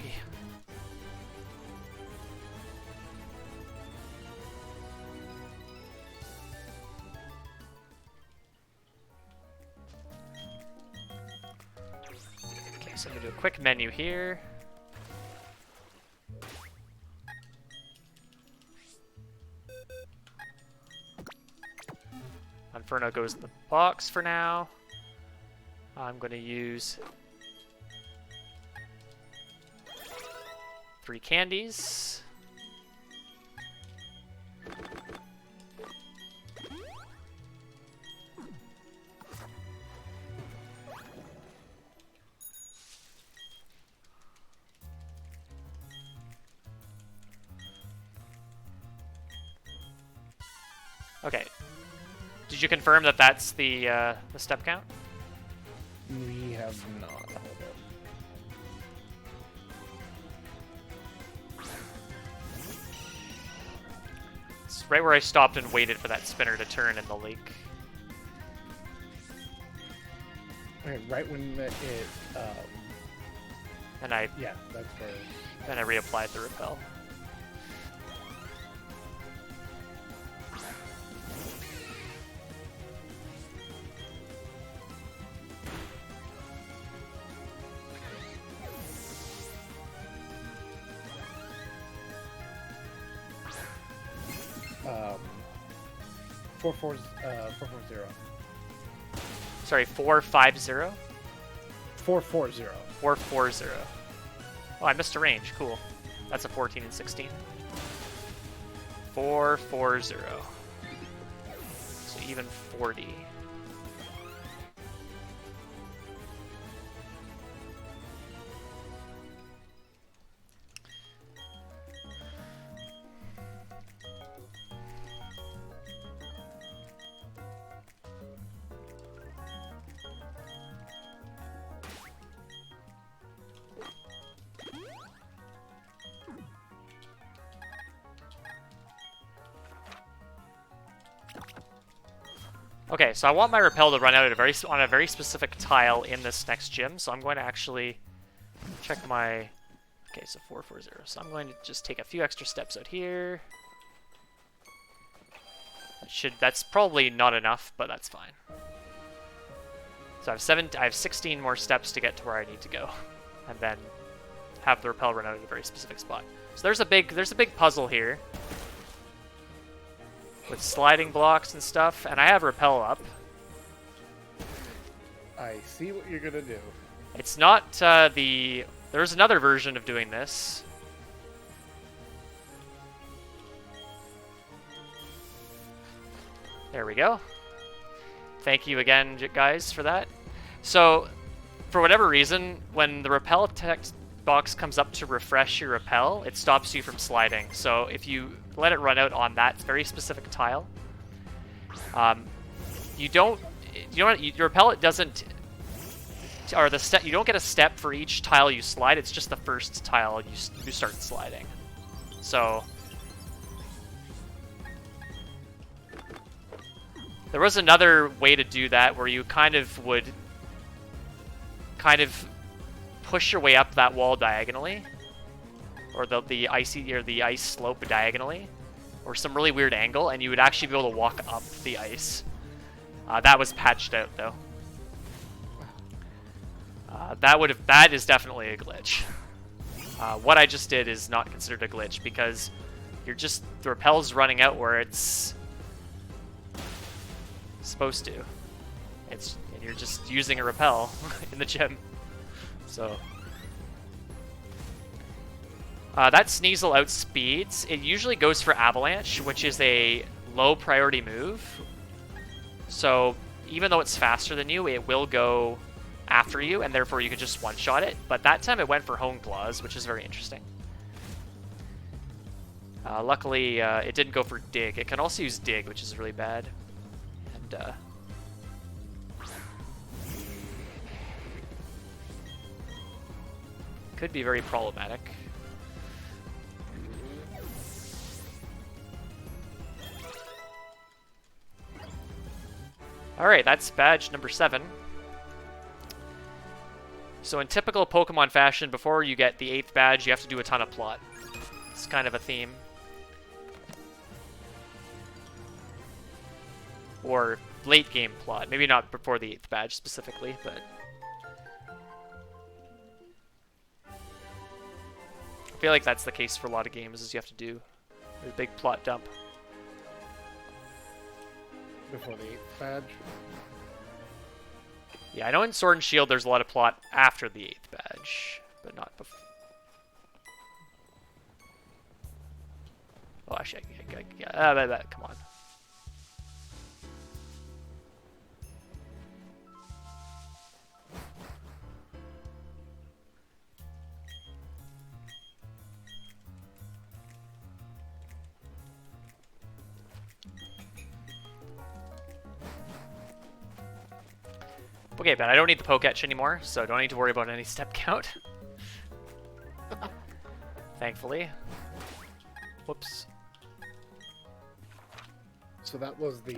Okay, so I'm going to do a quick menu here. Inferno goes in the box for now. I'm going to use 3 candies. Okay. Did you confirm that that's the step count? We have not. Hold up. It's right where I stopped and waited for that spinner to turn in the lake. Okay, right when it And I yeah, that's where. then I reapplied the repel. 440. Sorry, 450? 440. 440. Oh, I missed a range. Cool. That's a 14 and 16. 440. So even 40. Okay, so I want my repel to run out at on a very specific tile in this next gym, so I'm going to actually check my... Okay, so 440. So I'm going to just take a few extra steps out here. That's probably not enough, but that's fine. So I have 16 more steps to get to where I need to go, and then have the repel run out at a very specific spot. So there's a big puzzle here with sliding blocks and stuff, and I have repel up. I see what you're gonna do. It's not there's another version of doing this. There we go. Thank you again, guys, for that. So, for whatever reason, when the repel text box comes up to refresh your repel, it stops you from sliding. So if you let it run out on that very specific tile, your repel doesn't, or the step, you don't get a step for each tile you slide. It's just the first tile you start sliding. So there was another way to do that where you kind of push your way up that wall diagonally, or the ice slope diagonally, or some really weird angle, and you would actually be able to walk up the ice. That was patched out though. That is definitely a glitch. What I just did is not considered a glitch because the repel's running out where it's supposed to. And you're just using a repel in the gym. So that Sneasel outspeeds. It usually goes for Avalanche, which is a low priority move. So even though it's faster than you, it will go after you, and therefore you can just one-shot it. But that time it went for Hone Claws, which is very interesting. Luckily, it didn't go for Dig. It can also use Dig, which is really bad. And could be very problematic. Alright, that's badge number 7. So in typical Pokemon fashion, before you get the 8th badge, you have to do a ton of plot. It's kind of a theme. Or late game plot. Maybe not before the 8th badge specifically, but... I feel like that's the case for a lot of games, is you have to do a big plot dump. Before the 8th badge? Yeah, I know in Sword and Shield there's a lot of plot after the 8th badge, but not before. Oh, actually, come on. Okay, but I don't need the Poketch anymore, so I don't need to worry about any step count. Thankfully. Whoops. So that was the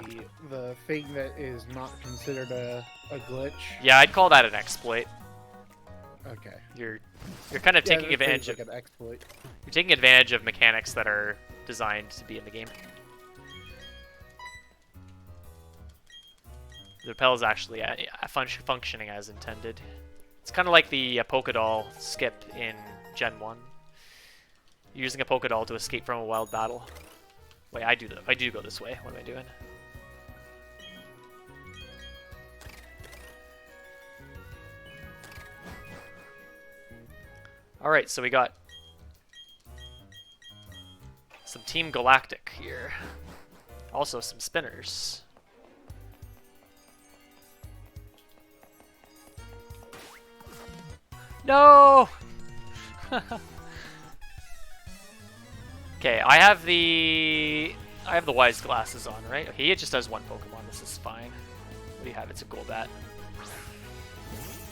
thing that is not considered a glitch? Yeah, I'd call that an exploit. Okay. You're kind of taking advantage like of an exploit. You're taking advantage of mechanics that are designed to be in the game. The repel is actually functioning as intended. It's kind of like the Pokédoll skip in Gen 1. You're using a Pokédoll to escape from a wild battle. Wait, I do go this way. What am I doing? Alright, so we got some Team Galactic here. Also some spinners. No! Okay, I have the wise glasses on, right? Okay, it just does one Pokemon. This is fine. What do you have? It's a Golbat.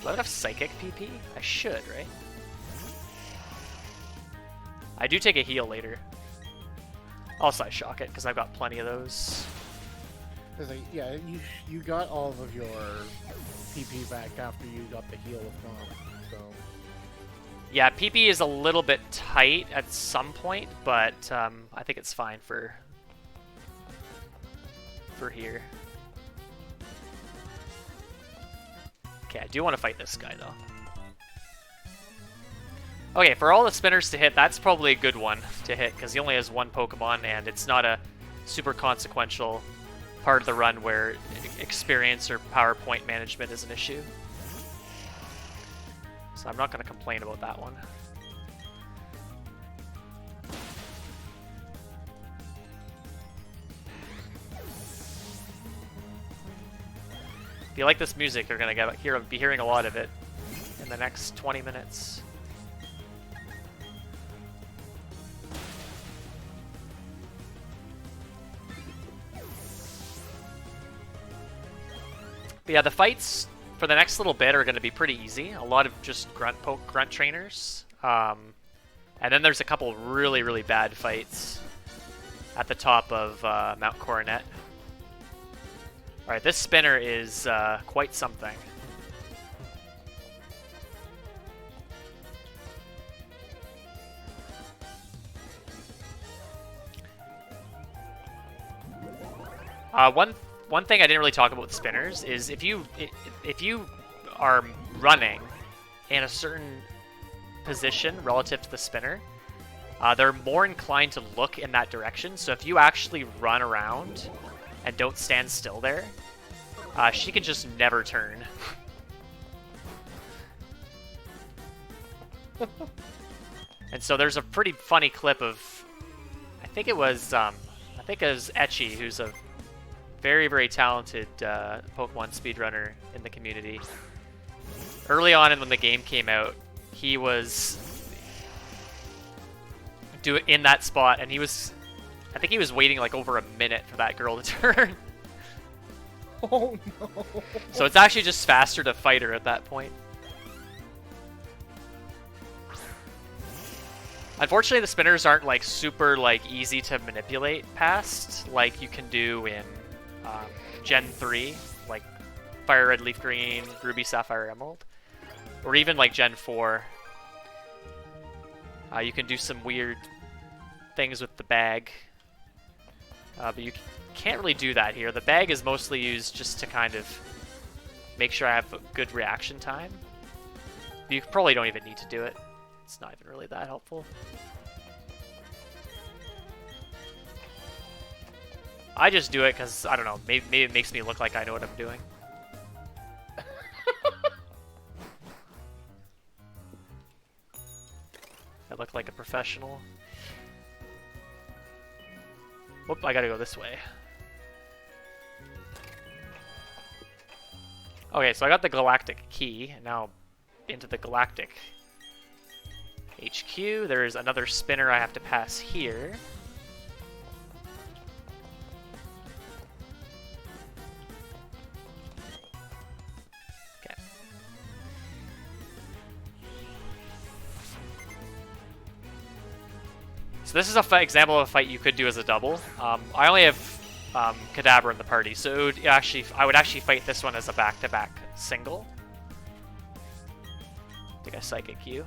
Do I have enough Psychic PP? I should, right? I do take a heal later. I'll Side Shock it, because I've got plenty of those. Like, yeah, you got all of your PP back after you got the heal with Mom, so... Yeah, PP is a little bit tight at some point, but I think it's fine for here. Okay, I do want to fight this guy, though. Okay, for all the spinners to hit, that's probably a good one to hit, because he only has one Pokemon, and it's not a super consequential part of the run where experience or PowerPoint management is an issue. So I'm not going to complain about that one. If you like this music, you're going to be hearing a lot of it in the next 20 minutes. But yeah, the fights for the next little bit are going to be pretty easy. A lot of just grunt trainers. And then there's a couple really, really bad fights at the top of Mount Coronet. Alright, this spinner is quite something. One thing I didn't really talk about with spinners is if you are running in a certain position relative to the spinner, they're more inclined to look in that direction. So if you actually run around and don't stand still there, she can just never turn. And so there's a pretty funny clip of, I think it was Etchy, who's a very, very talented Pokemon speedrunner in the community. Early on when the game came out, he was in that spot, and I think he was waiting like over a minute for that girl to turn. Oh no! So it's actually just faster to fight her at that point. Unfortunately, the spinners aren't like super easy to manipulate past like you can do in Gen 3, like Fire Red, Leaf Green, Ruby, Sapphire, Emerald, or even like Gen 4. You can do some weird things with the bag, but you can't really do that here. The bag is mostly used just to kind of make sure I have a good reaction time. You probably don't even need to do it. It's not even really that helpful. I just do it because, I don't know, maybe it makes me look like I know what I'm doing. I look like a professional. Whoop, I gotta go this way. Okay, so I got the Galactic Key, and now into the Galactic HQ. There's another spinner I have to pass here. Okay. So this is a example of a fight you could do as a double. I only have Kadabra in the party, so I would actually fight this one as a back-to-back single. I think I Psychic you.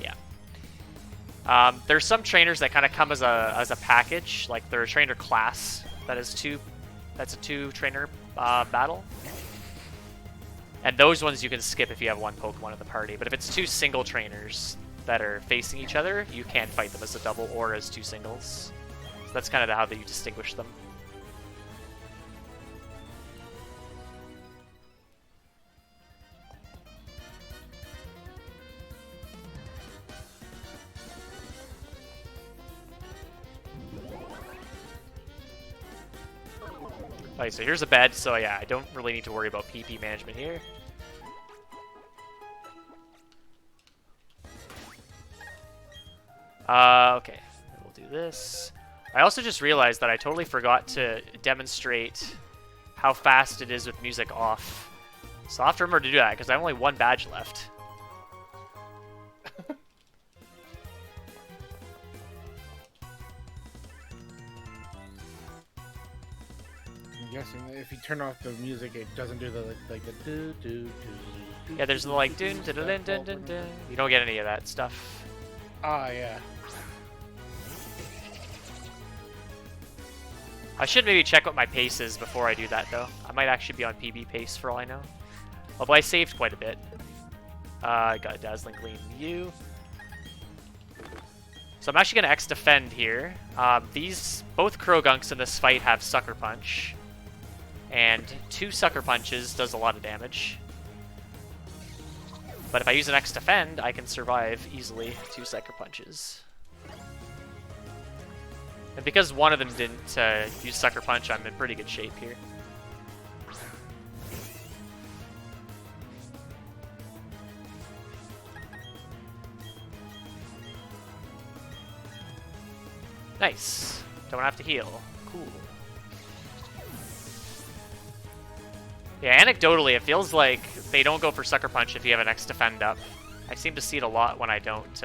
Yeah. There's some trainers that kind of come as a package, like they're a trainer class that's a two trainer battle. And those ones you can skip if you have one Pokemon in the party. But if it's two single trainers that are facing each other, you can fight them as a double or as two singles. So that's kind of how you distinguish them. Okay, so here's a bed, so yeah, I don't really need to worry about PP management here. Okay, we'll do this. I also just realized that I totally forgot to demonstrate how fast it is with music off. So I'll have to remember to do that, because I have only one badge left. I'm guessing if you turn off the music, it doesn't do the like the do do do. Yeah, there's the like dun dun dun dun dun dun. You don't get any of that stuff. Ah, yeah. I should maybe check what my pace is before I do that, though. I might actually be on PB pace for all I know. Although I saved quite a bit. I got a Dazzling Gleam U. So I'm actually going to X-Defend here. Both Krogunks in this fight have Sucker Punch. And 2 Sucker Punches does a lot of damage. But if I use an X-Defend, I can survive easily 2 Sucker Punches. And because one of them didn't use Sucker Punch, I'm in pretty good shape here. Nice. Don't have to heal. Cool. Yeah, anecdotally, it feels like they don't go for Sucker Punch if you have an X-Defend up. I seem to see it a lot when I don't.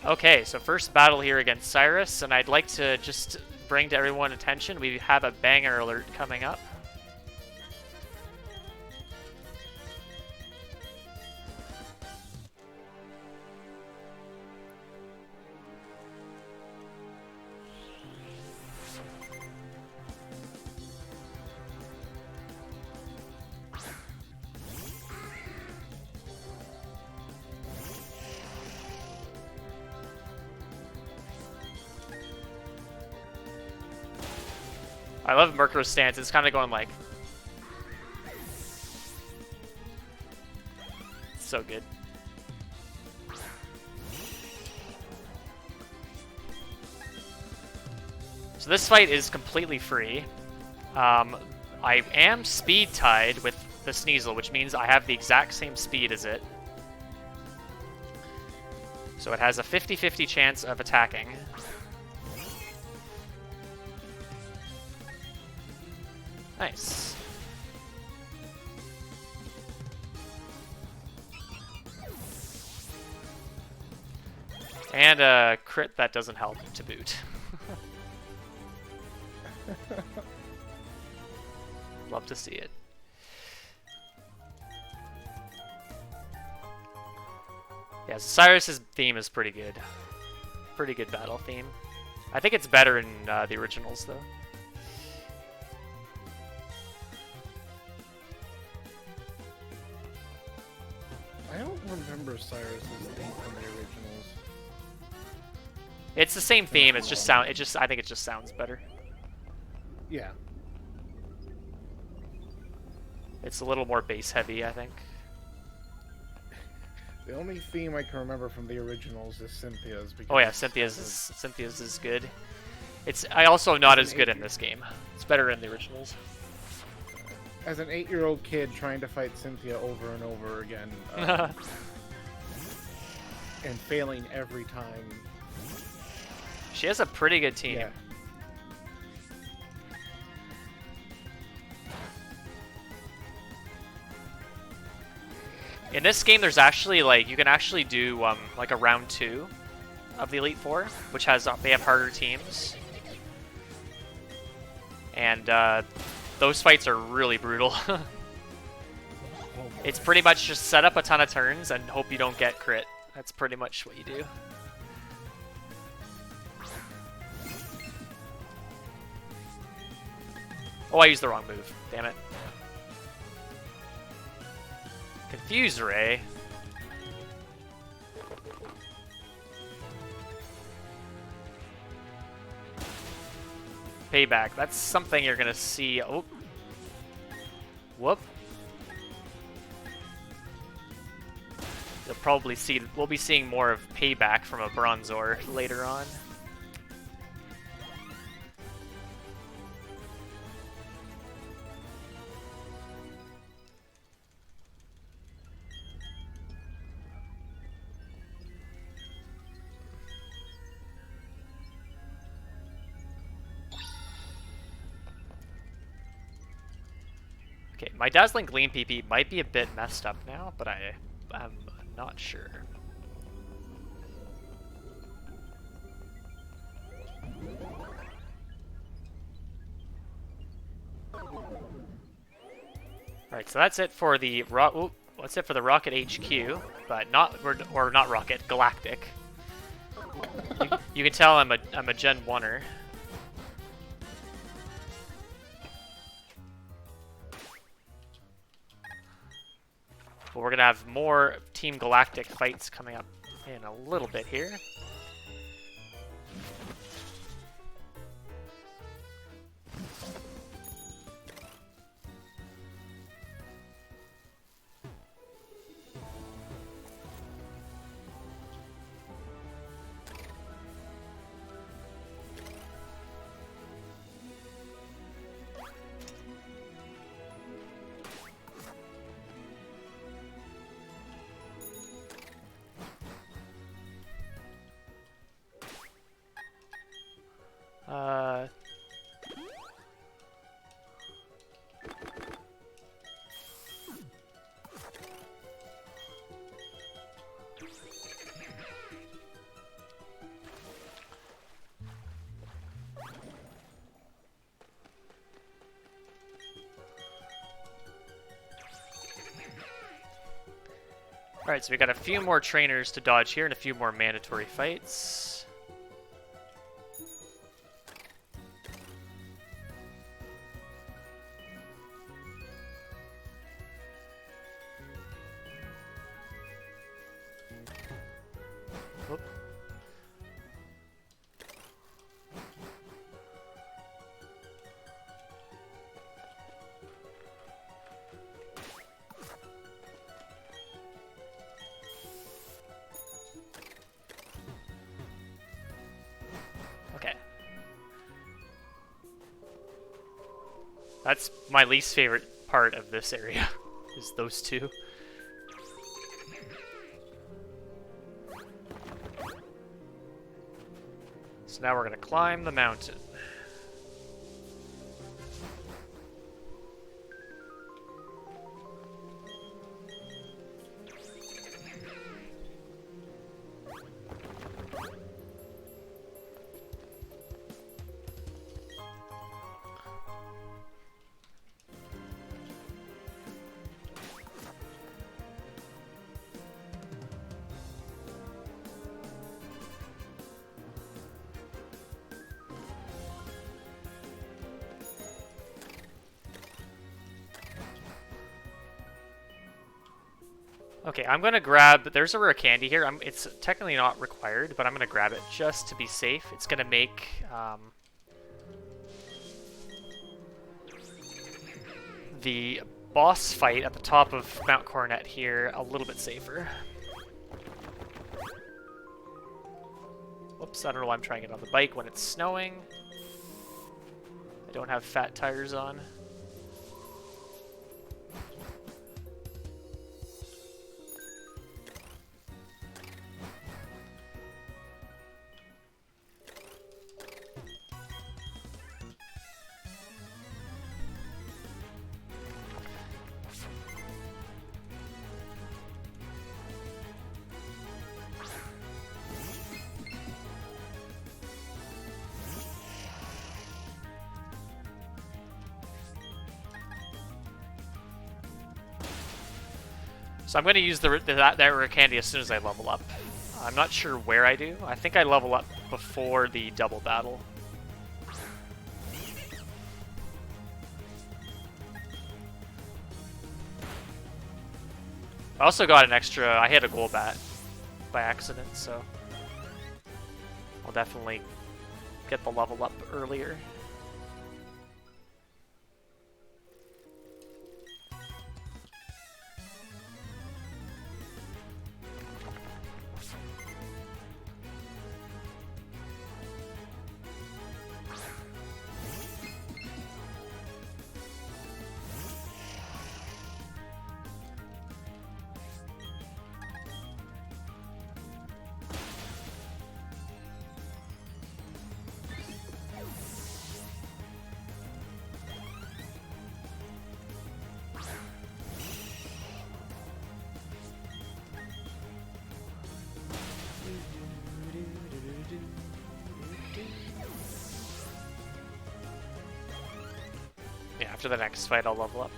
Okay, so first battle here against Cyrus, and I'd like to just bring to everyone attention, we have a banger alert coming up. I love Murkro's stance. It's kind of going like... So good. So this fight is completely free. I am speed tied with the Sneasel, which means I have the exact same speed as it. So it has a 50-50 chance of attacking. Nice. And a crit that doesn't help to boot. Love to see it. Yeah, so Cyrus's theme is pretty good. Pretty good battle theme. I think it's better in the originals, though. I don't remember Cyrus's theme from the originals. It's the same theme. It's just sound. I think it just sounds better. Yeah. It's a little more bass heavy, I think. The only theme I can remember from the originals is Cynthia's. Oh yeah, Cynthia's is good. I also not as good in this game. It's better in the originals. As an 8-year-old kid trying to fight Cynthia over and over again, and failing every time. She has a pretty good team. Yeah. In this game, there's actually you can actually do like a round 2 of the Elite Four, which has they have harder teams, and those fights are really brutal. It's pretty much just set up a ton of turns and hope you don't get crit. That's pretty much what you do. Oh, I used the wrong move. Damn it. Confuse Ray. Payback. That's something you're gonna see. Oh. Whoop. You'll probably see. We'll be seeing more of Payback from a Bronzor later on. Okay, my Dazzling Gleam PP might be a bit messed up now, but I'm not sure. Alright, so that's it for the that's it for the Rocket HQ, but not or not Rocket, Galactic. You can tell I'm a Gen 1er. But we're gonna have more Team Galactic fights coming up in a little bit here. Alright, so we got a few more trainers to dodge here and a few more mandatory fights. Whoop. Okay. That's my least favorite part of this area, is those two. So now we're gonna climb the mountain. Okay, I'm gonna grab, there's a rare candy here. It's technically not required, but I'm gonna grab it just to be safe. It's gonna make the boss fight at the top of Mount Coronet here a little bit safer. Whoops, I don't know why I'm trying it on the bike when it's snowing. I don't have fat tires on. So I'm going to use that rare candy as soon as I level up. I'm not sure where I do. I think I level up before the double battle. I also got an extra, I hit a Golbat by accident, so I'll definitely get the level up earlier. Yeah, after the next fight, I'll level up.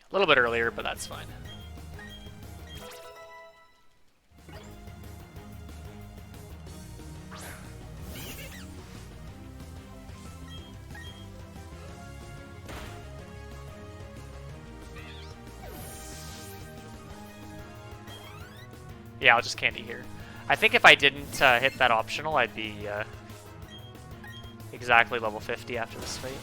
A little bit earlier, but that's fine. Yeah, I'll just candy here. I think if I didn't hit that optional, I'd be exactly level 50 after this fight.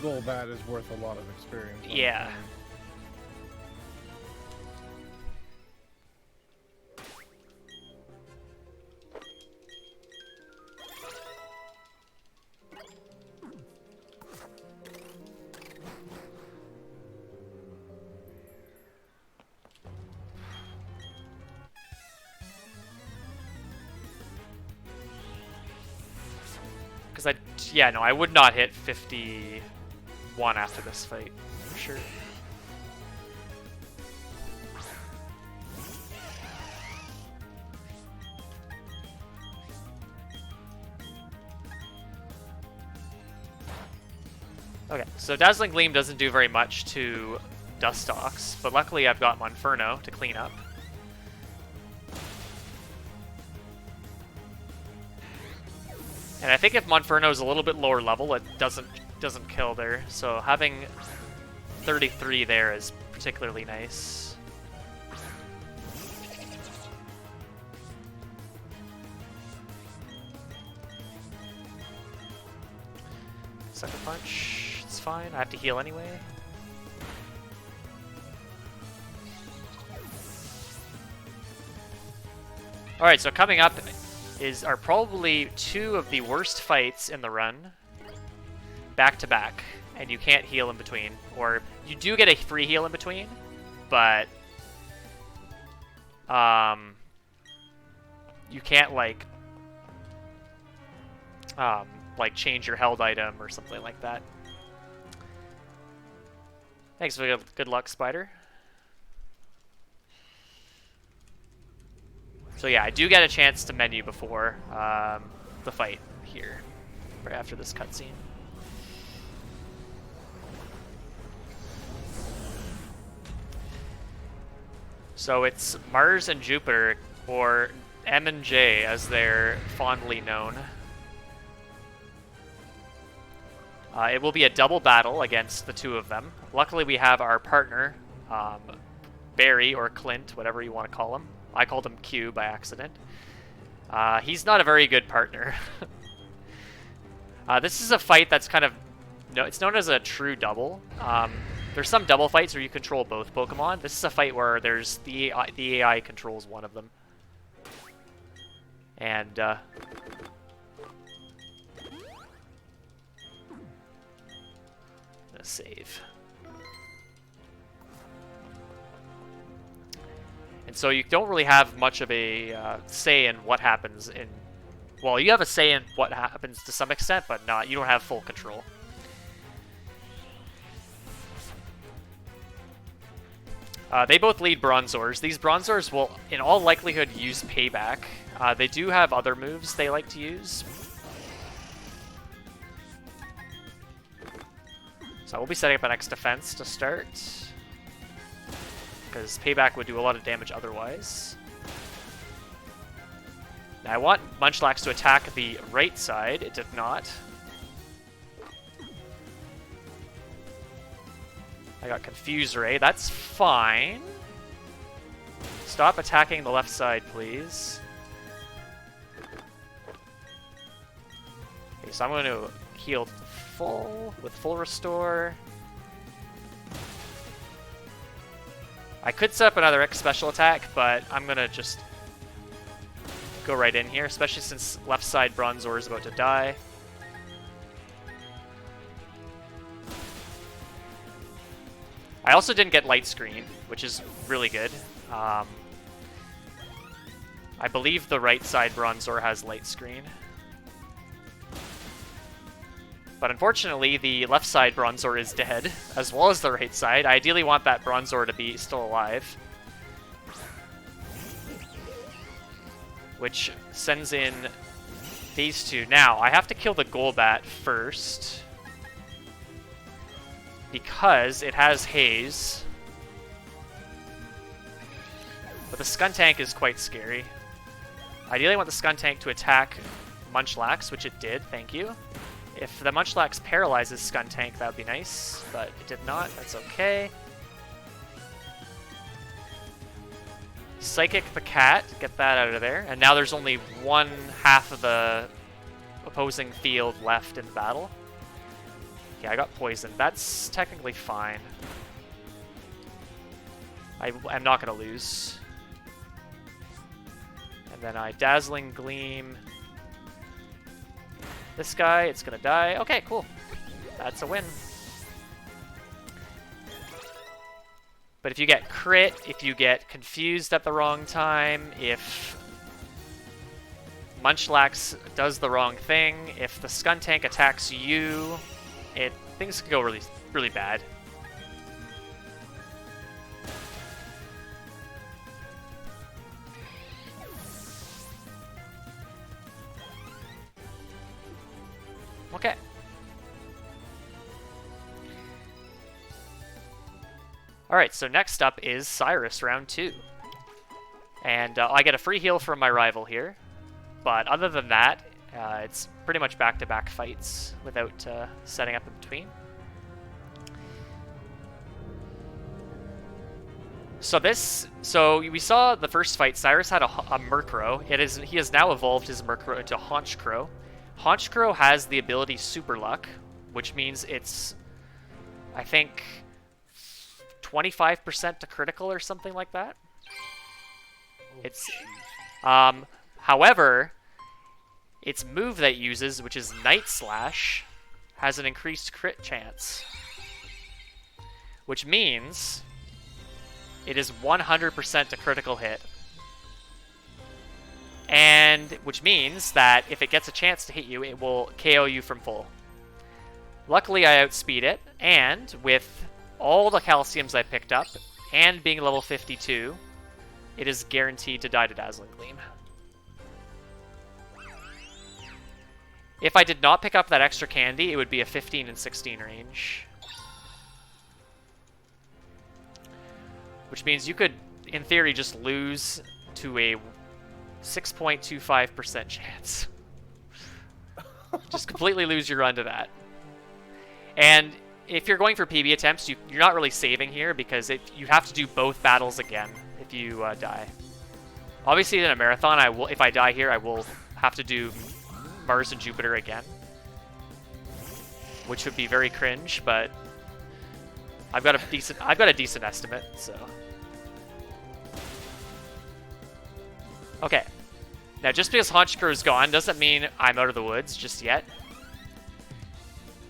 Golbat is worth a lot of experience. Yeah. Because no, I would not hit 51 after this fight, for sure. Okay, so Dazzling Gleam doesn't do very much to Dustox, but luckily I've got Monferno to clean up. And I think if Monferno is a little bit lower level, it doesn't kill there. So having 33 there is particularly nice. Sucker Punch, it's fine. I have to heal anyway. Alright, so coming up are probably two of the worst fights in the run, back to back, and you can't heal in between. Or you do get a free heal in between, but you can't like change your held item or something like that. Thanks for the good luck, Spider. So yeah, I do get a chance to menu before the fight here, right after this cutscene. So it's Mars and Jupiter, or M and J as they're fondly known. It will be a double battle against the two of them. Luckily we have our partner, Barry or Clint, whatever you want to call him. I called him Q by accident. He's not a very good partner. This is a fight that's kind of... it's known as a true double. There's some double fights where you control both Pokemon. This is a fight where there's the AI controls one of them. And, let's save. And so you don't really have much of a say in what happens in... Well, you have a say in what happens to some extent, but you don't have full control. They both lead Bronzors. These Bronzors will, in all likelihood, use Payback. They do have other moves they like to use. So we'll be setting up an X defense to start, because Payback would do a lot of damage otherwise. Now I want Munchlax to attack the right side. It did not. I got Confuse Ray. That's fine. Stop attacking the left side, please. Okay, so I'm going to heal with full restore. I could set up another X special attack, but I'm going to just go right in here, especially since left side Bronzor is about to die. I also didn't get Light Screen, which is really good. I believe the right side Bronzor has Light Screen. But unfortunately, the left side Bronzor is dead, as well as the right side. I ideally want that Bronzor to be still alive. Which sends in these two. Now, I have to kill the Golbat first, because it has Haze. But the Skuntank is quite scary. Ideally, I want the Skuntank to attack Munchlax, which it did, thank you. If the Munchlax paralyzes Skuntank, that would be nice, but it did not, that's okay. Psychic the cat, get that out of there. And now there's only one half of the opposing field left in the battle. Okay, I got poisoned. That's technically fine. I'm not going to lose. And then I Dazzling Gleam this guy. It's going to die. Okay, cool. That's a win. But if you get crit, if you get confused at the wrong time, if Munchlax does the wrong thing, if the Skuntank attacks you, things can go really, really bad. Okay. Alright, so next up is Cyrus, round 2. And I get a free heal from my rival here. But other than that, it's pretty much back-to-back fights without setting up in between. So we saw the first fight. Cyrus had a Murkrow. He has now evolved his Murkrow into Honchkrow. Honchkrow has the ability Super Luck, which means it's, I think, 25% to critical or something like that. However, its move that it uses, which is Night Slash, has an increased crit chance. Which means it is 100% to critical hit. And which means that if it gets a chance to hit you, it will KO you from full. Luckily, I outspeed it, and with all the calciums I picked up, and being level 52, it is guaranteed to die to Dazzling Gleam. If I did not pick up that extra candy, it would be a 15 and 16 range. Which means you could, in theory, just lose to a 6.25% chance. Just completely lose your run to that. And if you're going for PB attempts, you're not really saving here, because you have to do both battles again if you die. Obviously, in a marathon, if I die here, I will have to do Mars and Jupiter again, which would be very cringe, but I've got a decent estimate, so. Okay. Now, just because Honchkro's gone doesn't mean I'm out of the woods just yet.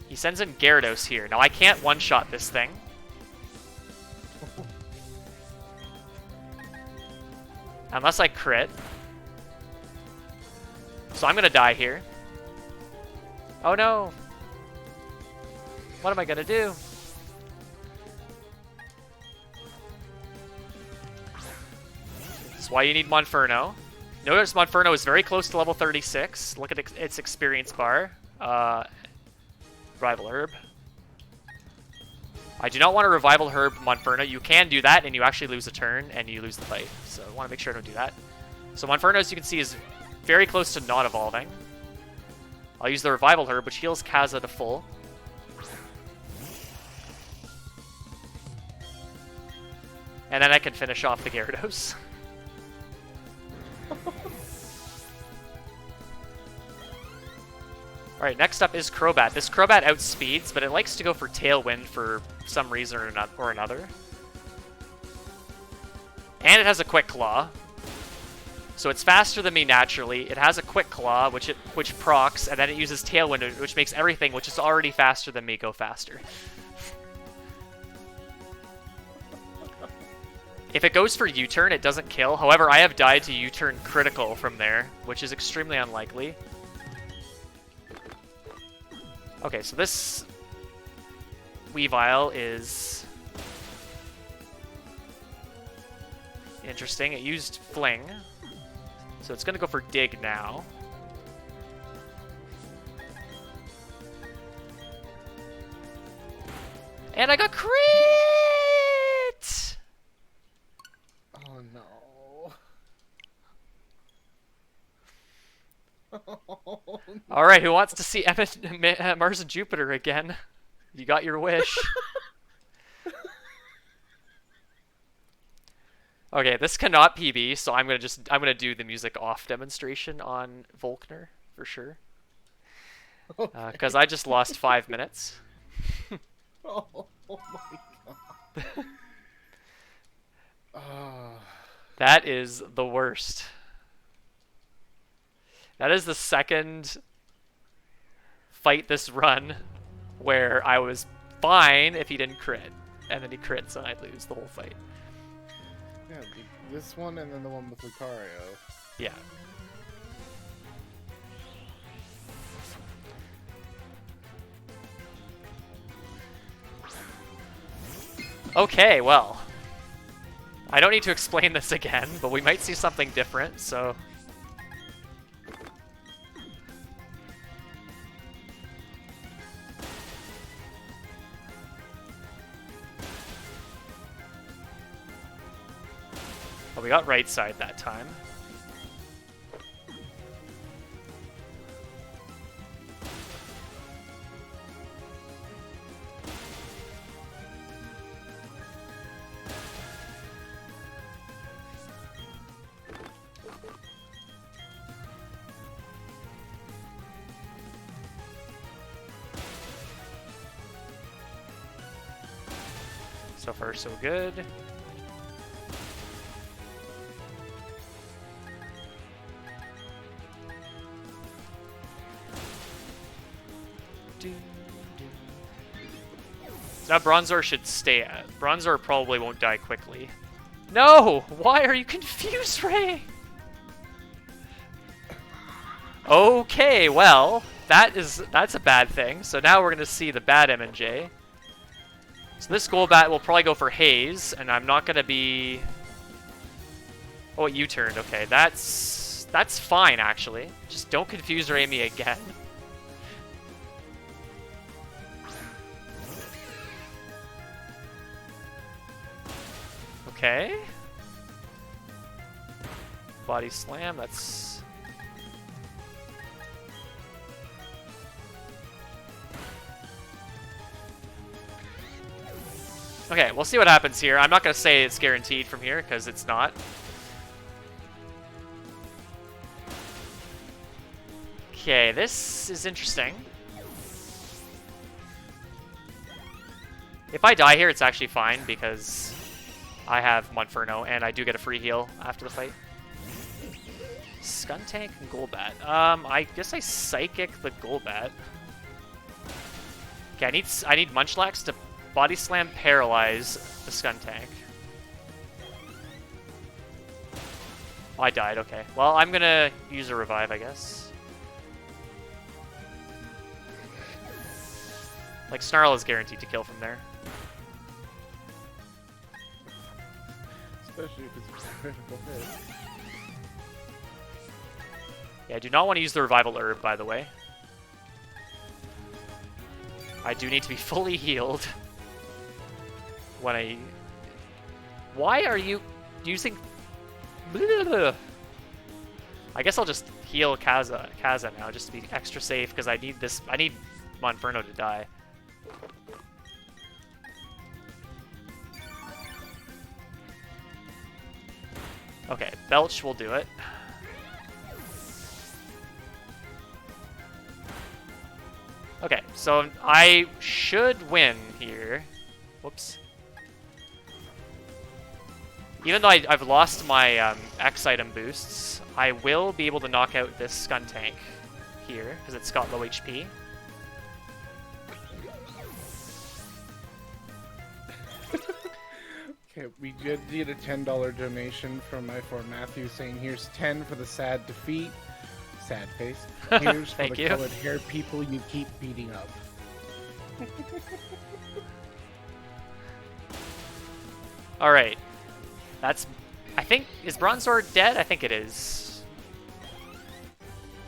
He sends in Gyarados here. Now, I can't one-shot this thing. Unless I crit. So I'm gonna die here. Oh no! What am I gonna do? This is why you need Monferno. Notice Monferno is very close to level 36. Look at its experience bar. Revival Herb. I do not want to Revival Herb Monferno. You can do that, and you actually lose a turn, and you lose the fight. So I want to make sure I don't do that. So Monferno, as you can see, is very close to not evolving. I'll use the Revival Herb, which heals Kaza to full. And then I can finish off the Gyarados. Alright, next up is Crobat. This Crobat outspeeds, but it likes to go for Tailwind for some reason or another. And it has a Quick Claw. So it's faster than me naturally. It has a Quick Claw, which procs, and then it uses Tailwind, which makes everything, which is already faster than me, go faster. If it goes for U-turn, it doesn't kill. However, I have died to U-turn critical from there, which is extremely unlikely. Okay, so this Weavile is interesting. It used Fling, so it's going to go for Dig now. And I got crit! Oh no. All right, who wants to see Mars and Jupiter again? You got your wish. Okay, this cannot PB, so I'm gonna do the music off demonstration on Volkner for sure. Because I just lost 5 minutes. Oh my god. That is the worst. That is the second fight this run where I was fine if he didn't crit. And then he crits and I lose the whole fight. Yeah, this one and then the one with Lucario. Yeah. Okay, well. I don't need to explain this again, but we might see something different, so... Oh, we got right side that time. So far, so good. Now Bronzor should stay. Bronzor probably won't die quickly. No! Why are you confused, Ray? Okay, well, that's a bad thing. So now we're gonna see the bad M&J. So this Golbat will probably go for Haze, and I'm not gonna be... Oh, you turned. Okay, that's fine actually. Just don't confuse Raimi again. Okay. Body slam, that's... Okay, we'll see what happens here. I'm not going to say it's guaranteed from here, because it's not. Okay, this is interesting. If I die here, it's actually fine because I have Monferno and I do get a free heal after the fight. Skuntank and Golbat. I guess I Psychic the Golbat. Okay, I need Munchlax to Body Slam Paralyze the Skuntank. Oh, I died, okay. Well, I'm gonna use a Revive, I guess. Like, Snarl is guaranteed to kill from there. Especially if it's a critical hit. Yeah, I do not want to use the Revival Herb, by the way. I do need to be fully healed when I... Why are you using... I guess I'll just heal Kaza now, just to be extra safe, because I need this. I need Monferno to die. Okay, Belch will do it. Okay, so I should win here. Whoops. Even though I've lost my X item boosts, I will be able to knock out this Skuntank here, because it's got low HP. Okay, we did get a $10 donation from my friend Matthew saying, here's 10 for the sad defeat. Sad face. Here's for Thank the you. colored hair people you keep beating up. Alright. That's... I think... Is Bronzor dead? I think it is.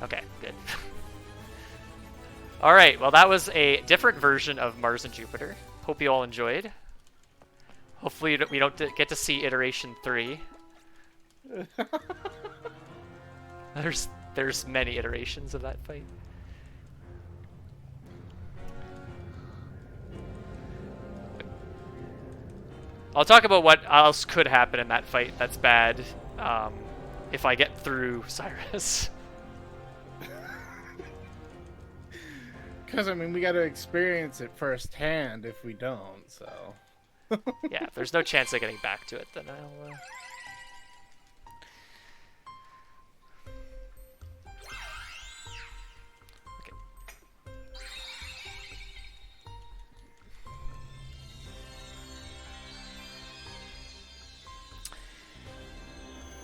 Okay, good. Alright, well that was a different version of Mars and Jupiter. Hope you all enjoyed. Hopefully we don't get to see iteration 3. There's many iterations of that fight. I'll talk about what else could happen in that fight that's bad if I get through Cyrus. Because, I mean, we got to experience it firsthand if we don't, so... Yeah, if there's no chance of getting back to it, then I'll... Okay.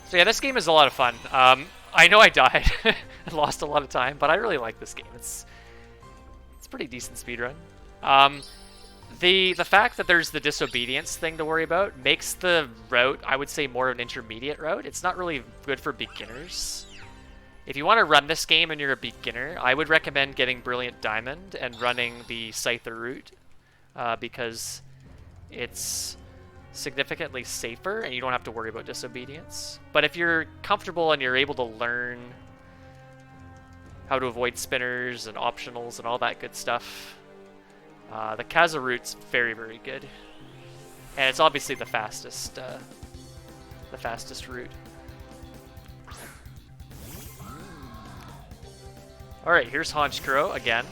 So yeah, this game is a lot of fun. I know I died and lost a lot of time, but I really like this game. It's a pretty decent speedrun. The fact that there's the disobedience thing to worry about makes the route, I would say, more of an intermediate route. It's not really good for beginners. If you want to run this game and you're a beginner, I would recommend getting Brilliant Diamond and running the Scyther route because it's significantly safer and you don't have to worry about disobedience. But if you're comfortable and you're able to learn how to avoid spinners and optionals and all that good stuff, the Kaza route's very, very good, and it's obviously the fastest route. All right, here's Honchkrow again.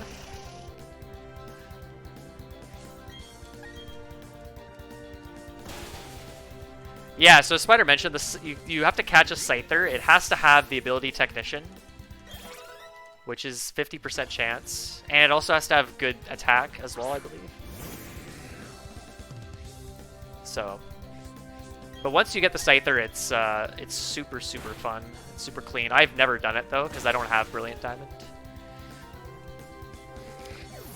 Yeah, so Spider mentioned this. You have to catch a Scyther. It has to have the ability Technician, which is 50% chance, and it also has to have good attack as well, I believe. So, but once you get the Scyther, it's super, super fun. It's super clean. I've never done it though because I don't have Brilliant Diamond.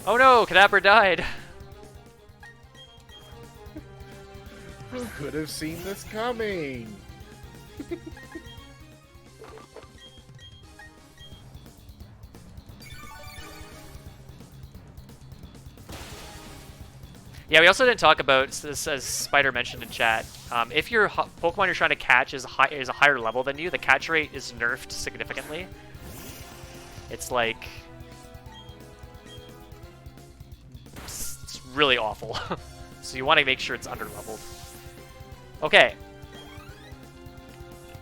Oh no, Kadabra died. Who could have seen this coming? Yeah, we also didn't talk about this, as Spider mentioned in chat. If your Pokemon you're trying to catch is a higher level than you, the catch rate is nerfed significantly. It's like it's really awful. So you want to make sure it's under-leveled. Okay.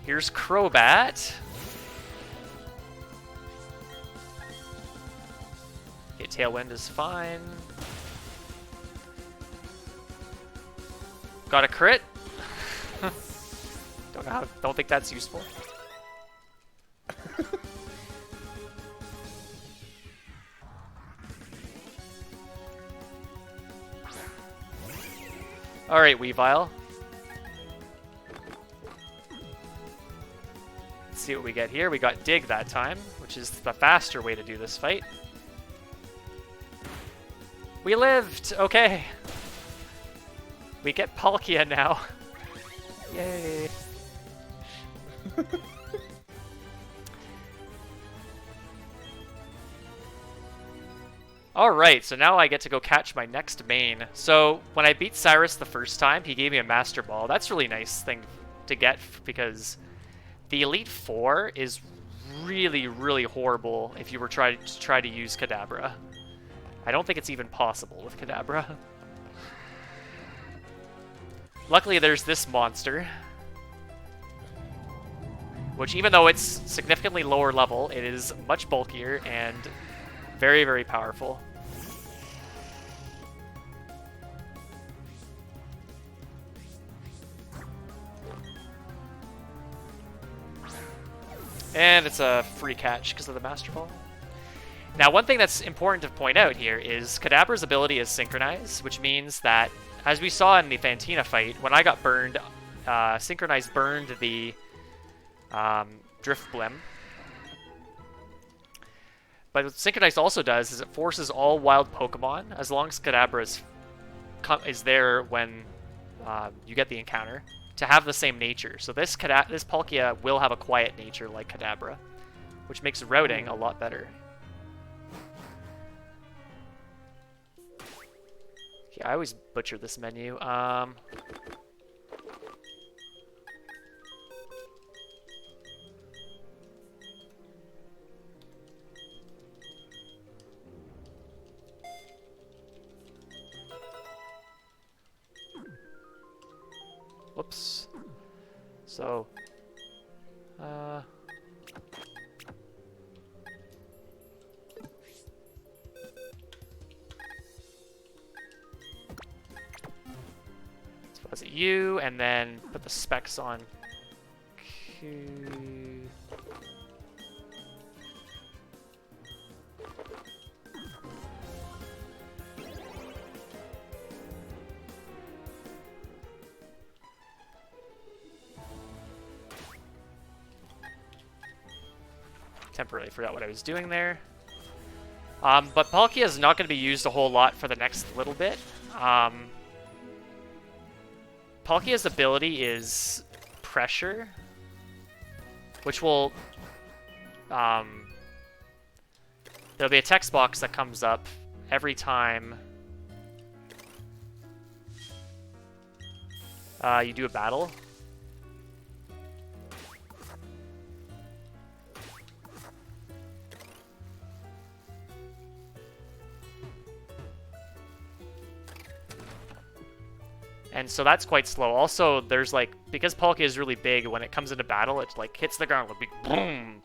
Here's Crobat. Okay, Tailwind is fine. got a crit. Don't think that's useful. Alright, Weavile. Let's see what we get here. We got Dig that time, which is the faster way to do this fight. We lived! Okay. We get Palkia now. Yay. Alright, so now I get to go catch my next main. So, when I beat Cyrus the first time, he gave me a Master Ball. That's a really nice thing to get, because the Elite Four is really, really horrible if you were try to use Kadabra. I don't think it's even possible with Kadabra. Luckily, there's this monster, which, even though it's significantly lower level, it is much bulkier and very, very powerful. And it's a free catch because of the Master Ball. Now, one thing that's important to point out here is Kadabra's ability is Synchronize, which means that, as we saw in the Fantina fight, when I got burned, Synchronize burned the Drift Blim. But what Synchronize also does is it forces all wild Pokemon, as long as Kadabra is there when you get the encounter, to have the same nature. So this Palkia will have a quiet nature like Kadabra, which makes routing a lot better. Okay, I always butcher this menu. Whoops. So, deposit you, and then put the specs on Q. Temporarily forgot what I was doing there. But Palkia is not going to be used a whole lot for the next little bit. Palkia's ability is Pressure, which will... there'll be a text box that comes up every time you do a battle. And so that's quite slow. Also, there's like, because Palkia is really big, when it comes into battle, it like hits the ground with a big boom,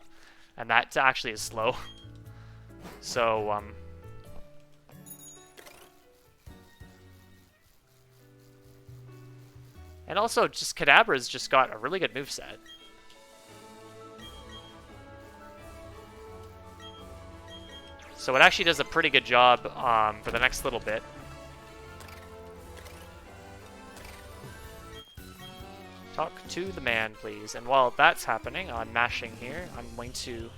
and that actually is slow. So, and also, just Kadabra's just got a really good moveset. So it actually does a pretty good job for the next little bit. Talk to the man, please. And while that's happening, I'm mashing here. I'm going to...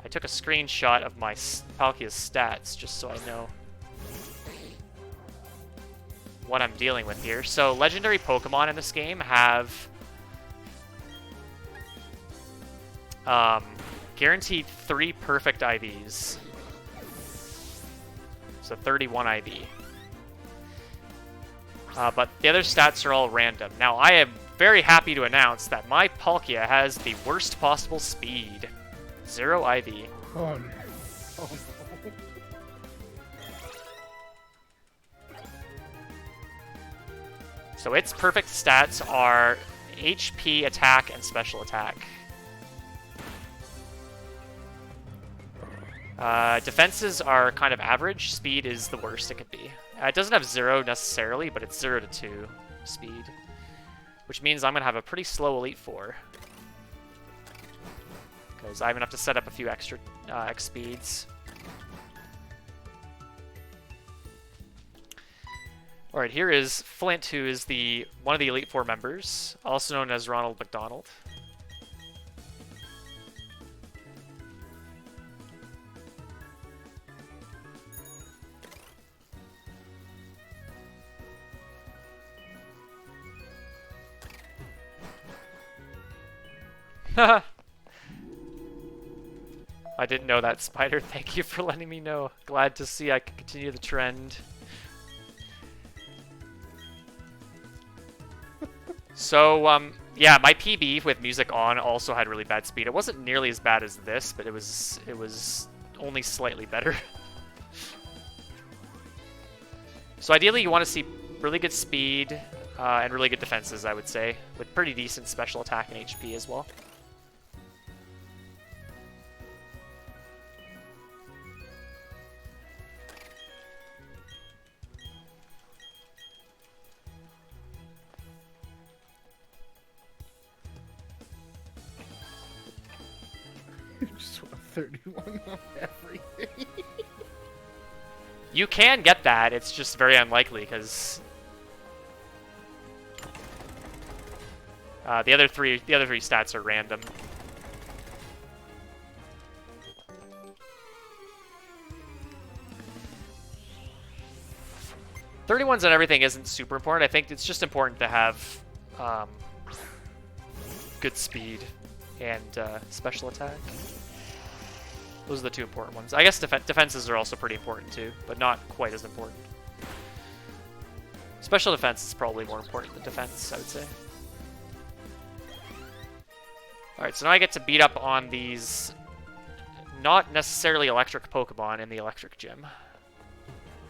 I took a screenshot of my Palkia's stats, just so I know what I'm dealing with here. So, legendary Pokemon in this game have guaranteed 3 perfect IVs. So 31 IV. But the other stats are all random. Now, I am very happy to announce that my Palkia has the worst possible speed. 0 IV. Oh, no. Oh, no. So its perfect stats are HP, attack, and special attack. Defenses are kind of average. Speed is the worst it could be. It doesn't have 0 necessarily, but it's 0 to 2 speed. Which means I'm going to have a pretty slow Elite Four. Because I'm going to have to set up a few extra X speeds. Alright, here is Flint, who is one of the Elite Four members, also known as Ronald McDonald. I didn't know that, Spider. Thank you for letting me know. Glad to see I can continue the trend. So, yeah, my PB with music on also had really bad speed. It wasn't nearly as bad as this, but it was only slightly better. So ideally you want to see really good speed and really good defenses, I would say, with pretty decent special attack and HP as well. Just want 31 on everything. You can get that, it's just very unlikely because the other three stats are random. "31s on everything isn't super important. I think it's just important to have good speed and special attack. Those are the two important ones. I guess defenses are also pretty important too, but not quite as important. Special defense is probably more important than defense, I would say. Alright, so now I get to beat up on these not necessarily electric Pokemon in the electric gym.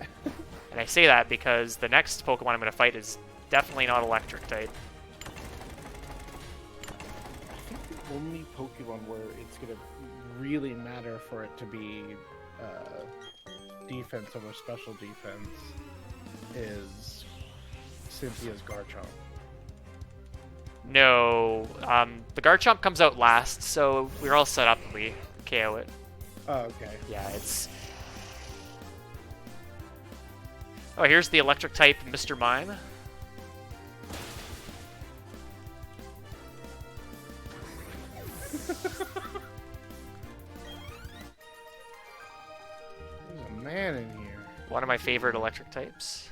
And I say that because the next Pokemon I'm going to fight is definitely not electric type. I think the only Pokemon where it's going to really matter for it to be defense over special defense is Cynthia's Garchomp. No, the Garchomp comes out last, so we're all set up and we KO it. Oh, okay. Yeah, it's... Oh, here's the electric type Mr. Mime. There's a man in here. One of my favorite electric types.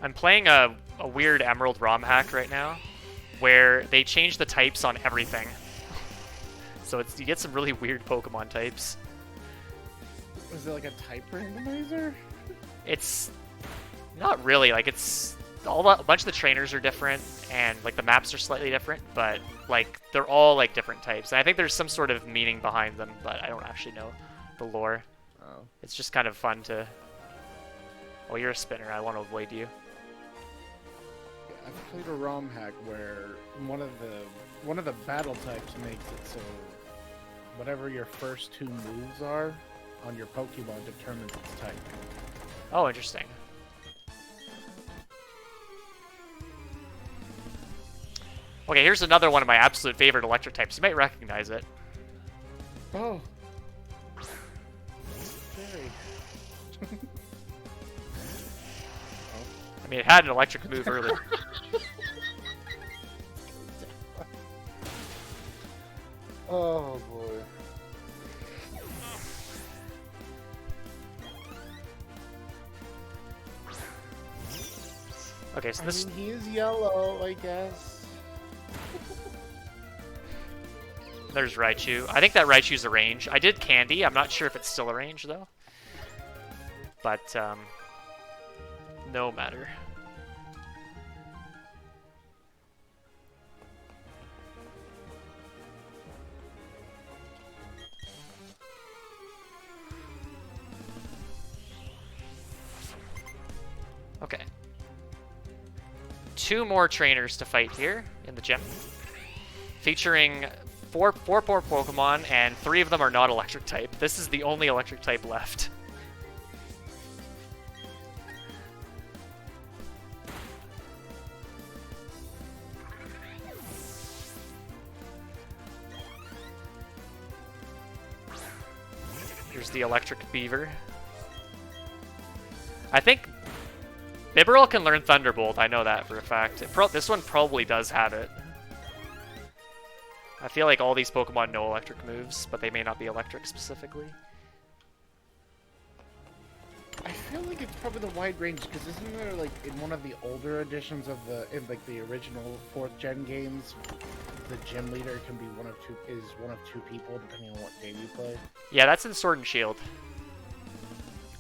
I'm playing a weird Emerald ROM hack right now, where they change the types on everything. So you get some really weird Pokemon types. Is it like a type randomizer? It's not really. Like, it's a bunch of the trainers are different, and like the maps are slightly different, but like they're all like different types. And I think there's some sort of meaning behind them, but I don't actually know the lore. Oh. It's just kind of fun to... Oh, you're a spinner. I want to avoid you. I've played a ROM hack where one of the battle types makes it so whatever your first two moves are on your Pokemon determines its type. Oh, interesting. Okay, here's another one of my absolute favorite electric types. You might recognize it. Oh. Very. I mean, it had an electric move earlier. Oh boy. Okay, so this... I mean, he is yellow, I guess. There's Raichu. I think that Raichu's a range. I did Candy. I'm not sure if it's still a range, though. But, no matter. Okay. 2 more trainers to fight here in the gym, featuring four Pokemon, and 3 of them are not electric type. This is the only electric type left. Here's the electric beaver. I think Bibarel can learn Thunderbolt, I know that for a fact. This one probably does have it. I feel like all these Pokemon know electric moves, but they may not be electric specifically. I feel like it's probably the wide range, because isn't there, like, in one of the older editions of the original 4th gen games, the gym leader can be one of two people, depending on what game you play? Yeah, that's in Sword and Shield.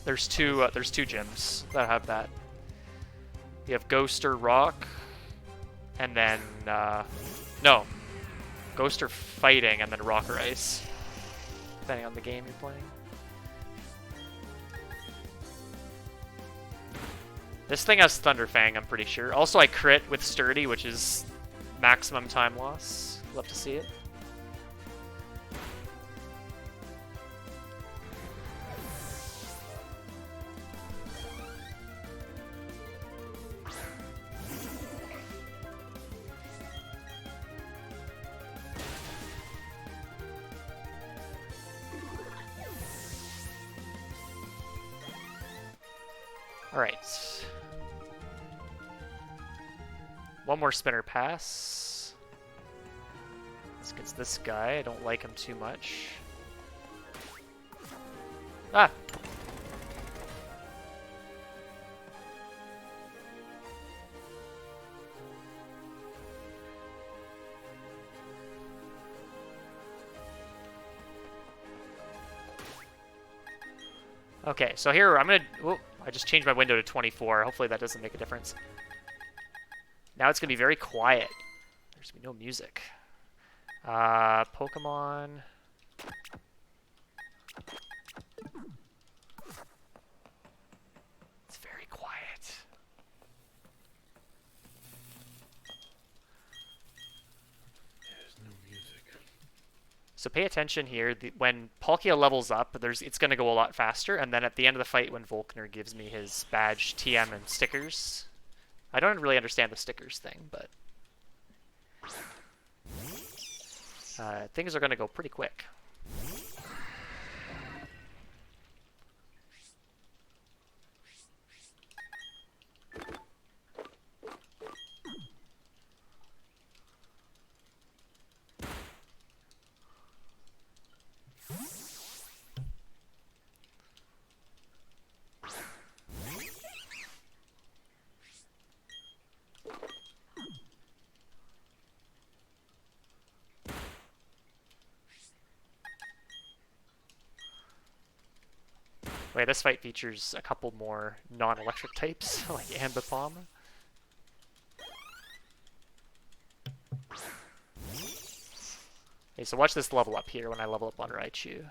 There's two gyms that have that. You have Ghost or Rock, and then, no. Ghost or Fighting, and then Rock or Ice, depending on the game you're playing. This thing has Thunderfang, I'm pretty sure. Also, I crit with Sturdy, which is maximum time loss. Love to see it. Alright. One more spinner pass. Let's get this guy. I don't like him too much. Ah! Okay, so here I'm gonna... Whoa, I just changed my window to 24. Hopefully that doesn't make a difference. Now it's gonna be very quiet. There's gonna be no music. Pokemon... It's very quiet. There's no music. So pay attention here. When Palkia levels up, it's going to go a lot faster, and then at the end of the fight when Volkner gives me his badge, TM, and stickers. I don't really understand the stickers thing, but things are going to go pretty quick. Wait, this fight features a couple more non-electric types, like Ambipom. Okay, so watch this level up here when I level up on Raichu.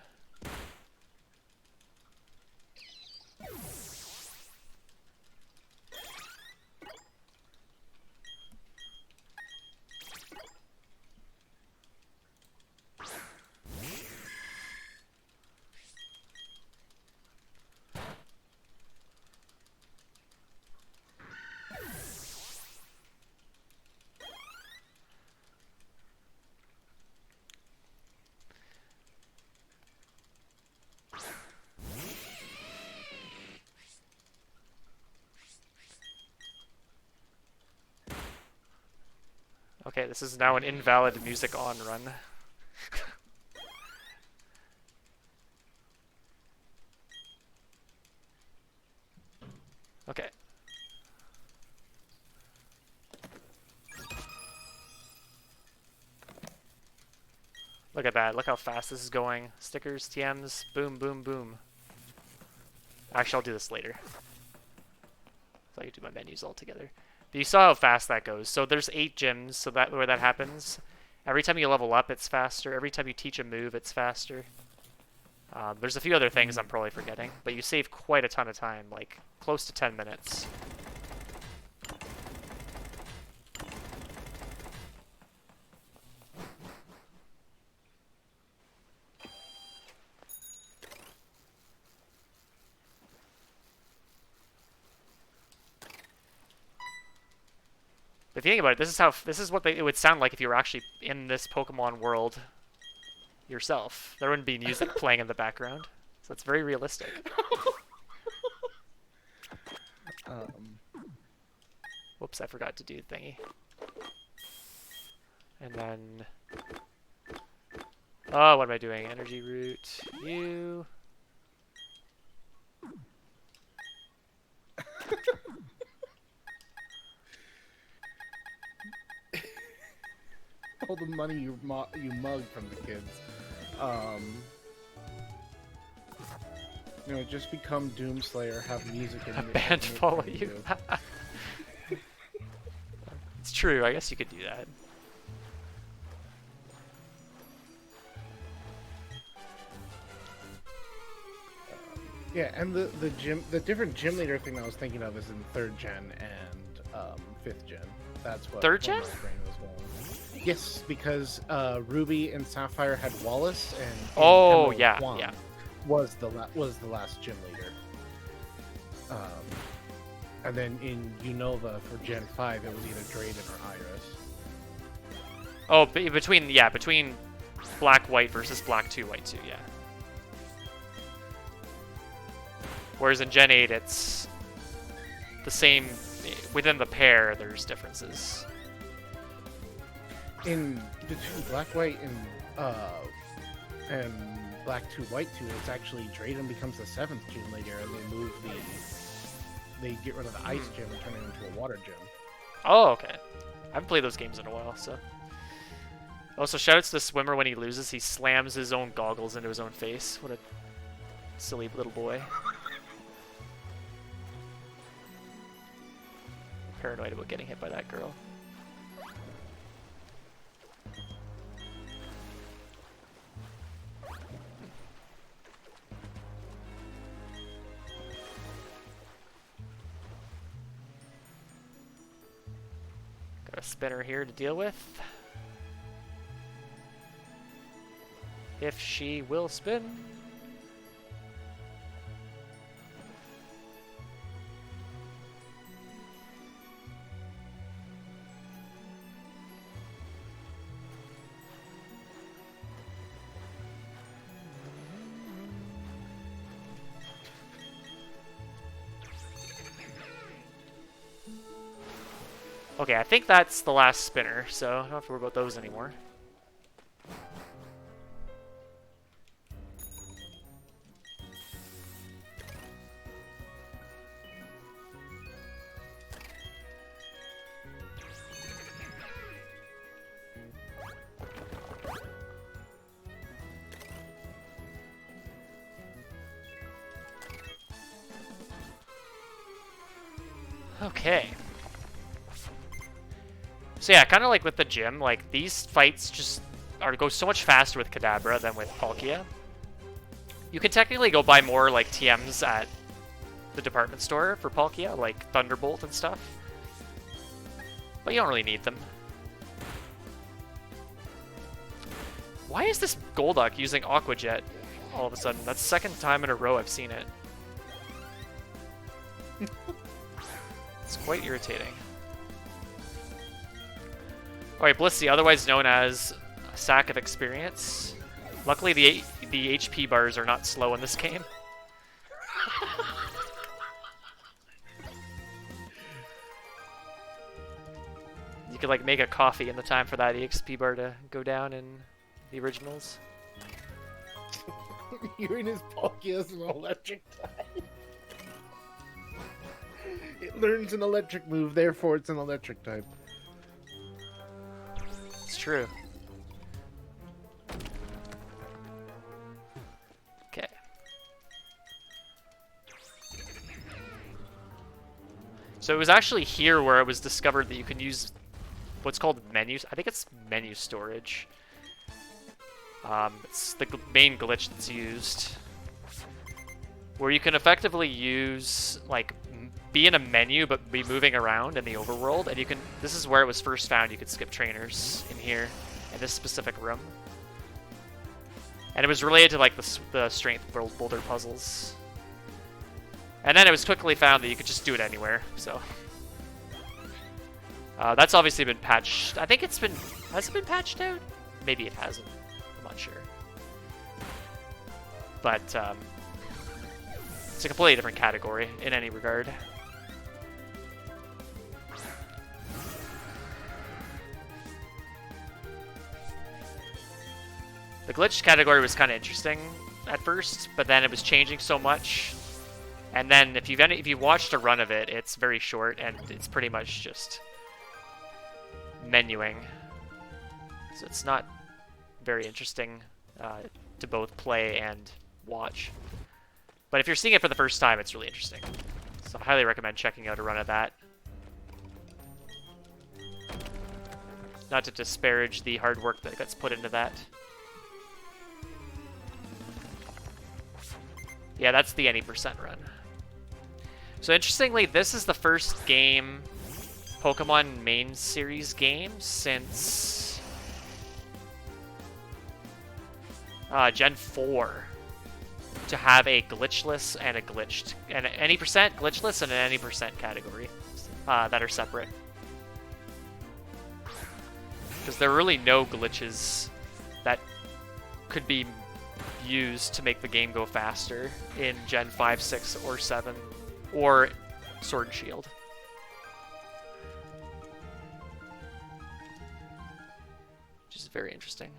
Okay, this is now an invalid music on run. Okay. Look at that. Look how fast this is going. Stickers, TMs, boom, boom, boom. Actually, I'll do this later. So I can do my menus all together. But you saw how fast that goes. So there's 8 gyms, so that where that happens. Every time you level up, it's faster. Every time you teach a move, it's faster. There's a few other things I'm probably forgetting, but you save quite a ton of time, like close to 10 minutes. But if you think about it, this is what it would sound like if you were actually in this Pokemon world yourself. There wouldn't be music playing in the background, so it's very realistic. Whoops, I forgot to do the thingy. And then, oh, what am I doing? Energy root, you. All the money you mug from the kids. Just become Doomslayer, have music in A band follow you. It's true, I guess you could do that. Yeah, and the different gym leader thing I was thinking of is in 3rd gen and 5th gen. That's what 3rd gen? my brain was going. Yes, because Ruby and Sapphire had Wallace, and Oh, Emerald yeah, Juan yeah. was the last gym leader. And then in Unova for Gen 5, it was either Drayden or Iris. Oh, between black white versus black 2 white 2, yeah. Whereas in Gen 8, it's the same within the pair. There's differences. In between black white and black 2 white 2, it's actually Drayden becomes the 7th gym leader, and they get rid of the ice gym and turn it into a water gym. Oh, okay. I haven't played those games in a while, so. Also, shoutouts to the swimmer when he loses. He slams his own goggles into his own face. What a silly little boy. Paranoid about getting hit by that girl. Got a spinner here to deal with. If she will spin. Okay, I think that's the last spinner, so I don't have to worry about those anymore. Okay. So yeah, kind of like with the gym, like these fights just go so much faster with Kadabra than with Palkia. You can technically go buy more like TMs at the department store for Palkia, like Thunderbolt and stuff. But you don't really need them. Why is this Golduck using Aqua Jet all of a sudden? That's the second time in a row I've seen it. It's quite irritating. Alright, Blissey, otherwise known as a sack of experience. Luckily, the HP bars are not slow in this game. You could like make a coffee in the time for that EXP bar to go down in the originals. Uranus Palkia is an electric type. It learns an electric move, therefore it's an electric type. It's true. Okay. So it was actually here where it was discovered that you can use what's called menus. I think it's menu storage. It's the main glitch that's used, where you can effectively use, like, be in a menu but be moving around in the overworld, and you can, this is where it was first found, you could skip trainers in here, in this specific room. And it was related to, like, the strength boulder puzzles. And then it was quickly found that you could just do it anywhere, so. That's obviously been patched. I think it's been... Has it been patched out? Maybe it hasn't. I'm not sure. But it's a completely different category in any regard. The glitch category was kind of interesting at first, but then it was changing so much. And then if you've watched a run of it, it's very short and it's pretty much just menuing. So it's not very interesting to both play and watch. But if you're seeing it for the first time, it's really interesting. So I highly recommend checking out a run of that. Not to disparage the hard work that gets put into that. Yeah, that's the any percent run. So interestingly, this is the first game, Pokemon main series game, since Gen 4 to have a glitchless and a glitched, and an any percent glitchless and an any percent category that are separate. Because there are really no glitches that could be used to make the game go faster in Gen 5, 6, or 7, or Sword and Shield. Which is very interesting.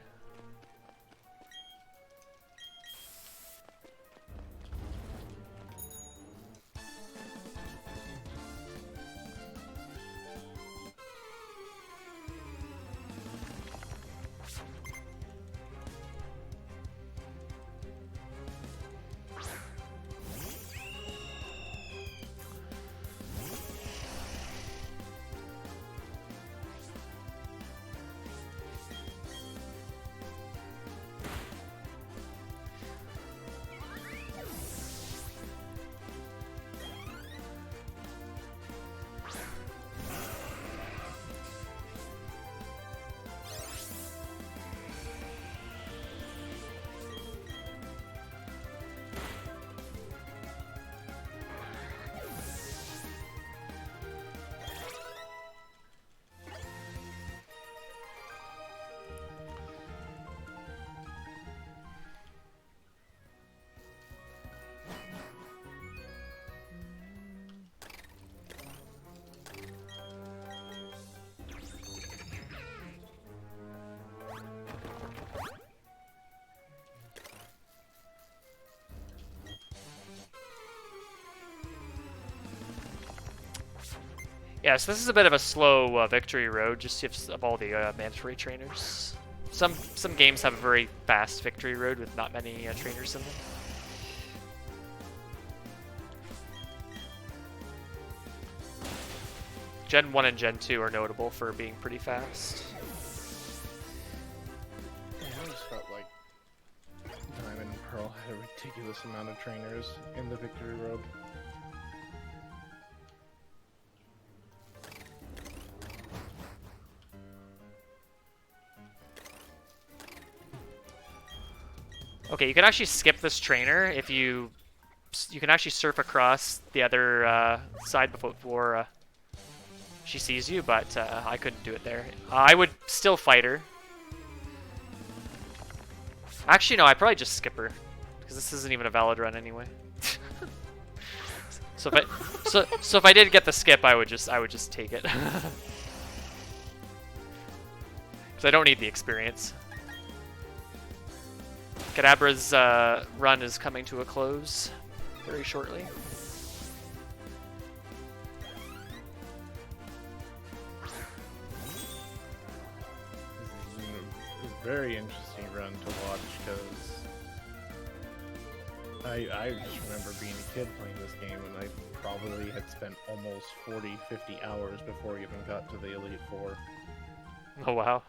Yeah, so this is a bit of a slow victory road, just of all the mandatory trainers. Some games have a very fast victory road with not many trainers in them. Gen 1 and Gen 2 are notable for being pretty fast. Yeah, I just felt like Diamond and Pearl had a ridiculous amount of trainers in the victory road. Okay, you can actually skip this trainer if you can actually surf across the other side before she sees you, but I couldn't do it there. I would still fight her. Actually, no, I'd probably just skip her because this isn't even a valid run anyway. So if I did get the skip, I would just take it because I don't need the experience. Kadabra's run is coming to a close very shortly. This is a very interesting run to watch because I just remember being a kid playing this game and I probably had spent almost 40-50 hours before I even got to the Elite Four. Oh wow.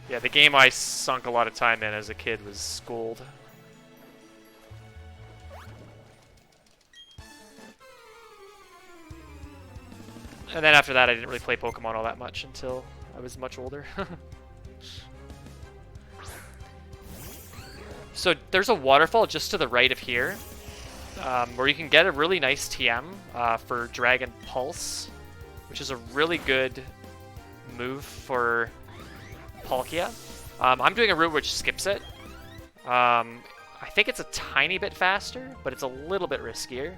Yeah, the game I sunk a lot of time in as a kid was Schooled. And then after that, I didn't really play Pokemon all that much until I was much older. So there's a waterfall just to the right of here, where you can get a really nice TM for Dragon Pulse, which is a really good move for Palkia. I'm doing a route which skips it. I think it's a tiny bit faster, but it's a little bit riskier.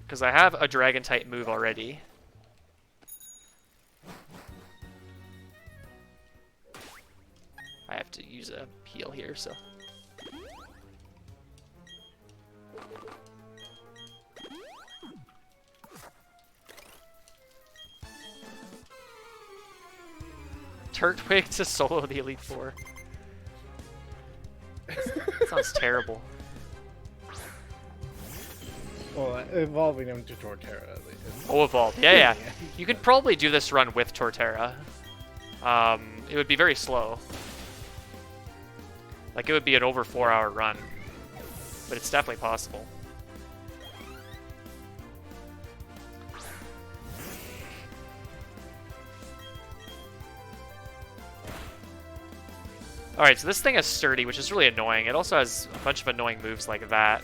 Because I have a Dragon type move already. I have to use a heal here, so. Turtwig to solo the Elite Four. Sounds terrible. Well, evolving him to Torterra at least. Oh, evolved. Yeah, yeah. You could probably do this run with Torterra. It would be very slow. Like, it would be an over 4-hour run. But it's definitely possible. Alright, so this thing is sturdy, which is really annoying. It also has a bunch of annoying moves like that.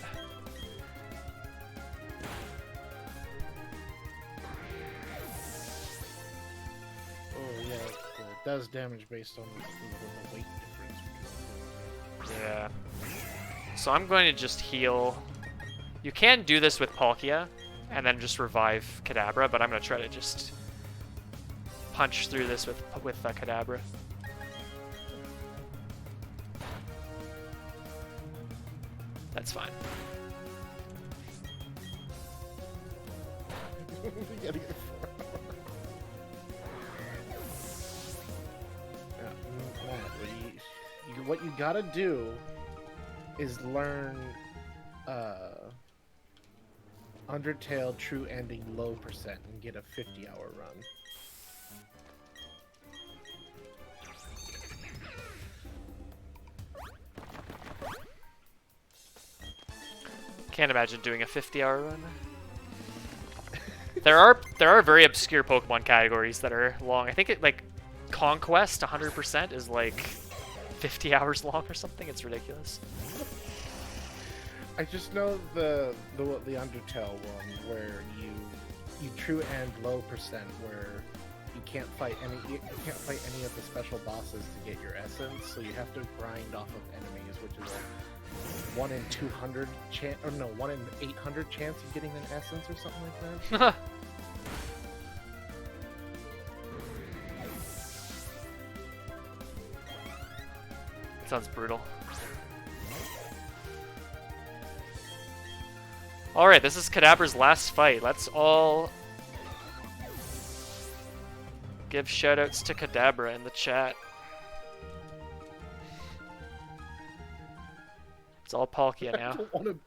Oh, yeah, it does damage based on the weight difference. Yeah. So I'm going to just heal. You can do this with Palkia, and then just revive Kadabra, but I'm going to try to just punch through this with Kadabra. That's fine. What you gotta do is learn Undertale True Ending low percent and get a 50-hour run. Can't imagine doing a 50-hour run. There are very obscure Pokemon categories that are long. I think it like Conquest 100% is like 50 hours long or something. It's ridiculous. I just know the Undertale one where you true end low percent where you can't fight any of the special bosses to get your essence, so you have to grind off of enemies, which is a 1 in 200 chance, or no, 1 in 800 chance of getting an essence or something like that. Sounds brutal. Alright, this is Kadabra's last fight. Let's all give shoutouts to Kadabra in the chat. It's all Palkia now. I don't want to be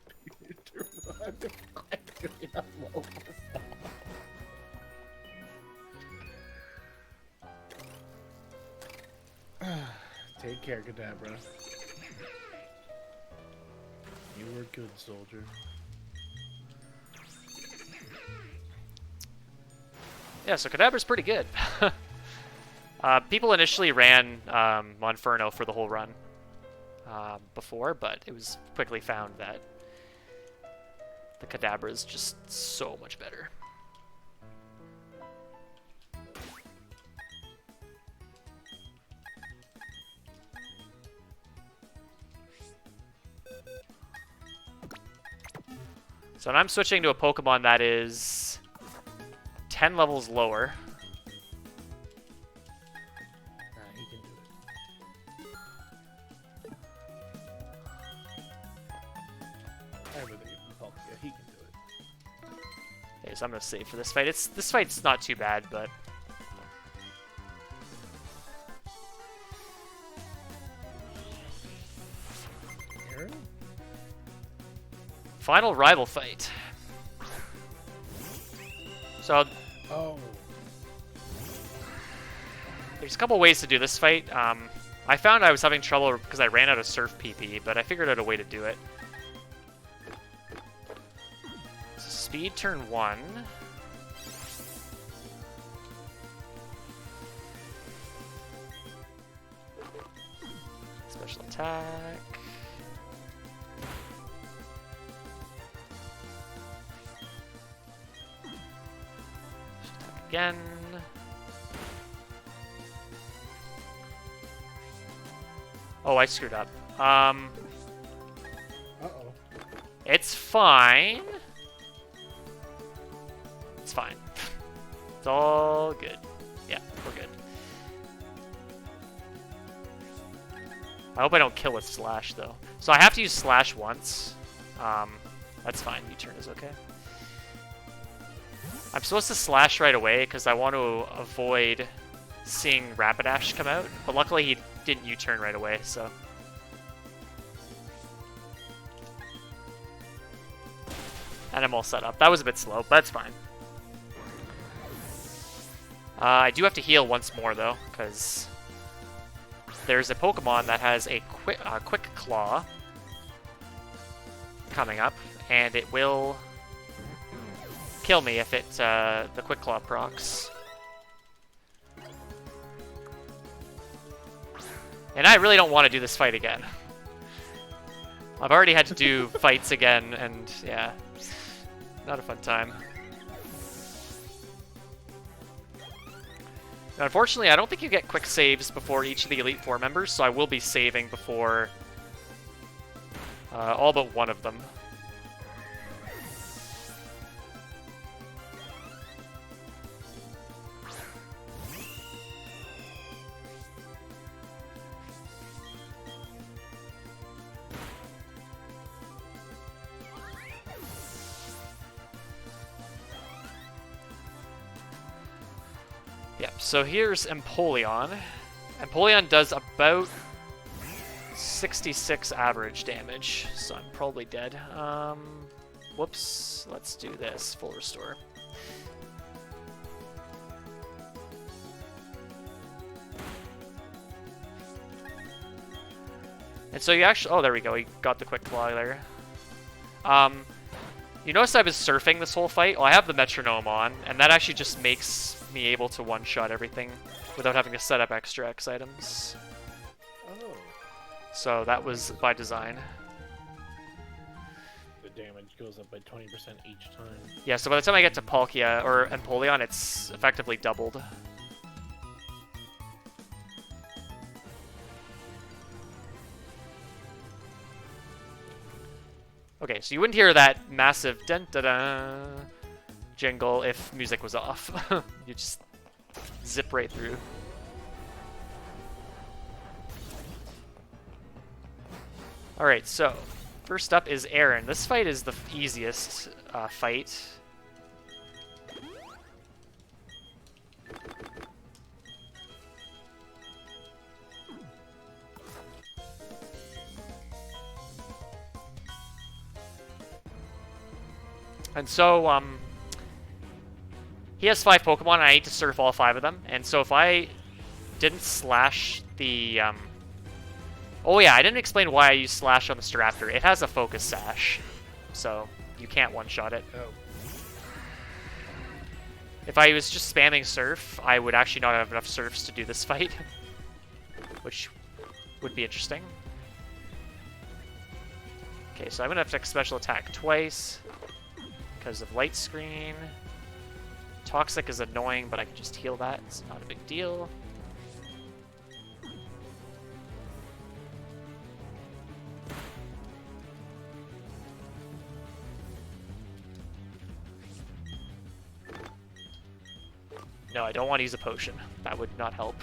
Take care, Kadabra. You were good, soldier. Yeah, so Kadabra's pretty good. People initially ran Monferno for the whole run before, but it was quickly found that the Kadabra is just so much better. So now I'm switching to a Pokemon that is 10 levels lower. He can do it. I really Palkia, he can do it. Okay, so I'm gonna save for this fight. This fight's not too bad, but Aaron? final rival fight. So Oh. there's a couple ways to do this fight. I found I was having trouble because I ran out of Surf PP, but I figured out a way to do it. So speed turn 1. Special attack. Special attack again. Oh, I screwed up. Uh-oh. It's fine. It's fine. It's all good. Yeah, we're good. I hope I don't kill with Slash, though. So I have to use Slash once. That's fine. U-turn is okay. I'm supposed to Slash right away because I want to avoid seeing Rapidash come out. But luckily he didn't U-turn right away, so... And I'm all set up. That was a bit slow, but that's fine. I do have to heal once more, though, because there's a Pokemon that has a quick Claw coming up, and it will kill me if it the Quick Claw procs. And I really don't want to do this fight again. I've already had to do fights again, and yeah, not a fun time. Now, unfortunately, I don't think you get quick saves before each of the Elite Four members, so I will be saving before all but one of them. Yep, so here's Empoleon. Empoleon does about 66 average damage, so I'm probably dead. Whoops, let's do this. Full restore. And so you actually... Oh, there we go. He got the Quick Claw there. You notice I was surfing this whole fight? Well, I have the metronome on, and that actually just makes me able to one-shot everything without having to set up extra X items. Oh. So that was by design. The damage goes up by 20% each time. Yeah, so by the time I get to Palkia, or Empoleon, it's effectively doubled. Okay, so you wouldn't hear that massive dun-da-da jingle if music was off. You just zip right through. Alright, so first up is Aaron. This fight is the easiest fight. And so, he has 5 Pokemon, and I need to surf all 5 of them. And so if I didn't slash the, Oh yeah, I didn't explain why I use Slash on the Staraptor. It has a Focus Sash, so you can't one-shot it. Oh. If I was just spamming Surf, I would actually not have enough Surfs to do this fight, which would be interesting. Okay, so I'm going to have to special attack twice because of Light Screen. Toxic is annoying, but I can just heal that. It's not a big deal. No, I don't want to use a potion. That would not help.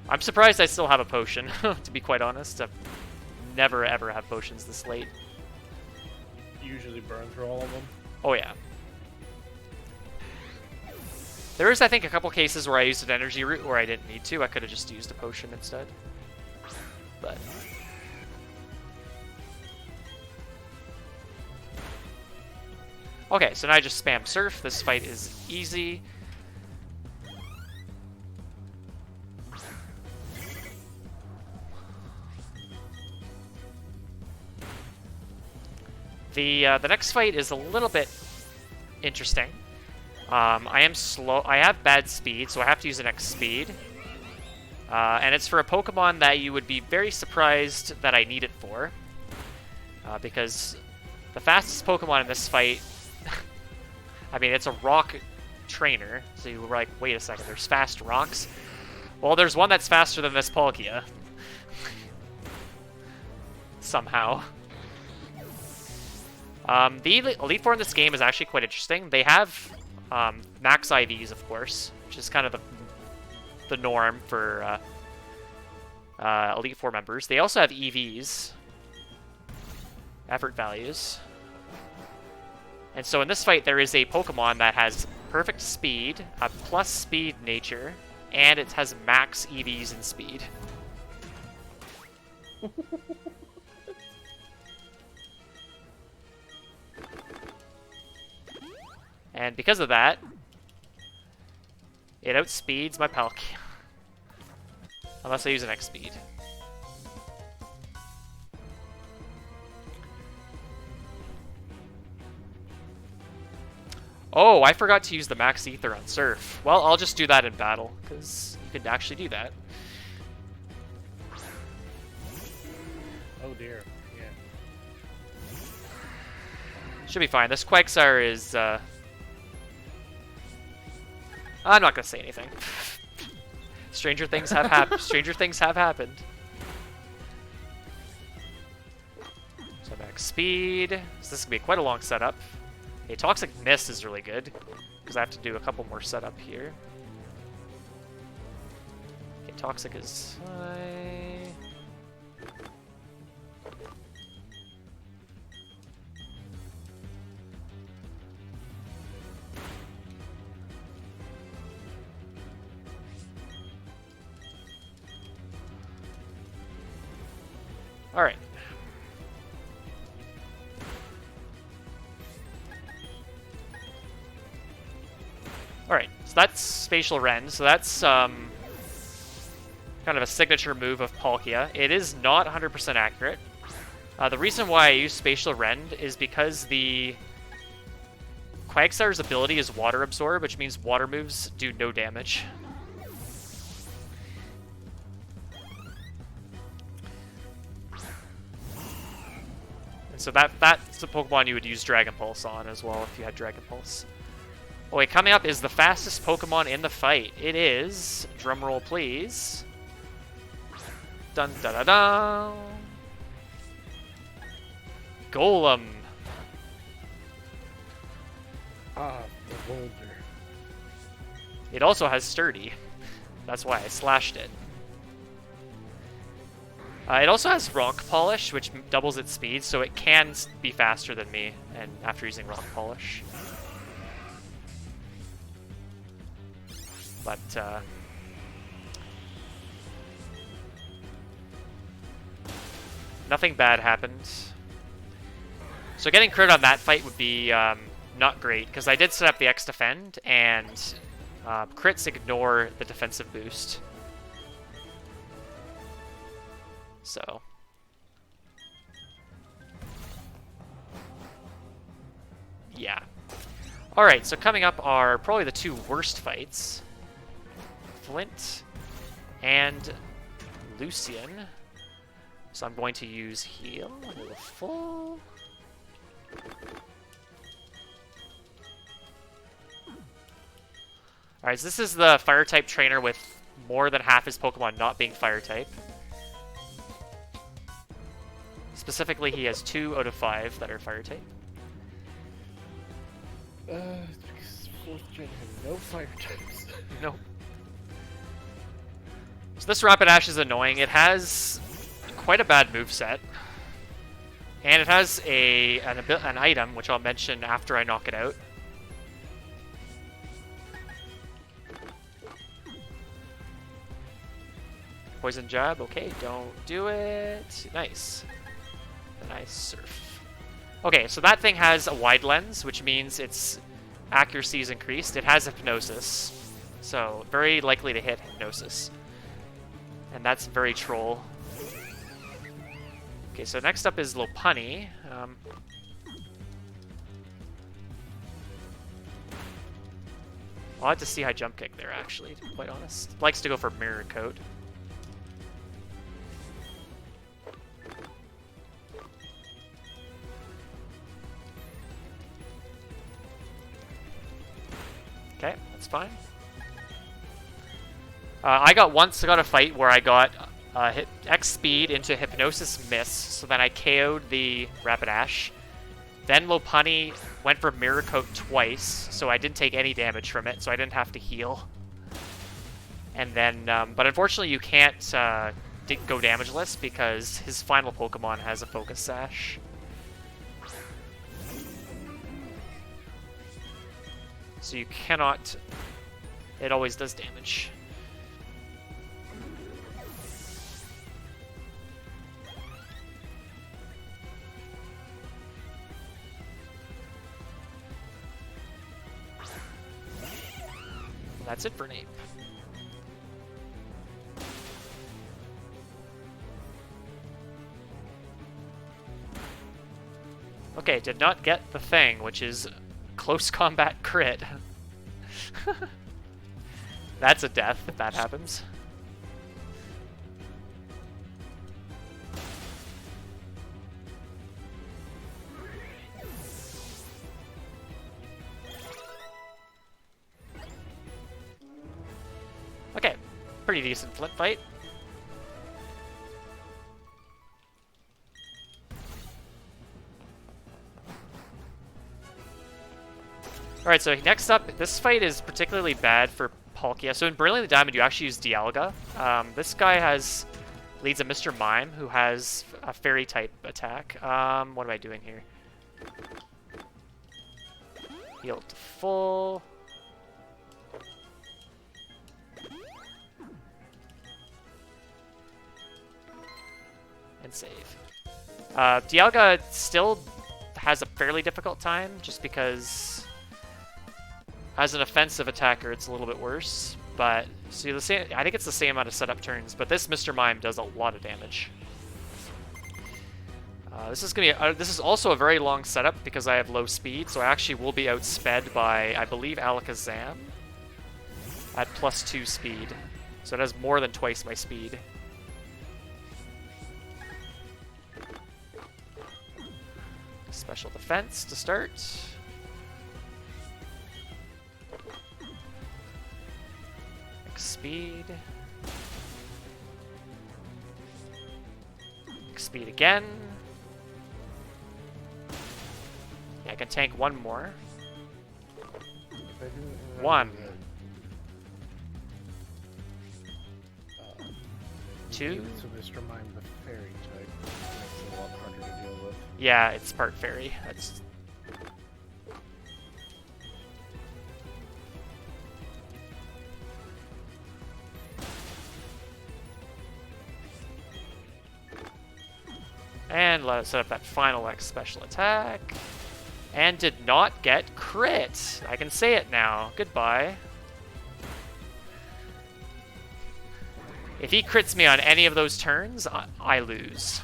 I'm surprised I still have a potion, to be quite honest. I've never ever had potions this late. You usually burn through all of them? Oh yeah. There is, I think, a couple cases where I used an energy root where I didn't need to. I could have just used a potion instead. But... Okay, so now I just spam Surf. This fight is easy. The next fight is a little bit interesting. I am slow. I have bad speed, so I have to use an X speed. And it's for a Pokemon that you would be very surprised that I need it for. Because the fastest Pokemon in this fight... I mean, it's a rock trainer, so you were like, wait a second, there's fast rocks? Well, there's one that's faster than this Palkia. Somehow. The Elite Four in this game is actually quite interesting. They have max IVs, of course, which is kind of the norm for Elite Four members. They also have EVs, effort values. And so in this fight, there is a Pokemon that has perfect speed, a plus speed nature, and it has max EVs and speed. And because of that, it outspeeds my Palkia. Unless I use an X speed. Oh, I forgot to use the Max Ether on Surf. Well, I'll just do that in battle, because you can actually do that. Oh dear, yeah. Should be fine. This Quagsire is, I'm not gonna say anything. Stranger things have happened. Stranger things have happened. So max speed. So this is gonna be quite a long setup. A Toxic Mist is really good because I have to do a couple more setup here. Okay, Toxic is high. All right. Alright, so that's Spatial Rend. So that's kind of a signature move of Palkia. It is not 100% accurate. The reason why I use Spatial Rend is because the Quagsire's ability is Water Absorb, which means water moves do no damage. And so that's the Pokemon you would use Dragon Pulse on as well if you had Dragon Pulse. Oh wait, coming up is the fastest Pokemon in the fight. It is, drumroll please, dun da da da, Golem. Ah, the boulder. It also has Sturdy. That's why I slashed it. It also has Rock Polish, which doubles its speed, so it can be faster than me and after using Rock Polish. But, nothing bad happened. So getting crit on that fight would be not great, because I did set up the X Defend, and crits ignore the defensive boost. So... yeah. Alright, so coming up are probably the two worst fights. Flint and Lucian. So I'm going to use heal under the full. Alright, so this is the fire type trainer with more than half his Pokemon not being fire type. Specifically, he has 2 out of 5 that are fire type. Because 4th gen had no fire types. Nope. So this Rapidash is annoying. It has quite a bad moveset. And it has an item, which I'll mention after I knock it out. Poison Jab, okay, don't do it. Nice. A nice Surf. Okay, so that thing has a wide lens, which means its accuracy is increased. It has Hypnosis, so very likely to hit Hypnosis. And that's very troll. Okay, so next up is Lopunny. I'll have to see high jump kick there, actually, to be quite honest. Likes to go for Mirror Coat. That's fine. I got a fight where I got X speed into Hypnosis Miss, so then I KO'd the Rapidash. Then Lopunny went for Mirror Coat twice, so I didn't take any damage from it, so I didn't have to heal. And then, but unfortunately you can't go damageless because his final Pokemon has a Focus Sash. So you cannot... It always does damage. That's it for Nape. Okay, did not get the thing, which is close combat crit. That's a death if that happens. Okay, pretty decent flip fight. Alright, so next up, this fight is particularly bad for Palkia. So in Brilliantly Diamond, you actually use Dialga. This guy leads a Mr. Mime, who has a Fairy-type attack. What am I doing here? Heal to full. And save. Dialga still has a fairly difficult time, just because as an offensive attacker, it's a little bit worse. But see, I think it's the same amount of setup turns, but this Mr. Mime does a lot of damage. This is also a very long setup because I have low speed, so I actually will be outsped by, I believe, Alakazam at +2 speed. So it has more than twice my speed. Special defense to start. X speed. X speed again. Yeah, I can tank one more. One. Two. So Mr. Mime the fairy type makes it a lot harder to deal with. Yeah, it's part fairy. That's... And let us set up that final X special attack. And did not get crit. I can say it now. Goodbye. If he crits me on any of those turns, I lose.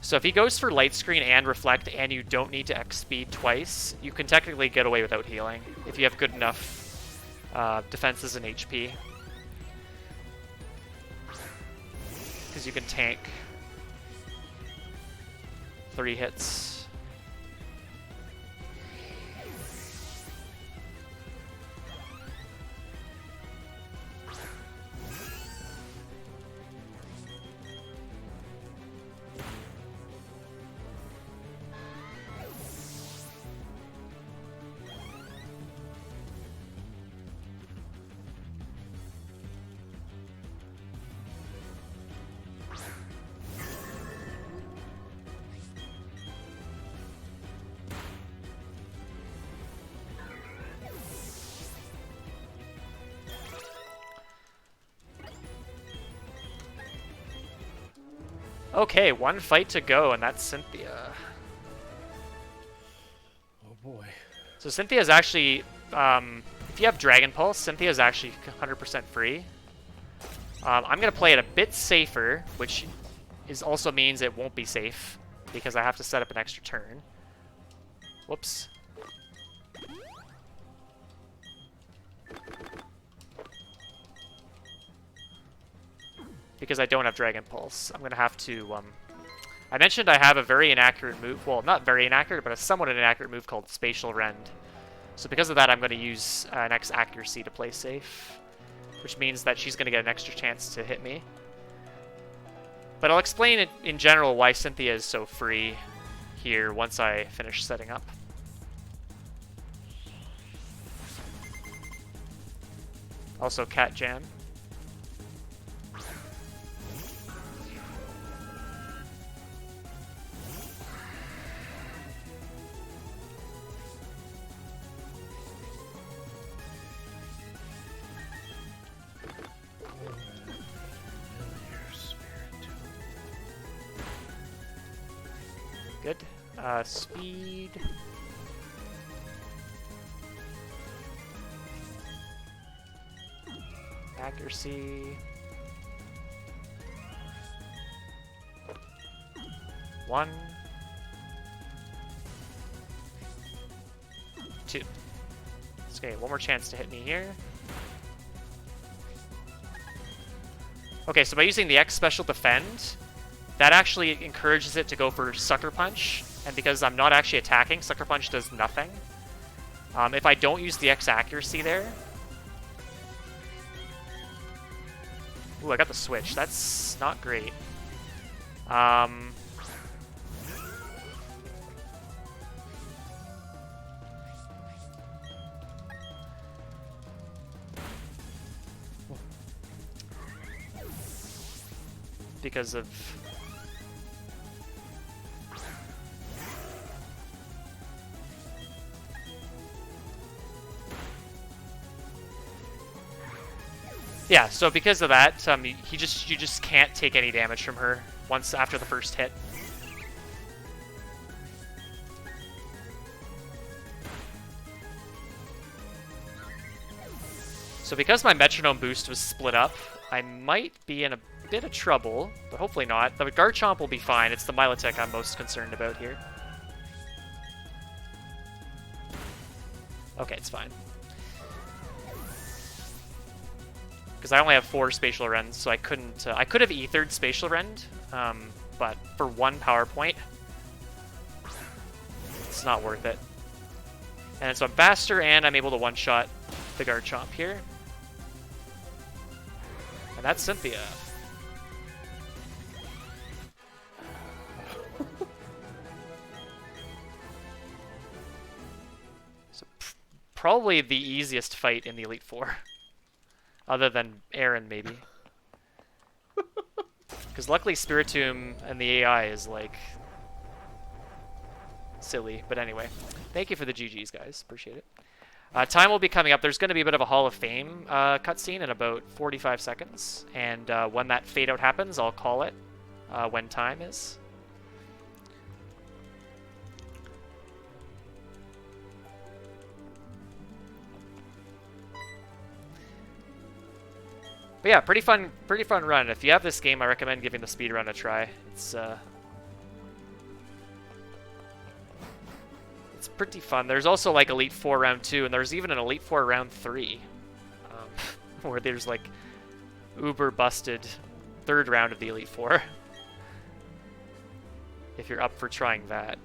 So if he goes for Light Screen and Reflect and you don't need to X speed twice, you can technically get away without healing if you have good enough defenses and HP. Because you can tank 3 hits. Okay, one fight to go, and that's Cynthia. Oh boy. So Cynthia's actually, if you have Dragon Pulse, Cynthia's actually 100% free. I'm going to play it a bit safer, which also means it won't be safe, because I have to set up an extra turn. Whoops. Because I don't have Dragon Pulse, I'm going to have to I mentioned I have a very inaccurate move. Well, not very inaccurate, but a somewhat inaccurate move called Spatial Rend. So because of that, I'm going to use an X accuracy to play safe, which means that she's going to get an extra chance to hit me. But I'll explain it in general why Cynthia is so free here once I finish setting up. Also, Cat Jam. Good. Speed. Accuracy. 1. 2. Okay, one more chance to hit me here. Okay, so by using the X Special Defend, that actually encourages it to go for Sucker Punch, and because I'm not actually attacking, Sucker Punch does nothing. If I don't use the X Accuracy there... Ooh, I got the switch. That's not great. Because of... Yeah, so because of that, you just can't take any damage from her once after the first hit. So because my metronome boost was split up, I might be in a bit of trouble, but hopefully not. The Garchomp will be fine. It's the Milotic I'm most concerned about here. Okay, it's fine. Because I only have 4 Spatial Rends, so I couldn't... I could have Ethered Spatial Rend, but for 1 power point, it's not worth it. And so I'm faster, and I'm able to one-shot the Garchomp here. And that's Cynthia. So probably the easiest fight in the Elite Four. Other than Aaron, maybe. Because luckily Spiritomb and the AI is, like, silly. But anyway, thank you for the GGs, guys. Appreciate it. Time will be coming up. There's going to be a bit of a Hall of Fame cutscene in about 45 seconds. And when that fade-out happens, I'll call it when time is. But yeah, pretty fun run. If you have this game, I recommend giving the speedrun a try. It's pretty fun. There's also like Elite Four Round 2, and there's even an Elite Four Round 3, where there's like uber busted 3rd round of the Elite Four. If you're up for trying that.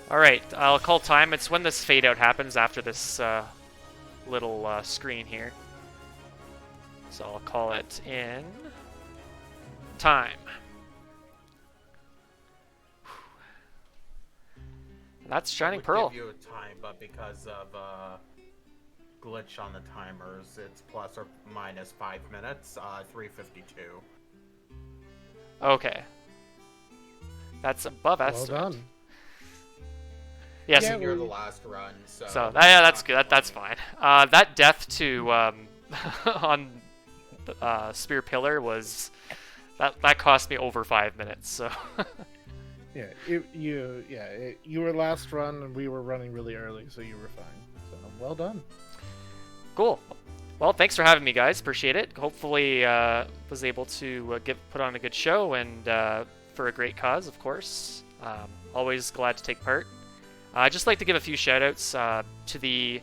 Alright, I'll call time. It's when this fade out happens after this little screen here. So I'll call it in time. And that's Shining Pearl. Give you a time, but because of glitch on the timers, it's plus or minus 5 minutes, 3:52. Okay. That's above estimate. Well done. Yes. Yeah, you're the last run, so yeah, that's good. That's fine. That death to on Spear Pillar was that cost me over 5 minutes. So yeah, you were last run, and we were running really early, so you were fine. So well done. Cool. Well, thanks for having me, guys. Appreciate it. Hopefully, was able to put on a good show, and for a great cause, of course. Always glad to take part. I'd just like to give a few shout-outs to the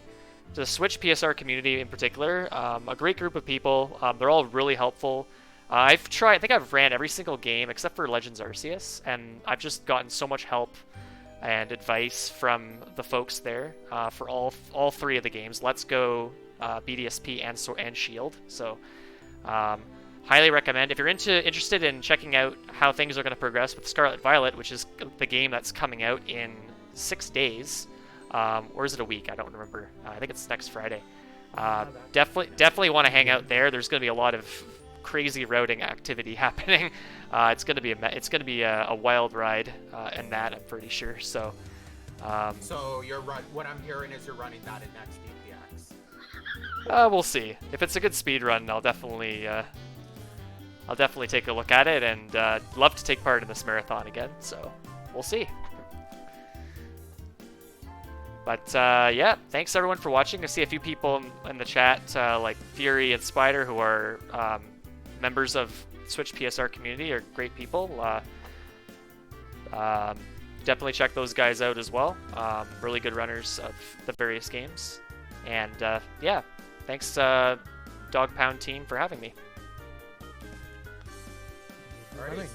Switch PSR community in particular. A great group of people. They're all really helpful. I think I've ran every single game except for Legends Arceus, and I've just gotten so much help and advice from the folks there for all three of the games. Let's Go, BDSP, and Shield. So highly recommend. If you're interested in checking out how things are going to progress with Scarlet Violet, which is the game that's coming out in 6 days, or is it a week? I don't remember. I think it's next Friday. Definitely want to hang out there. There's going to be a lot of crazy routing activity happening. It's going to be a wild ride, and that I'm pretty sure. So. So what I'm hearing is you're running that in next DPX. We'll see. If it's a good speed run, I'll definitely take a look at it, and love to take part in this marathon again. So we'll see. But yeah, thanks everyone for watching. I see a few people in the chat, like Fury and Spider, who are members of Switch PSR community, are great people. Definitely check those guys out as well. Really good runners of the various games. And yeah, thanks DogPound team for having me. Alright.